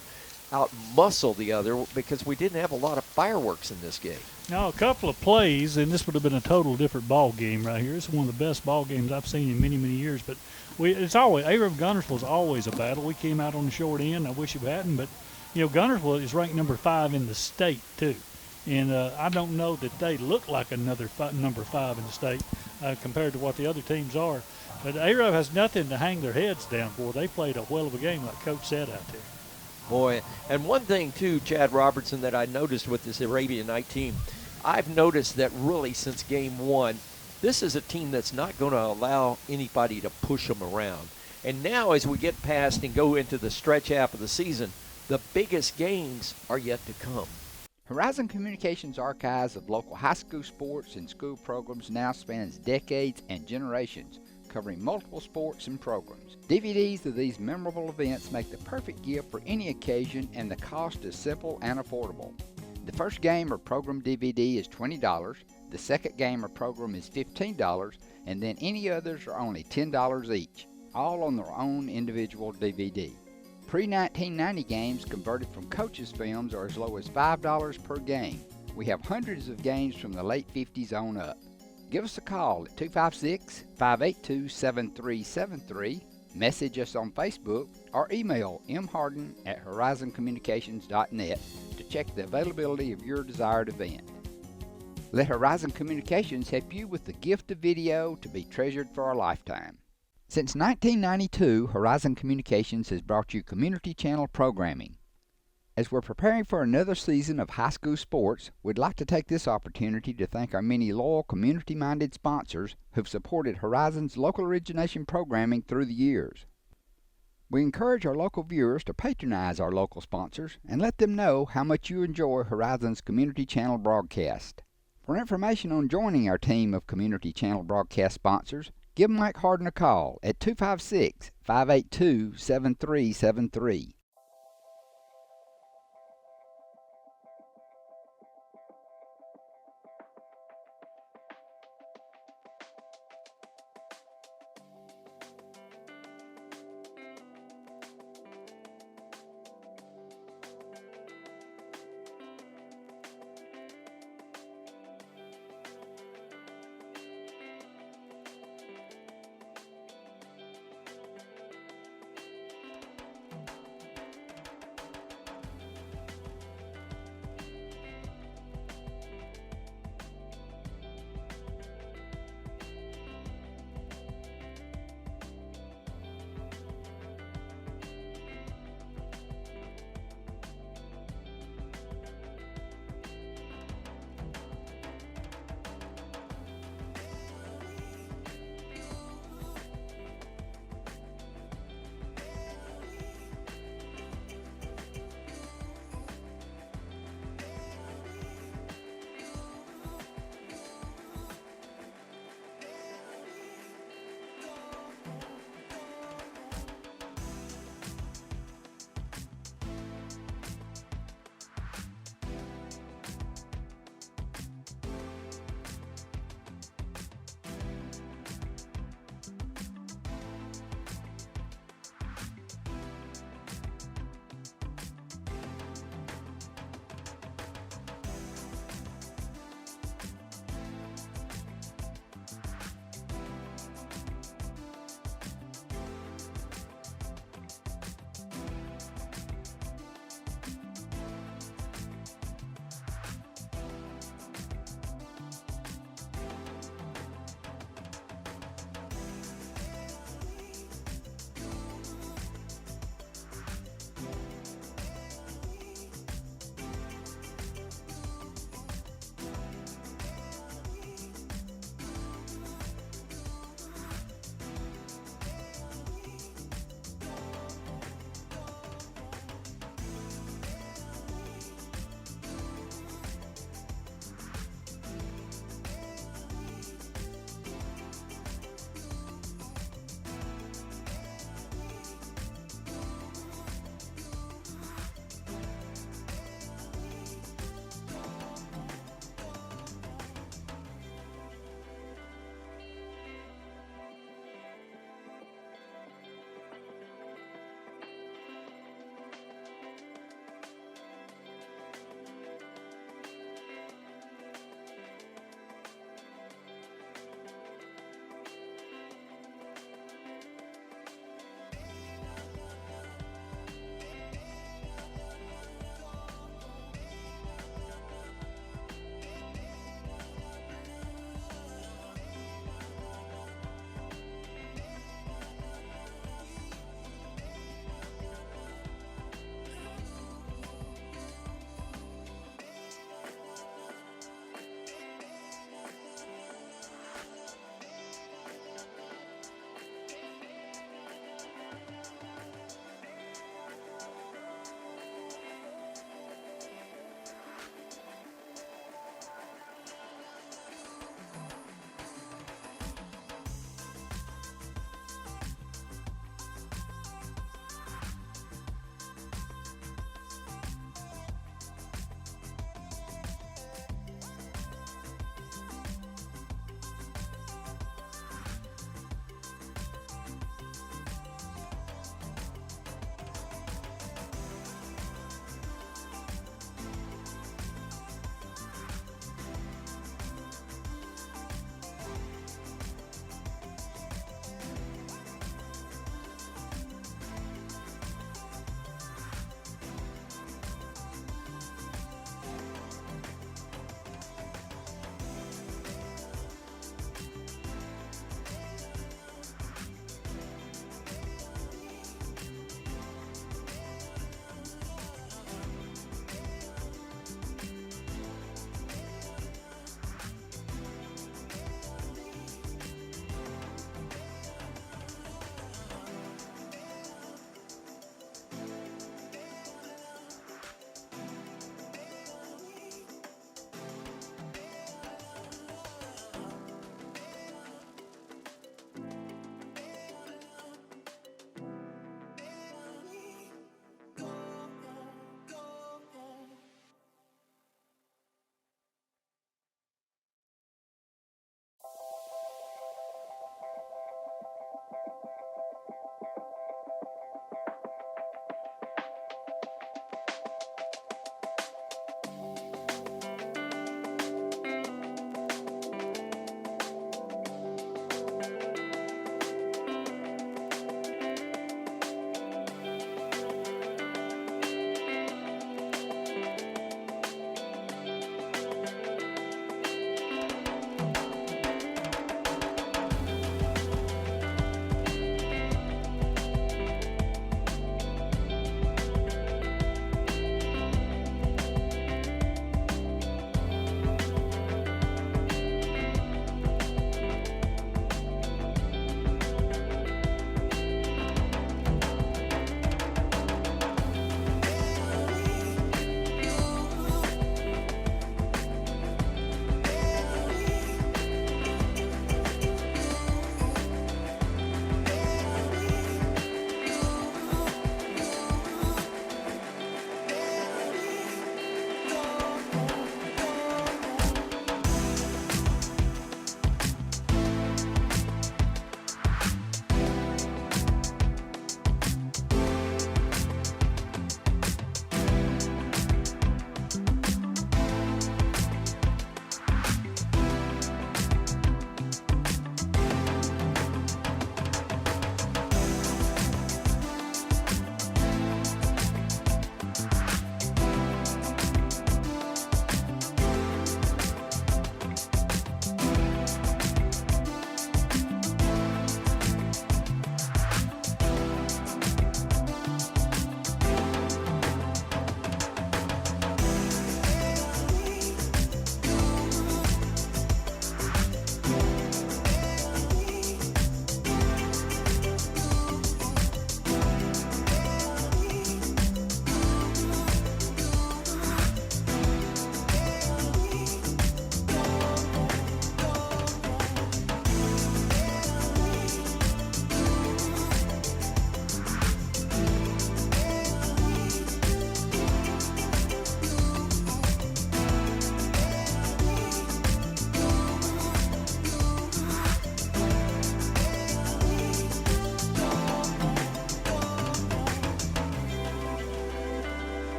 out-muscle the other, because we didn't have a lot of fireworks in this game.
Now, a couple of plays, and this would have been a total different ball game right here. It's one of the best ball games I've seen in many, many years. But Guntersville is always a battle. We came out on the short end. I wish we hadn't, but Guntersville is ranked number 5 in the state too, and I don't know that they look like another number 5 in the state compared to what the other teams are. But Arab has nothing to hang their heads down for. They played a whale of a game, like Coach said out there.
Boy, and one thing too, Chad Robertson, that I noticed with this Arabian Night team, I've noticed that really since game 1, this is a team that's not going to allow anybody to push them around. And now as we get past and go into the stretch half of the season, the biggest games are yet to come.
Horizon Communications' archives of local high school sports and school programs now spans decades and generations, covering multiple sports and programs. DVDs of these memorable events make the perfect gift for any occasion, and the cost is simple and affordable. The first game or program DVD is $20, the second game or program is $15, and then any others are only $10 each, all on their own individual DVD. Pre-1990 games converted from coaches' films are as low as $5 per game. We have hundreds of games from the late 50s on up. Give us a call at 256-582-7373, message us on Facebook, or email mharden@horizoncommunications.net to check the availability of your desired event. Let Horizon Communications help you with the gift of video to be treasured for a lifetime. Since 1992, Horizon Communications has brought you community channel programming. As we're preparing for another season of high school sports, we'd like to take this opportunity to thank our many loyal community-minded sponsors who've supported Horizon's local origination programming through the years. We encourage our local viewers to patronize our local sponsors and let them know how much you enjoy Horizon's community channel broadcast. For information on joining our team of community channel broadcast sponsors, give Mike Harden a call at 256-582-7373.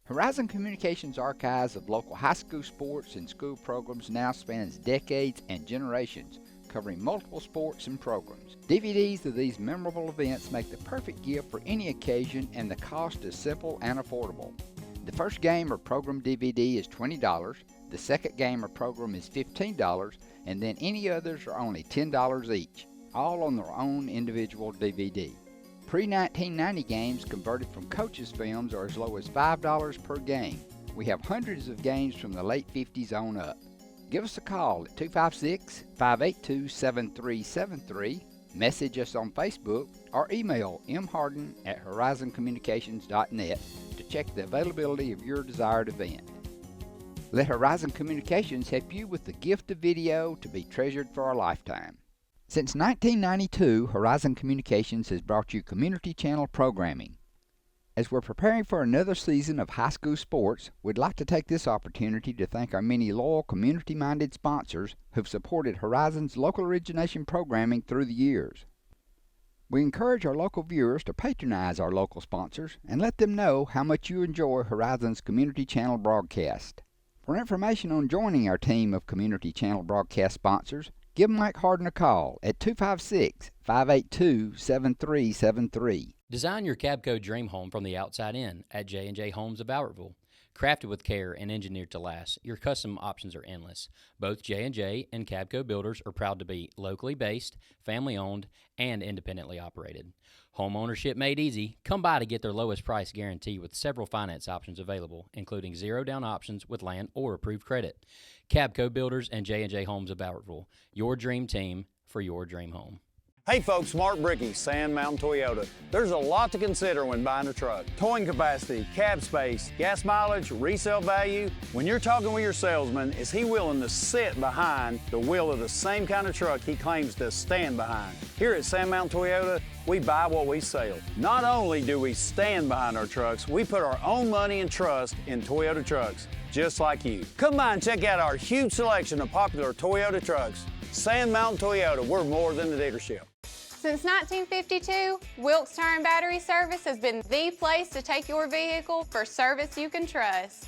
Horizon Communications' archives of local high school sports and school programs now spans decades and generations, covering multiple sports and programs. DVDs of these memorable events make the perfect gift for any occasion, and the cost is simple and affordable. The first game or program DVD is $20, the second game or program is $15, and then any others are only $10 each, all on their own individual DVD. Pre-1990 games converted from coaches' films are as low as $5 per game. We have hundreds of games from the late 50s on up. Give us a call at 256-582-7373, message us on Facebook, or email mharden@horizoncommunications.net to check the availability of your desired event. Let Horizon Communications help you with the gift of video to be treasured for a lifetime. Since 1992, Horizon Communications has brought you community channel programming. As we're preparing for another season of high school sports, we'd like to take this opportunity to thank our many loyal community-minded sponsors who've supported Horizon's local origination programming through the years. We encourage our local viewers to patronize our local sponsors and let them know how much you enjoy Horizon's community channel broadcast. For information on joining our team of community channel broadcast sponsors, give Mike Harden a call at 256-582-7373.
Design your Cabco dream home from the outside in at J&J Homes of Albertville. Crafted with care and engineered to last, your custom options are endless. Both J&J and Cabco builders are proud to be locally based, family-owned, and independently operated. Home ownership made easy. Come by to get their lowest price guarantee with several finance options available, including zero down options with land or approved credit. Cabco Builders and J&J Homes of Albertville, your dream team for your dream home.
Hey folks, Mark Bricky, Sand Mountain Toyota. There's a lot to consider when buying a truck. Towing capacity, cab space, gas mileage, resale value. When you're talking with your salesman, is he willing to sit behind the wheel of the same kind of truck he claims to stand behind? Here at Sand Mountain Toyota, we buy what we sell. Not only do we stand behind our trucks, we put our own money and trust in Toyota trucks, just like you. Come by and check out our huge selection of popular Toyota trucks. Sand Mountain Toyota, we're more than a dealership.
Since 1952, Wilkes Tire and Battery Service has been the place to take your vehicle for service you can trust.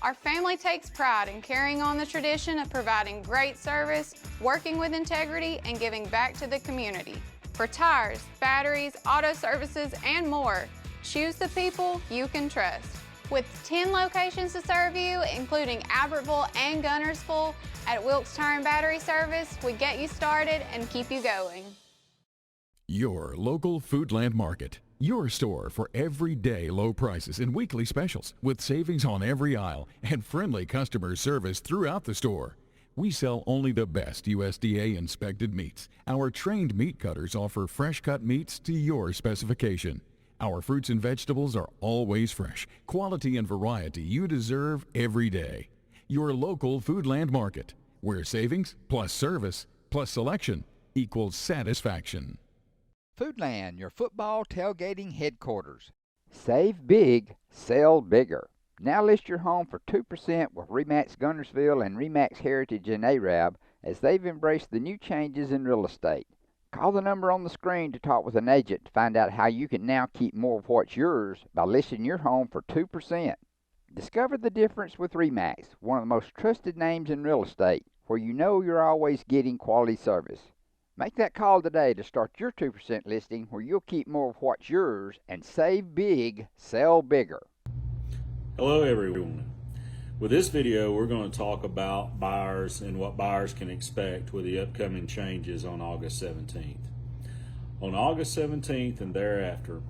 Our family takes pride in carrying on the tradition of providing great service, working with integrity, and giving back to the community. For tires, batteries, auto services, and more, choose the people you can trust. With 10 locations to serve you, including Albertville and Guntersville, at Wilkes Tire and Battery Service, we get you started and keep you going.
Your local Foodland Market. Your store for everyday low prices and weekly specials with savings on every aisle and friendly customer service throughout the store. We sell only the best USDA inspected meats. Our trained meat cutters offer fresh cut meats to your specification. Our fruits and vegetables are always fresh, quality and variety you deserve every day. Your local Foodland Market, where savings plus service plus selection equals satisfaction.
Foodland, your football tailgating headquarters. Save big, sell bigger. Now list your home for 2% with RE/MAX Guntersville and RE/MAX Heritage in Arab as they've embraced the new changes in real estate. Call the number on the screen to talk with an agent to find out how you can now keep more of what's yours by listing your home for 2%. Discover the difference with RE/MAX, one of the most trusted names in real estate, where you know you're always getting quality service. Make that call today to start your 2% listing where you'll keep more of what's yours and save big, sell bigger.
Hello everyone. With this video, we're going to talk about buyers and what buyers can expect with the upcoming changes on August 17th. On August 17th and thereafter,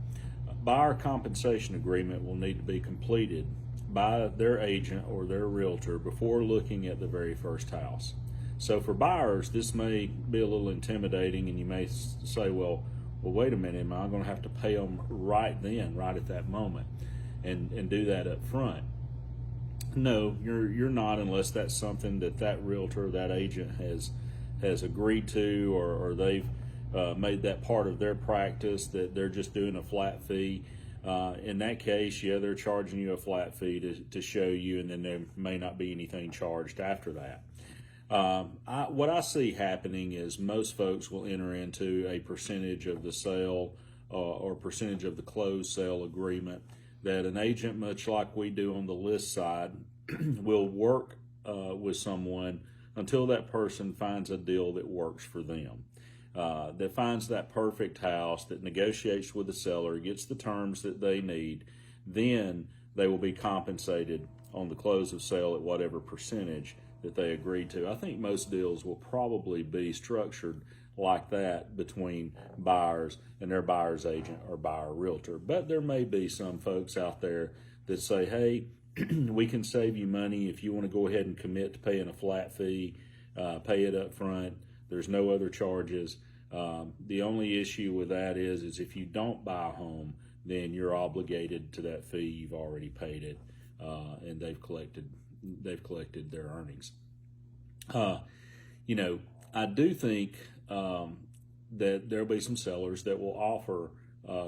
a buyer compensation agreement will need to be completed by their agent or their realtor before looking at the very first house. So for buyers, this may be a little intimidating, and you may say, well, wait a minute, am I going to have to pay them right then, right at that moment, and do that up front? No, you're not, unless that's something that realtor, that agent has agreed to, or they've made that part of their practice, that they're just doing a flat fee. In that case, yeah, they're charging you a flat fee to show you, and then there may not be anything charged after that. What I see happening is most folks will enter into a percentage of the sale or percentage of the closed sale agreement that an agent, much like we do on the list side, will work with someone until that person finds a deal that works for them, that finds that perfect house, that negotiates with the seller, gets the terms that they need. Then they will be compensated on the close of sale at whatever percentage that they agreed to. I think most deals will probably be structured like that between buyers and their buyer's agent or buyer realtor. But there may be some folks out there that say, hey, we can save you money if you want to go ahead and commit to paying a flat fee, pay it up front. There's no other charges. The only issue with that is if you don't buy a home, then you're obligated to that fee. You've already paid it, and they've collected their earnings. I do think that there'll be some sellers that will offer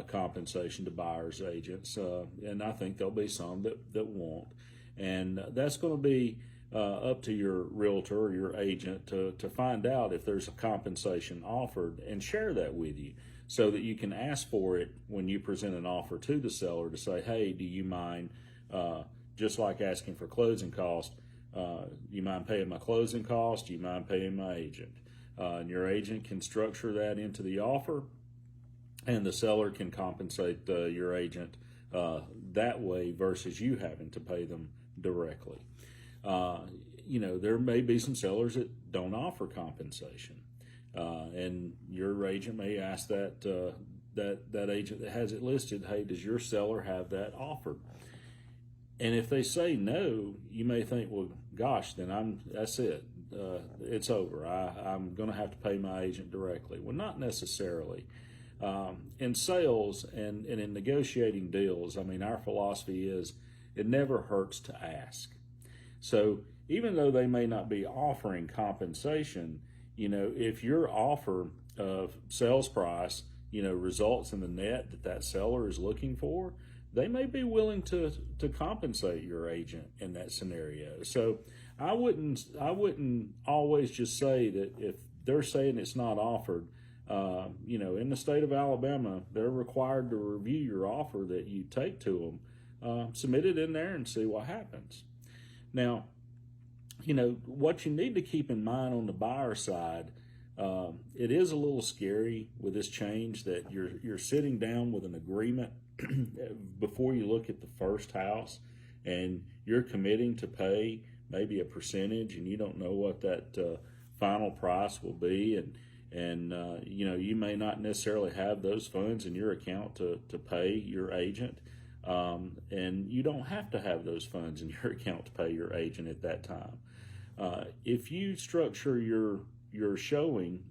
compensation to buyers agents, and I think there'll be some that won't. And that's going to be up to your realtor or your agent to find out if there's a compensation offered and share that with you so that you can ask for it when you present an offer to the seller to say, hey, do you mind, just like asking for closing cost, you mind paying my closing cost? Do you mind paying my agent? And your agent can structure that into the offer, and the seller can compensate your agent that way versus you having to pay them directly. There may be some sellers that don't offer compensation, and your agent may ask that agent that has it listed, hey, does your seller have that offered? And if they say no, you may think, well, gosh, then that's it. It's over. I'm going to have to pay my agent directly. Well, not necessarily. In sales and in negotiating deals, our philosophy is it never hurts to ask. So even though they may not be offering compensation, if your offer of sales price, results in the net that seller is looking for, they may be willing to compensate your agent in that scenario. So I wouldn't always just say that if they're saying it's not offered. In the state of Alabama, they're required to review your offer that you take to them, submit it in there and see what happens. Now, what you need to keep in mind on the buyer side, it is a little scary with this change that you're sitting down with an agreement before you look at the first house, and you're committing to pay maybe a percentage, and you don't know what that final price will be, and you may not necessarily have those funds in your account to pay your agent, and you don't have to have those funds in your account to pay your agent at that time. If you structure your showing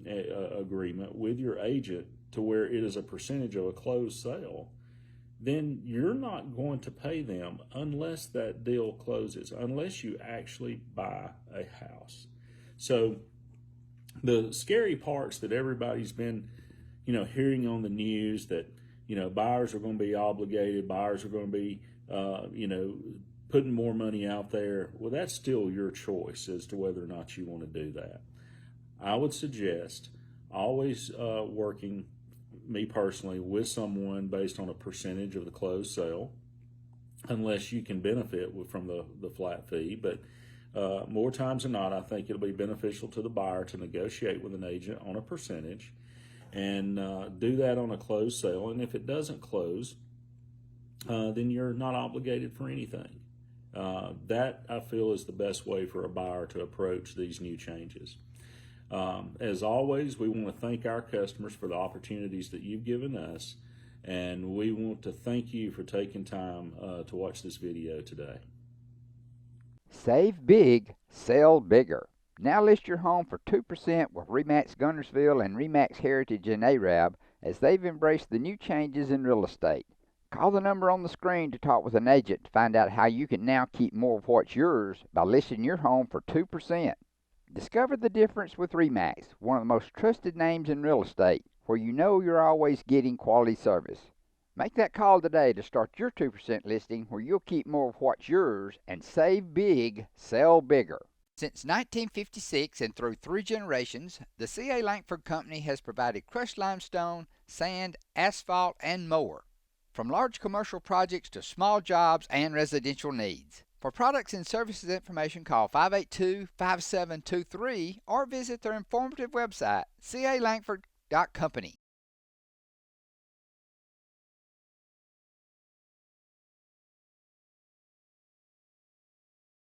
agreement with your agent to where it is a percentage of a closed sale, then you're not going to pay them unless that deal closes, unless you actually buy a house. So the scary parts that everybody's been, hearing on the news that, buyers are going to be obligated, buyers are going to be, putting more money out there. Well, that's still your choice as to whether or not you want to do that. I would suggest always working, me personally, with someone based on a percentage of the closed sale, unless you can benefit from the flat fee. But more times than not, I think it'll be beneficial to the buyer to negotiate with an agent on a percentage and do that on a closed sale. And if it doesn't close, then you're not obligated for anything. That, I feel, is the best way for a buyer to approach these new changes. As always, we want to thank our customers for the opportunities that you've given us, and we want to thank you for taking time to watch this video today.
Save big, sell bigger. Now list your home for 2% with RE/MAX Guntersville and RE/MAX Heritage in Arab as they've embraced the new changes in real estate. Call the number on the screen to talk with an agent to find out how you can now keep more of what's yours by listing your home for 2%. Discover the difference with RE/MAX, one of the most trusted names in real estate, where you know you're always getting quality service. Make that call today to start your 2% listing where you'll keep more of what's yours and save big, sell bigger. Since 1956 and through 3 generations, the C.A. Langford Company has provided crushed limestone, sand, asphalt, and more. from large commercial projects to small jobs and residential needs. For products and services information, call 582-5723 or visit their informative website, calangford.company.